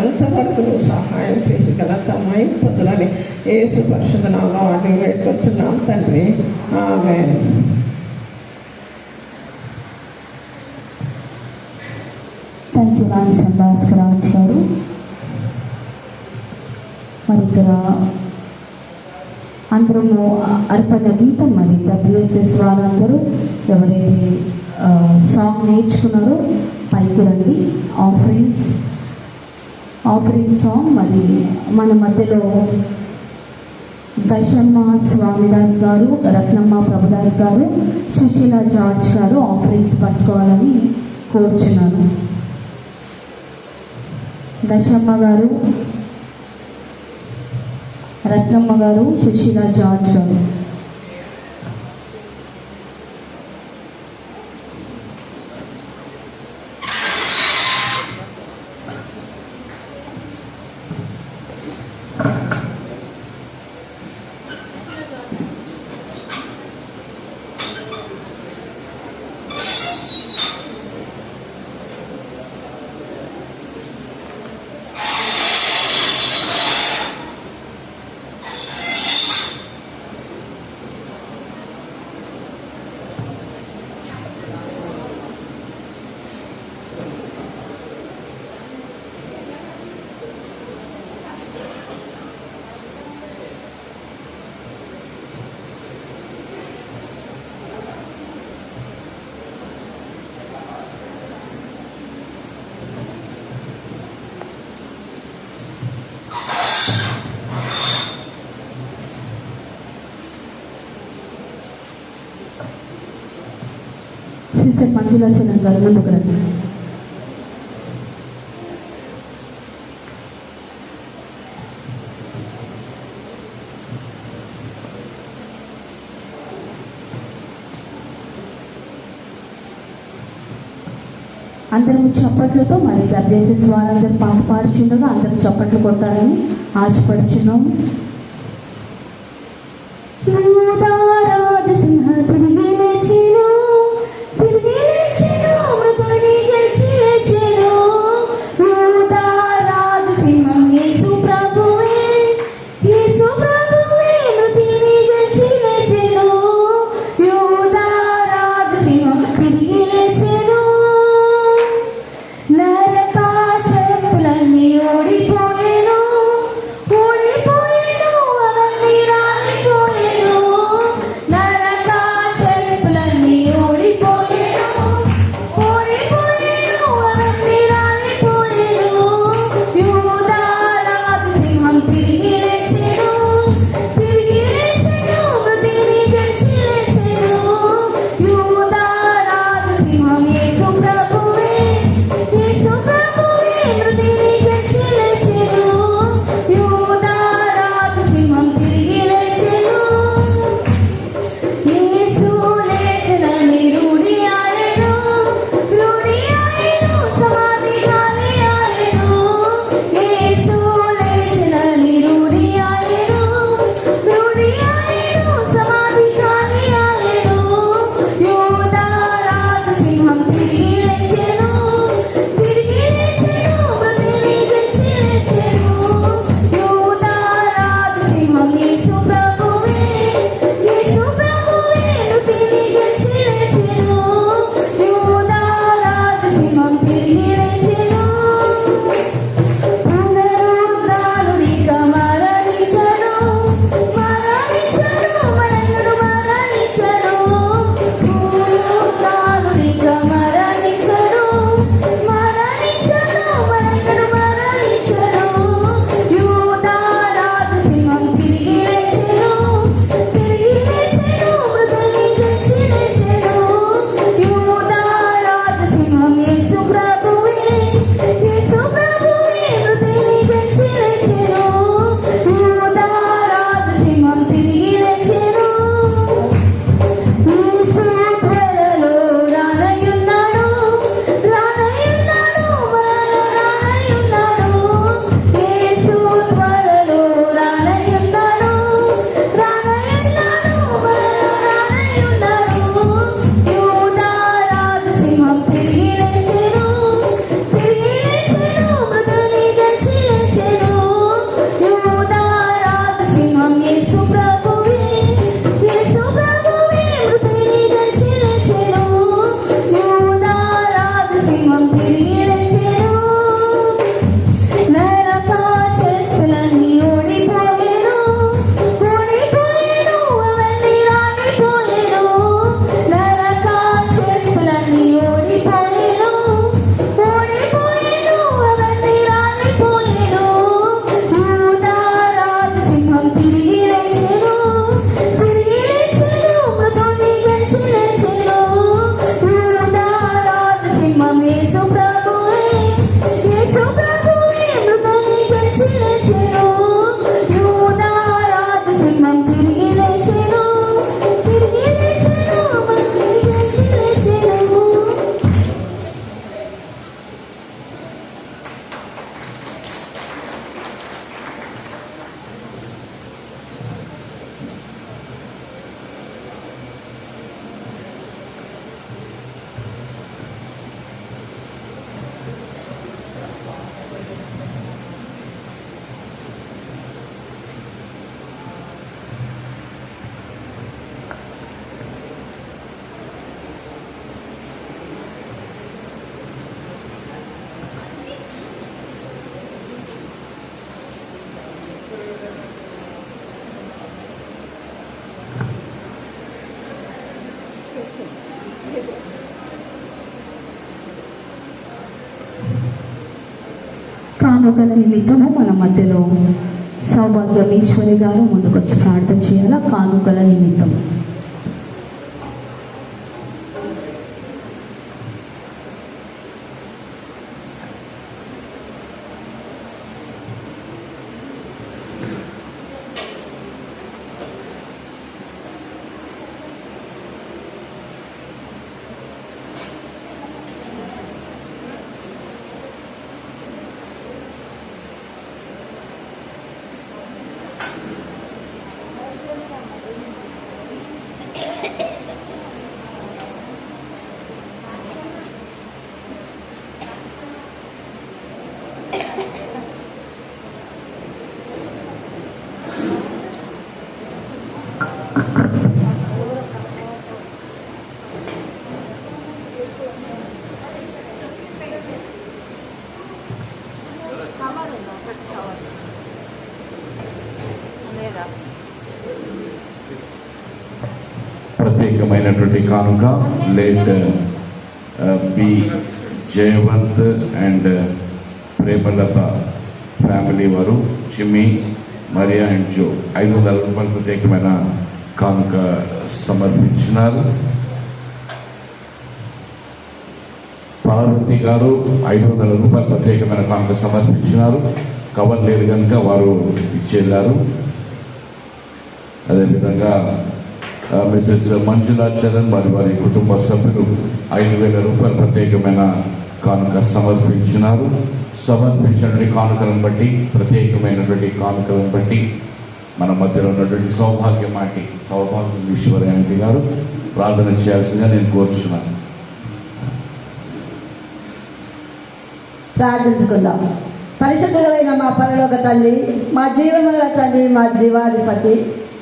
అంతవరకు నువ్వు సహాయం చేసి ఘనత మైపొద్దులని యేసు పరిశుద్ధ నామములో అడిగి వేడుకుంటున్నాం తండ్రి, ఆమేన్. థ్యాంక్ యూ రాజన్ భాస్కరాజ్ గారు. మరి ఇక్కడ అందరము అర్పణ గీతం మరి WSS వాళ్ళందరూ ఎవరైతే సాంగ్ నేర్చుకున్నారో పైకి రండి. ఆఫరింగ్ సాంగ్ మరి మన మధ్యలో దశమ్మ స్వామిదాస్ గారు, రత్నమ్మ ప్రభుదాస్ గారు, సుశీల జార్జ్ గారు ఆఫరింగ్స్ పట్టుకోవాలని కోరుచున్నాను. దశమ్మ గారు, రత్నమ్మ గారు, సుశీల జార్జ్ గారు. సిస్టర్ మంజులా శరణ్ గారు ముందుకు రండి. అందరము చప్పట్లతో మరి WSS వారందరూ పాట పాడుచుండగా అందరూ చప్పట్లు కొట్టాలని ఆశపడుచున్నాం. రాజసింహ తిరిగి లేచెను, తిరిగి లేచెను, మృతుని గెలిచి లేచెను. రాజసింహం యేసు ప్రభువే, యేసు ప్రభువే మృతిని గెలిచి లేచెను. రాజసింహం తిరిగి లేచెను. నరకాశక్తులన్నీ ఓడిపోయేను, ఓడిపోయేను, అవన్నీ రాలిపోయేను. నరకాశ కానుకల నిమిత్తము మన మధ్యలో సౌభాగ్యమేశ్వరి గారు ముందుకొచ్చి ప్రార్థన చేయాలా కానుకల నిమిత్తం. ప్రత్యేకమైనటువంటి కానుక late B Jayavanth and Premalatha family వారు చిమ్మి మరియా అండ్ జో 500 రూపాయలు ప్రత్యేకమైన కానుక సమర్పించినారు. పార్వతి గారు 500 రూపాయలు ప్రత్యేకమైన కానుక సమర్పించినారు. కవర్ లేదు కనుక వారు ఇచ్చేళ్ళారు. అదేవిధంగా మిసెస్ మంజులా చరణ్ వారి కుటుంబ సభ్యులు 5,000 రూపాయలు ప్రత్యేకమైన కానుక సమర్పించినారు. సమర్పించినటువంటి కానుకలను బట్టి ప్రత్యేకమైనటువంటి కానుకలను బట్టి మన మధ్యలో ఉన్నటువంటి సౌభాగ్యం ఈశ్వరయ్య గారు ప్రార్థన చేయాల్సిందిగా నేను కోరుచున్నాను. ప్రార్థించుకుందాం. పరిశుద్ధులైన మా పరలోక తండ్రి, మా జీవముల తండ్రి, మా జీవాధిపతి,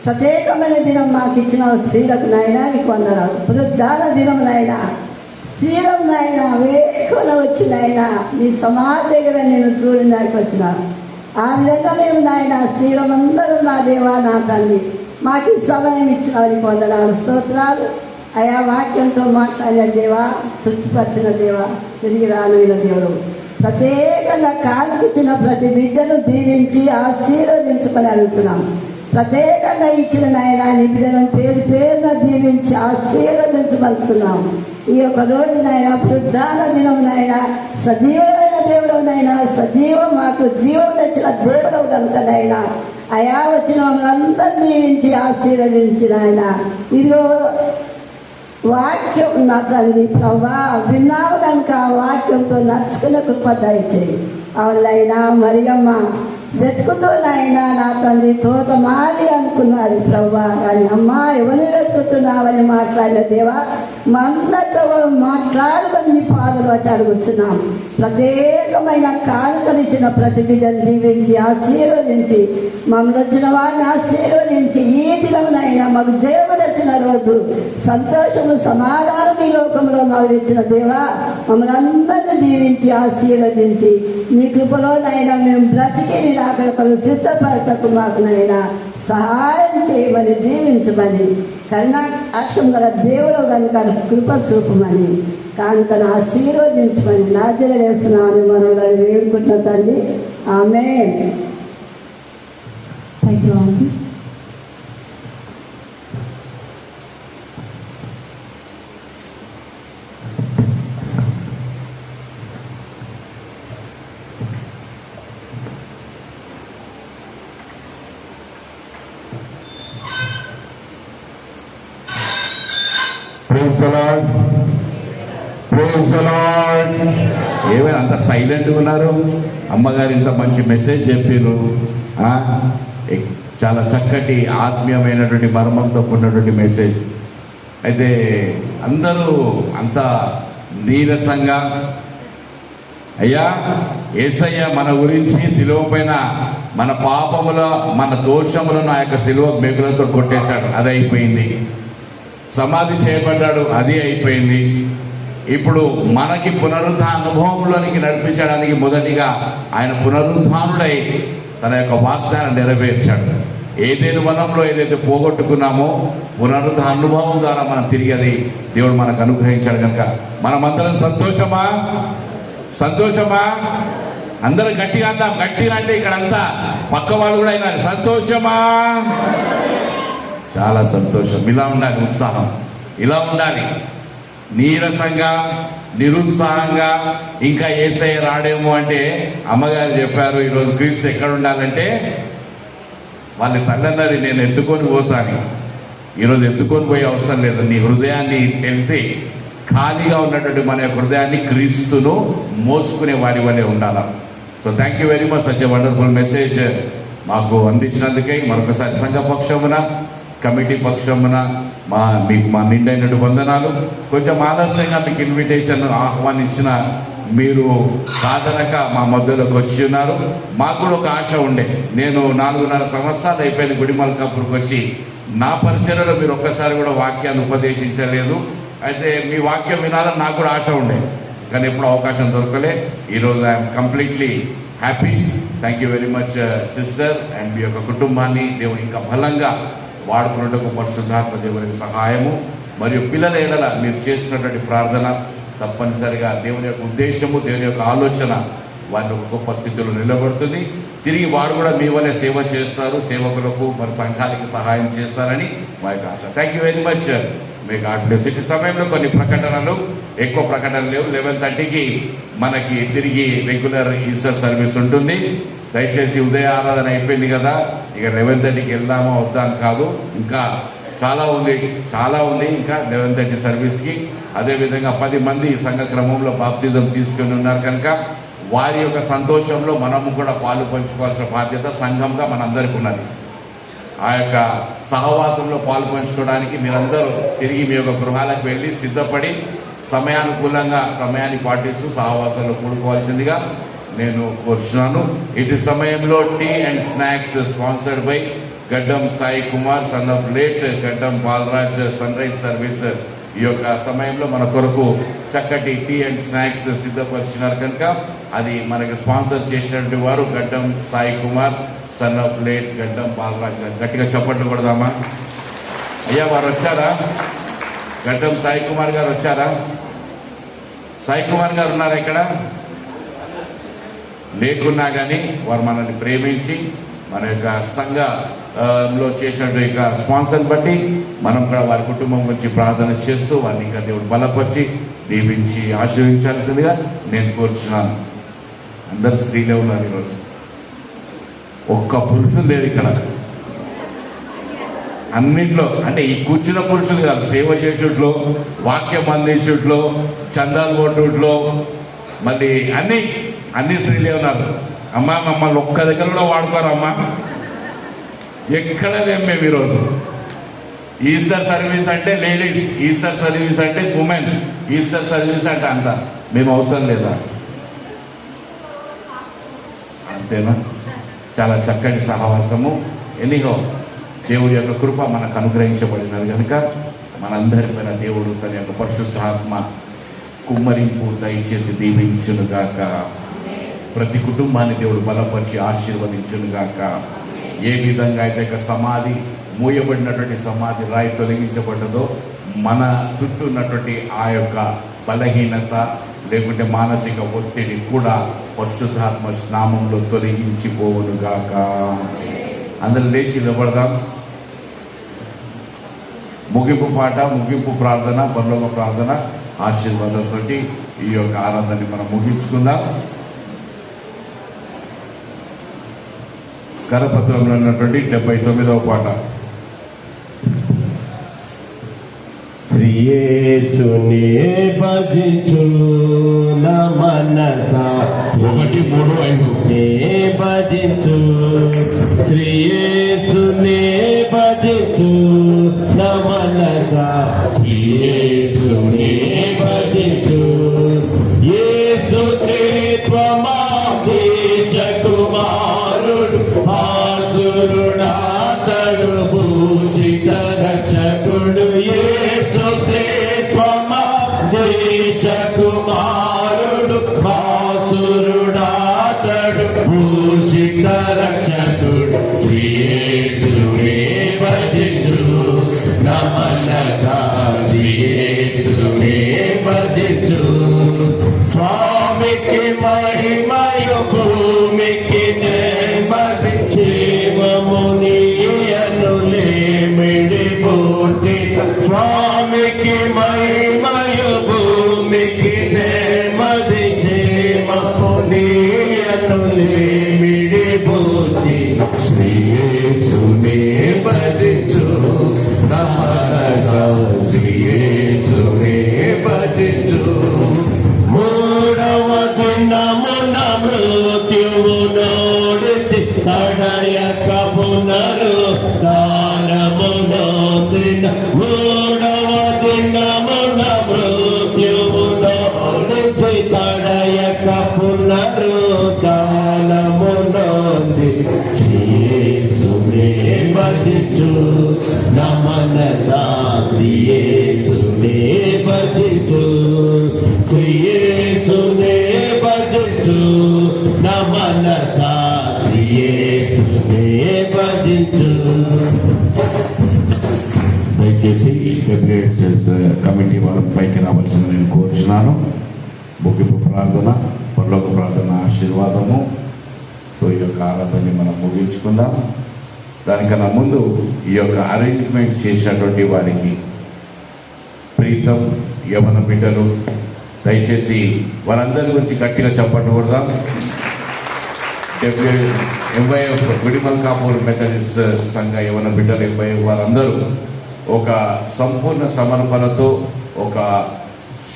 ప్రత్యేకమైన దినం మాకు ఇచ్చిన స్త్రీలకు నాయన నీకు వందనాలు. వృద్ధాల దినమునైనా స్త్రీలమునైనా వేకున వచ్చినైనా నీ సమాధి దగ్గర నేను చూడడానికి వచ్చిన ఆ విధంగా మేము నాయన స్త్రీలమందరూ నా దేవా నా తండ్రి మాకు ఈ సమయం ఇచ్చిన వారికి వందనాలు, స్తోత్రాలు. ఆయా వాక్యంతో మాట్లాడిన దేవా, తృప్తిపరిచిన దేవా, తిరిగి రానున్న దేవుడు, ప్రత్యేకంగా కానుకిచ్చిన ప్రతి బిడ్డను దీవించి ఆశీర్వదించుకొని అడుగుతున్నాం. ప్రత్యేకంగా ఇచ్చిన నాయన నీ బిడ్డలను పేరు పేరున దీవించి ఆశీర్వదించబడుతున్నాం. ఈ యొక్క రోజు నాయన వృద్ధాల దినం నాయన సజీవమైన దేవుడు నాయన, సజీవం మాకు జీవం తెచ్చిన దేవుడు కనుక నాయన అయా వచ్చిన మమ్మల్ని దీవించి ఆశీర్వదించిన ఆయన ఇదిగో వాక్యం నా తండ్రి ప్రభా విన్నావు కనుక ఆ వాక్యంతో నడుచుకునే కృప దయచేయి. అవునైనా మరియమ్మ వెతుకుతున్నాయినా నా తండ్రి తోట మారి అనుకున్నారు ప్రభా, కానీ అమ్మా ఎవరిని వెతుకుతున్నావని మాట్లాడిన దేవా మా అందరితో మాట్లాడమని నీ పాదలు బట్టి అడుగుతున్నాం. ప్రత్యేకమైన కానుకనిచ్చిన ప్రతి బిడ్డను దీవించి ఆశీర్వదించి మమ్మల్ని వచ్చిన వారిని ఆశీర్వదించి ఈ దినమునైనా మాకు జయము తెచ్చిన రోజు సంతోషము సమాధానం ఈ లోకంలో మాకు తెచ్చిన దేవా మమ్మల్ని అందరినీ దీవించి ఆశీర్వదించి నీ కృపలోనైనా మేము బ్రతికి నీ రాకడకు సిద్ధపడటకు మాకు నైనా సహాయం చేయమని దీవించమని కరుణా అక్షం గల దేవుడు కనుక కృప చూపమని కానుకను ఆశీర్వదించమని నాజరేస్తున్నాను మనోళ్ళని వేడుకుంటున్న తండ్రి. ఆమేన్. Thank you aunty. ఏమైనా అంత సైలెంట్గా ఉన్నారు? అమ్మగారు ఇంత మంచి మెసేజ్ చెప్పారు, చాలా చక్కటి ఆత్మీయమైనటువంటి మర్మంతో ఉన్నటువంటి మెసేజ్. అయితే అందరూ అంత నీరసంగా అయ్యా యేసయ్య మన గురించి శిలువ పైన మన పాపముల మన దోషములను ఆ యొక్క శిలువ మేకులతో కొట్టేశాడు, అది అయిపోయింది. సమాధి చేయబడ్డాడు, అది అయిపోయింది. ఇప్పుడు మనకి పునరుద్ధరణ అనుభవంలోనికి నడిపించడానికి మొదటిగా ఆయన పునరుద్ధానుడై తన యొక్క వాగ్దానం నెరవేర్చాడు. ఏదైనా వనంలో ఏదైతే పోగొట్టుకున్నామో పునరుద్ధరణ అనుభవం ద్వారా మనం తిరిగి అది దేవుడు మనకు అనుగ్రహించాడు. కనుక మనమందరం సంతోషమా అందరూ గట్టిగా అందాం. గట్టిగా అంటే ఇక్కడ అంతా పక్క వాళ్ళు కూడా అయినారు. సంతోషమా? చాలా సంతోషం. ఇలా ఉండాలి, ఉత్సాహం ఇలా ఉండాలి. నీరసంగా నిరుత్సాహంగా ఇంకా యేసయ్య రాడేమో అంటే అమ్మగారు చెప్పారు ఈరోజు క్రీస్తు ఎక్కడ ఉండాలంటే వాళ్ళ తల్లన్నది నేను ఎత్తుకొని పోతాను. ఈరోజు ఎత్తుకొని పోయే అవసరం లేదు. నీ హృదయాన్ని తెలిసి ఖాళీగా ఉన్నటువంటి మన యొక్క హృదయాన్ని క్రీస్తును మోసుకునే వారి వల్లే ఉండాలి. So thank you very much. Such a wonderful message మాకు అందించినందుకే మరొకసారి సంఘ పక్షమున కమిటీ పక్షమున మీకు మా నిండైనటువంటి వందనాలు. కొంచెం ఆలస్యంగా మీకు ఇన్విటేషన్ ఆహ్వానించిన మీరు కాదనక మా మధ్యలోకి వచ్చి ఉన్నారు. మాకు కూడా ఒక ఆశ ఉండే. నేను 4.5 సంవత్సరాలు అయిపోయింది గుడిమల్కాపూర్కి వచ్చి. నా పరిచర్యలో మీరు ఒక్కసారి కూడా వాక్యాన్ని ఉపదేశించలేదు. అయితే మీ వాక్యం వినాలని నాకు కూడా ఆశ ఉండే, కానీ ఎప్పుడు అవకాశం దొరకలే. ఈరోజు I'm completely happy. Thank you very much sister. And మీ యొక్క కుటుంబాన్ని దేవుడు ఇంకా బలంగా వాడుకున్నట్టుకు పరిశుద్ధాత్మ దేవునికి సహాయము మరియు పిల్లల ఎడల మీరు చేసినటువంటి ప్రార్థన తప్పనిసరిగా దేవుని యొక్క ఉద్దేశము, దేవుని యొక్క ఆలోచన వారిని ఒక గొప్ప స్థితిలో నిలబడుతుంది. తిరిగి వారు కూడా మీ వల్లే సేవ చేస్తారు, సేవకులకు మరి సంఘానికి సహాయం చేస్తారని మా యొక్క ఆశ. Thank you very much. మీ గాడ్ బ్లెస్. ఈ సమయంలో కొన్ని ప్రకటనలు, ఎక్కువ ప్రకటనలు లేవు. 11:30కి మనకి తిరిగి రెగ్యులర్ ఈస్టర్ సర్వీస్ ఉంటుంది. దయచేసి ఉదయ ఆరాధన అయిపోయింది కదా, ఇక 11:30కి వెళ్దామా వద్దా అని కాదు, ఇంకా చాలా ఉంది ఇంకా 11:30 సర్వీస్కి. అదేవిధంగా 10 మంది సంఘ క్రమంలో బాప్తిజం తీసుకుని ఉన్నారు కనుక వారి యొక్క సంతోషంలో మనము కూడా పాలు పంచుకోవాల్సిన బాధ్యత సంఘంగా మనందరికీ ఉన్నది. ఆ యొక్క సహవాసంలో పాలు పంచుకోవడానికి మీరందరూ తిరిగి మీ యొక్క గృహాలకు వెళ్ళి సిద్ధపడి సమయానుకూలంగా సమయాన్ని పాటిస్తూ సహవాసంలో కూడుకోవాల్సిందిగా నేను కోరుచున్నాను. ఇటు సమయంలో tea and snacks sponsored by Gaddam Sai Kumar, son of late Gaddam Balraj, sun rise service. ఈ యొక్క సమయంలో మన కొరకు చక్కటి టీ అండ్ స్నాక్స్ సిద్ధపరిచినారు కనుక అది మనకి స్పాన్సర్ చేసినటువంటి వారు గడ్డం Sai Kumar, son of late Gaddam Balraj. గట్టిగా చప్పట్లు కొడదామా? అయ్యా వారు వచ్చారా? గడ్డం సాయి కుమార్ గారు వచ్చారా? సాయి కుమార్ గారు ఉన్నారా ఇక్కడ? లేకున్నా కానీ వారు మనల్ని ప్రేమించి మన యొక్క సంఘంలో చేసినటువంటి స్పాన్సర్ బట్టి మనం కూడా వారి కుటుంబం గురించి ప్రార్థన చేస్తూ వారిని ఇంకా దేవుడు బలపరిచి దీవించి ఆశీర్వించాల్సిందిగా నేను కోరుచున్నాను. అందరు స్త్రీలే ఉన్నారు ఈరోజు, ఒక్క పురుషులు లేరు ఇక్కడ. అన్నింటిలో అంటే ఈ కూర్చున్న పురుషులు కాదు, సేవ చేసేట్లో, వాక్యం అందించేట్లో, చందాలు కొట్టుట్లో, మళ్ళీ అన్ని స్త్రీలే ఉన్నారు. అమ్మా మమ్మల్ని ఒక్క దగ్గర కూడా వాడుకోరు అమ్మా, ఎక్కడ మేము ఈరోజు. ఈస్టర్ సర్వీస్ అంటే లేడీస్, ఈస్టర్ సర్వీస్ అంటే ఉమెన్స్, ఈస్టర్ సర్వీస్ అంటే అంత మేము అవసరం లేదా? అంతేనా? చాలా చక్కటి సహవాసము. ఎనీహో దేవుడి యొక్క కృప మనకు అనుగ్రహించబడినది కనుక మనందరిపైన దేవుడు తన యొక్క పరిశుద్ధాత్మ కుమ్మరింపు దయచేసి దీవించునుగాక. ప్రతి కుటుంబాన్ని దేవుడు బలపరిచి ఆశీర్వదించునుగాక. ఏ విధంగా అయితే సమాధి మూయబడినటువంటి సమాధి రాయి తొలగించబడ్డదో మన చుట్టూ ఉన్నటువంటి ఆ యొక్క బలహీనత లేకుంటే మానసిక ఒత్తిడి కూడా పరిశుద్ధాత్మ నామంలో తొలగించిపోవునుగాక. అందరూ లేచి నిలబడదాం. ముగింపు పాట, ముగింపు ప్రార్థన, పరలోక ప్రార్థన ఆశీర్వాదంతో ఈ యొక్క ఆరాధనని మనం ముగించుకుందాం. కరపత్రంలో ఉన్నటువంటి 79వ పాట. శ్రీయేసుని భజించు నా మనసా, 1, 3, 5 నే భజించు. శ్రీయేసుని భజించు నా మనసా, శ్రీయేసుని భజించు. యేసు త్రిత్వమా కుమారుడు, ఆసురుడాతడు భూషిత రక్షకుడు. యేసు త్రిత్వమా దేశ కుమారుడు, ఆసురుడాతడు భూషిత రక్షకుడు. యేసునే భజించు నమనగా, యేసునే భజించు. స్వామికి మహిమయు తడయక పునరుద్ధానమునొందిన మూడవ దినమున మృత్యువులో నుంచి తడయక పునరుద్ధానమునొంది యేసునే భజించు నా మనసాక్షి యేసునే భజించు యేసునే భజించు నా మనసాక్షి యేసునే భజించు. దయచేసి డబ్ల్యూఎస్ఎస్ కమిటీ వాళ్ళ పైకి రావాల్సింది నేను కోరుచున్నాను. ముగింపు ప్రార్థన, పరలోక ప్రార్థన ఆశీర్వాదము. సో ఈ యొక్క ఆరాధనని మనం ముగించుకుందాం. దానికన్నా ముందు ఈ యొక్క అరేంజ్మెంట్ చేసినటువంటి వారికి ప్రీతం యవన బిడ్డలు దయచేసి వారందరి గురించి గట్టిగా చెప్పకూడదా. ఎంవైఎఫ్ గుడిమల్కాపూర్ మెథడిస్ట్ సంఘ యవన బిడ్డలు ఎంవైఎఫ్ వారందరూ ఒక సంపూర్ణ సమర్పణతో, ఒక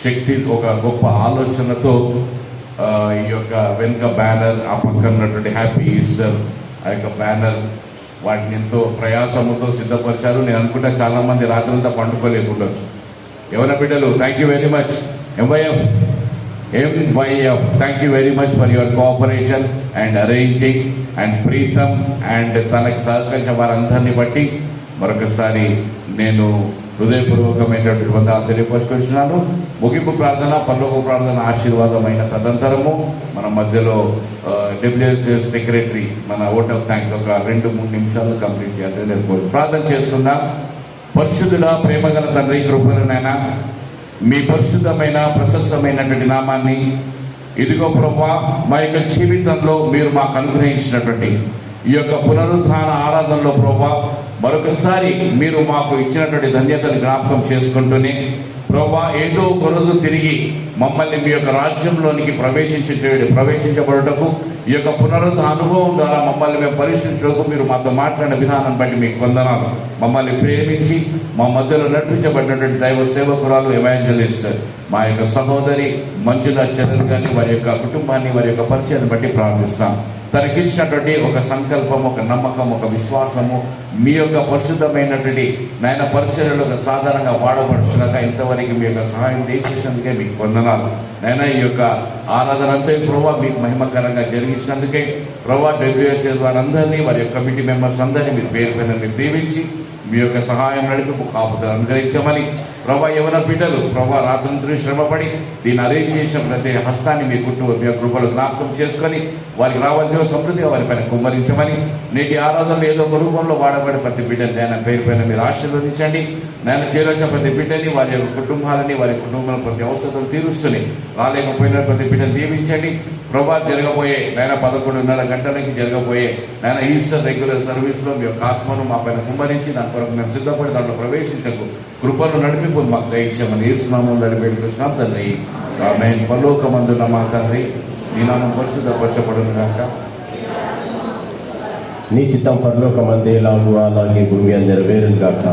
శక్తి, ఒక గొప్ప ఆలోచనతో ఈ యొక్క వెనుక బ్యానర్, ఆ పక్కన ఉన్నటువంటి హ్యాపీ ఈస్టర్ ఆ యొక్క బ్యానర్ వాటిని ఎంతో ప్రయాసముతో సిద్ధపరిచారు. నేను అనుకుంటా చాలా మంది రాత్రంతా పండుకోలేకుండొచ్చు. యవన బిడ్డలు thank you very much. MYF thank you very much for your cooperation and arranging and Preetham and తనకు సహకరించిన వారందరినీ బట్టి మరొకసారి నేను హృదయపూర్వకమైనటువంటి వందనాలు తెలియపరుచుకుంటున్నాను. ముగింపు ప్రార్థన, పరలోక ప్రార్థన ఆశీర్వాదమైన తదంతరము మన మధ్యలో డబ్ల్యూఎస్ఎస్ సెక్రటరీ మన ఓట్ ఆఫ్ థ్యాంక్స్ ఒక 2-3 నిమిషాలు కంప్లీట్ చేయాలని నేను ప్రార్థన చేసుకుందాం. పరిశుద్ధుడా, ప్రేమగల తండ్రి, కృపలనైనా మీ పరిశుద్ధమైన ప్రశస్తమైనటువంటి నామాన్ని ఇదిగో ప్రభువా మా యొక్క జీవితంలో మీరు మాకు అనుగ్రహించినటువంటి ఈ యొక్క పునరుత్థాన ఆరాధనలో ప్రభువా మరొకసారి మీరు మాకు ఇచ్చినటువంటి ధన్యతను జ్ఞాపకం చేసుకుంటూనే ప్రభువా ఏదో ఒక రోజు తిరిగి మమ్మల్ని మీ యొక్క రాజ్యంలోనికి ప్రవేశించబడుటకు ఈ యొక్క పునరుద్ధ అనుభవం ద్వారా మమ్మల్ని మేము పరిశీలించడానికి మీరు మాతో మాట్లాడిన విధానం బట్టి మీకు వందనాలు. మమ్మల్ని ప్రేమించి మా మధ్యలో నడిపించబడినటువంటి దైవ సేవకురాలు ఎవాంజలిస్ట్ మా యొక్క సహోదరి మంజుల చెల్లెలు గారిని, వారి యొక్క కుటుంబాన్ని, వారి యొక్క పరిచయాన్ని బట్టి ప్రార్థిస్తాం. తనకిచ్చినటువంటి ఒక సంకల్పం, ఒక నమ్మకం, ఒక విశ్వాసము మీ యొక్క పరిశుద్ధమైనటువంటి నాయన పరిచర్యలు ఒక సాధారణంగా వాడపడుచున్నాక ఇంతవరకు మీ యొక్క సహాయం చేసేందుకే మీకు వందనాలు. నాయన ఈ యొక్క ఆరాధన అంతా ప్రభావ మీకు మహిమకరంగా జరిగించినందుకే ప్రభావ డబ్ల్యూఎస్ఎస్ వారందరినీ, వారి యొక్క కమిటీ మెంబర్స్ అందరినీ మీరు పేరు పైన మీరు దీవించి మీ యొక్క సహాయం నడుపు కాపుదలు అనుగ్రహించమని ప్రభా యవన బిడ్డలు ప్రభా రాత్రి శ్రమపడి దీన్ని అరేంజ్ చేసిన ప్రతి హస్తాన్ని మీ కుటుంబ మీ కృపలు జ్ఞాపకం చేసుకొని వారికి రావాల్సిన సమృద్ధిగా వారి పైన కుమ్మరించమని నేటి ఆరాధనలో ఏదో ఒక రూపంలో వాడబడే ప్రతి బిడ్డని నేను పేరు పైన మీరు ఆశీర్వదించండి. నేను చేరొచ్చిన ప్రతి బిడ్డని, వారి యొక్క కుటుంబాలని, వారి కుటుంబంలో ప్రతి అవసరం తీరుస్తూనే రాలేకపోయిన ప్రతి బిడ్డను దీవించండి. ప్రభా జరగబోయే నేను 11:30 గంటలకి జరగబోయే నేను ఈస్టర్ రెగ్యులర్ సర్వీస్లో మీ యొక్క ఆత్మను మా పైన కుమ్మరించి దాని కొరకు మేము సిద్ధపడి దాంట్లో ప్రవేశించకు కృపను నడిపింపు మాకు దయచేయమని యేసునామములో నడిపేడుకొస్తున్నాం తండ్రి. ఆమేన్. పరలోకమందున్న మా తండ్రి, నీ నామం పరిశుద్ధపరచబడును గాక. నీ చిత్తం పరలోకమందు ఎలాగూ అలాగే భూమి అందు నెరవేరును గాక.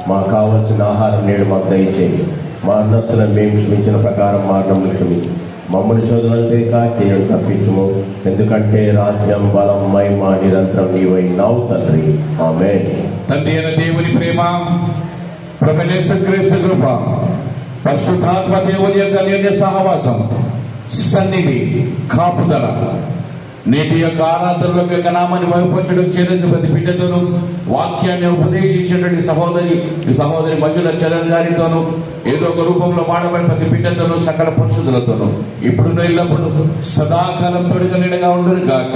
మాకు కావలసిన ఆహారం నేడు మాకు దయచేయి. మా అన్నస్తులను మేము క్షమించిన ప్రకారం మరణం క్షమించు. మమ్మల్ని శోధనలు తేక చేయడం తప్పించుము. ఎందుకంటే రాజ్యం, బలం, మహిమ నిరంతరం నీవైనావు తండ్రి. ఆమేన్. తండ్రి అయిన దేవుని ప్రేమ, ప్రభువైన యేసుక్రీస్తు కృప, పరిశుద్ధాత్మ దేవుని యొక్క అన్యోన్య సహవాసం, సన్నిధి, కాపుదల నేటి యొక్క ఆరాధనలో యొక్క నామాన్ని మహిమపరచడం చేసిన ప్రతి బిడ్డతోనూ వాక్యాన్ని ఉపదేశించినటువంటి సహోదరి మంజుల చరణ్ గారితోనూ ఏదో ఒక రూపంలో వాడబడిన ప్రతి బిడ్డతోనూ సకల పరిశుద్ధులతోనూ ఇప్పుడు ఎల్లప్పుడు సదాకాలం తోడుగా నిండుగా ఉండును గాక.